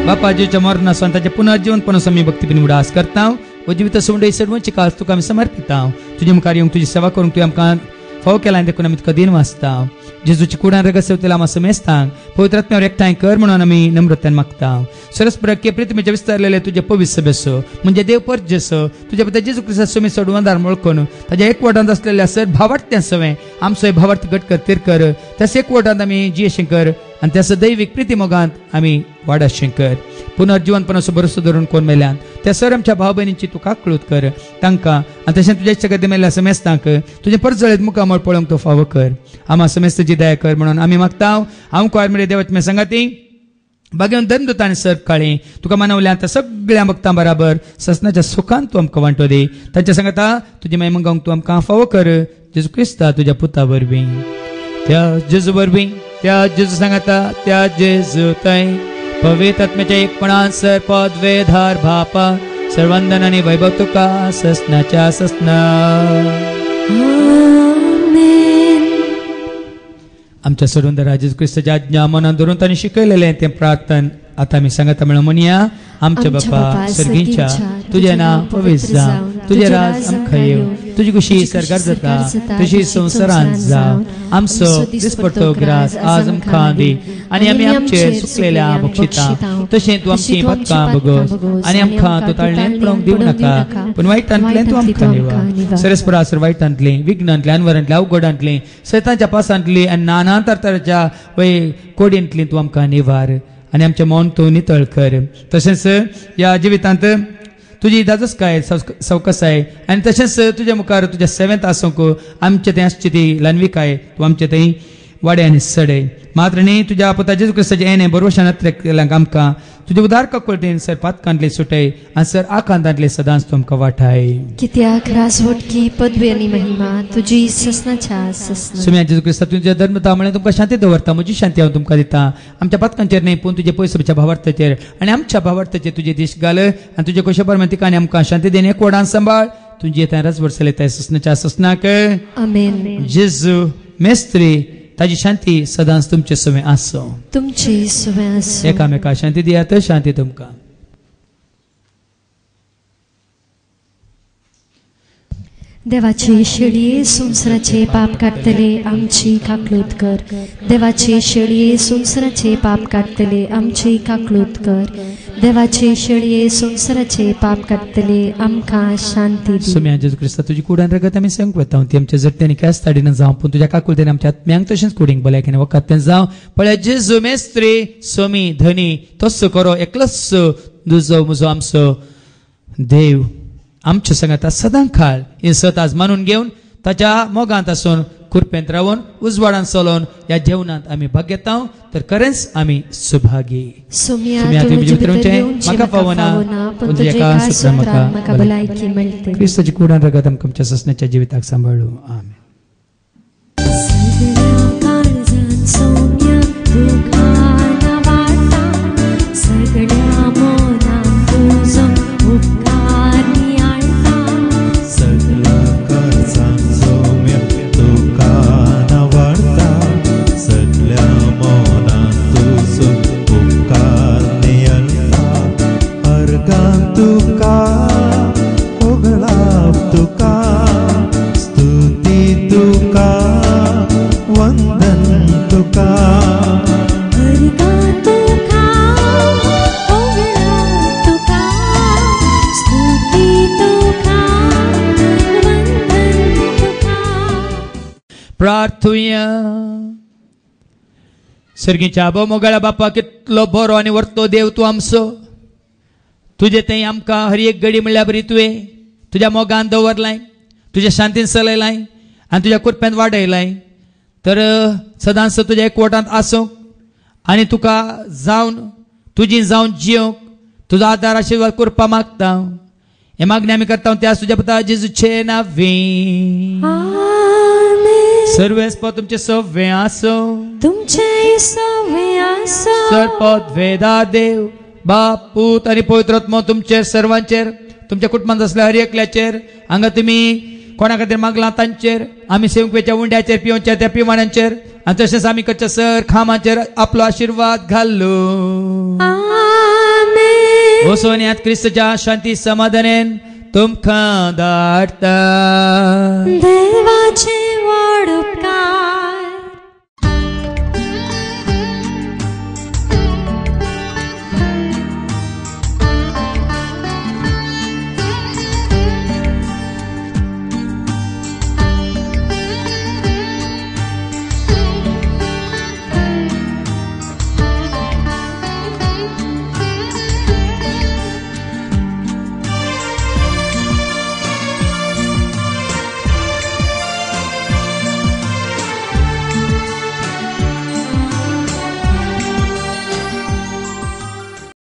बापा जीवच्या मरणा स्वतःच्या पुनर्जीवनपणास आम्ही भक्तीपणे उडास करता व जिवित सोडे सर्वांची काळ तुका आम्ही समर्पिता तुझे मुखार येऊन तुझी सेवा करून तू आमकां फाव केला देखून आम्ही तुका दिन वाचता जेजूची कुडान रगत सेवतेला आम्हा समेस्तांक पवित्र आत्म्यावर एकठांय कर म्हणून आम्ही नम्रतेन मागता सरस्पर के प्रितीमेच्या विस्तारलेले तुझे पवित्र सभेसो म्हणजे देव परजेसो तुझ्या पिता जेजू ख्रिस्ता समी सोडून दार मुळकून ताज्या एकवटांत असलेल्या सर भावार्थ्या सवय आमचो भावार्थ गट कर तिर कर त्यास एकवटांत आम्ही जियेशें कर आणि त्यास दैविक प्रिती मोगांत आम्ही वाडशें कर पुनर्जीवनपणाचो भरोसो धरून कोण मेल्यान त्या सर आमच्या भाव भयणींची तू काकळूत कर तांकां आनी तशें तुज्या सगळ्या मेल्या समेस्तांक तुजे परजळीत मुखामळ पळोवंक तो फावो कर आम्हा समेस्तची दया कर म्हणून आमी मागता हांव कोयमेरे देवाच्या संगाती बागेवन धर्मदूतांनी सर काळी तुका मानवल्या त्या सगळ्या भक्तां बराबर ससनाच्या सुखान तूं आमकां वांटो दी तांच्या सांगता तुजी महिमा तूं आमकां फावो कर जेजू क्रिस्ता तुज्या पुता वरवीं त्या जेजू वरवीं त्या जेजू सांगता त्या जेजू थंय पवित्र आत्म्याच्या एकपणान सर पद वेधार भापा सर्वंदन आनी वैभव तुका ससनाच्या ससना आमच्या सोडून जेजू ख्रिस्ताच्या आज्ञा मनान धरून तांणी शिकयलेलें तें प्रार्थन आता आम्ही सांगता म्हणून म्हणया आमच्या बापा सर्गींच्या तुझे नाव पवित्र जावं तुझे राज आमकां येवं तुझी खुशी सरकार जाता तशी संवसारांत जावं आमचो दिसपडटो ग्रास आज आमकां दी आनी आमी आमचेर सुकलेल्या बक्षिता तशें तूं आमची पदकां बगोस आनी आमकां तूं ताळण्यांत पडोवंक दिवं नाका पूण वायटांतल्यान तूं आमकां निवार सरस्परासर वायटांतलें विघ्नांतलें अनवरांतलें अवघडांतलें सैतांच्या पासांतलीं आनी नाना तरातरांच्या कोडयेंतलीं तूं आमकां निवार आनी आमचें मन तूं नितळ कर तशेंच ह्या जिवितांत तुजी दादोसकाय सवकसाय आनी तशेंच तुज्या मुखार तुज्या सेवेंत आसूंक आमचे थंय आसची ती ल्हानविकाय तूं आमचे थंय वाडे आनी सडय मात्र न्ही तुज्या पुता जेजू क्रिस्ताचें येणें बरोवशान केल्यांक आमकां तुजे उदार कळटेन सर पातकांतले सुटय आनी सर आकांतांतले सदांच तूं आमकां वाठाय कित्याक राजवटकी पदवी आनी महिमा तुजी ससनाच्या ससना सुम्या जेजू क्रिस्ता तुज्या धर्मता म्हळ्यार तुमकां शांती दवरता म्हजी शांती हांव तुमकां दिता आमच्या पातकांचेर न्ही पूण तुजे पयसुच्या भावार्थाचेर आनी आमच्या भावार्थाचेर तुजे दीश घाल आनी तुजे कशे परमेन तिका आनी आमकां शांती देन एक वडान सांबाळ तुजी येता राजवट चलयता ससनाच्या ससनाक आमेन जेजू मेस्त्री ताजी शांती सदांच तुमचे सवय आसो तुमची सवय आसो एकामेका शांती दियात शांती तुमकां देवाची शेळये संवसाराचे पाप काडटले आमची काकलूत कर देवाची शेळये संवसाराचे पाप काडटले आमची काकलूत कर देवाची शेळये संवसाराचे पाप काडटले आमकां शांती दी सुम्या जेजू क्रिस्ता तुजी कुडान रगत आमी संक वता ती आमच्या जट्ट्यांनी कॅस ताडीन जावं पूण तुज्या काकुलतेन आमच्या आत्म्यांक तशेंच कुडींक भलायकेन वखद जावं पळय जेजू मेस्त्री सोमी धनी तस्सो करो एकलोच तुजो म्हजो आमचो देव आमच्या संगता सदां खाळ ही सत आज मानून घेवन ताच्या मोगांत आसून कुरपेंत रावून उजवाडान चलोवन ह्या जेवणांत आमी भाग घेता तर खरेंच आमी सुभागी सोम्या तुमी भितरूचे म्हाका पावना पूण तुजे एका सुत्रांत म्हाका भलायकी मेळटली क्रिस्ताची कुडान रगत आमकां आमच्या ससण्याच्या जिविताक सांबाळू आमेन प्रार्थुया सर्गीच्या आबो मोगाळा बापा कितलो बरो आनी वर्तो देव तूं आमचो तुजे थंय आमकां हर एक घडी म्हणल्यार बरी तुवें तुज्या मोगान दवरलाय तुज्या शांतीन चलयलाय आनी तुज्या कुरप्यान वाडयलाय तर सदांच तुज्या एकवटांत आसूंक आनी तुका जावन तुजी जावन जियोंक तुजो आदार आशिर्वाद करपा मागता हे मागणी आमी करता त्या तुज्या पुता जेजूचे नांवीं सर्वेस्पद तुमचे सव्वे आसो तुमचे सव्वे आसो सरपद वेदा देव बाप पूत आनी पवित्र आत्मो तुमचेर सर्वांचेर तुमच्या कुटुंबांत असल्या हर एकल्याचेर हांगा तुमी कोणा खातीर मागला तांचेर आमी सेवकेच्या उंड्याचेर पिवच्या त्या पिवाण्यांचेर आनी तशेंच आमी कडच्या सर खामांचेर आपलो आशिर्वाद घाल्लो ओ सोन्यात क्रिस्तच्या शांती समाधानेन तुमकां धाडटा. देवाचे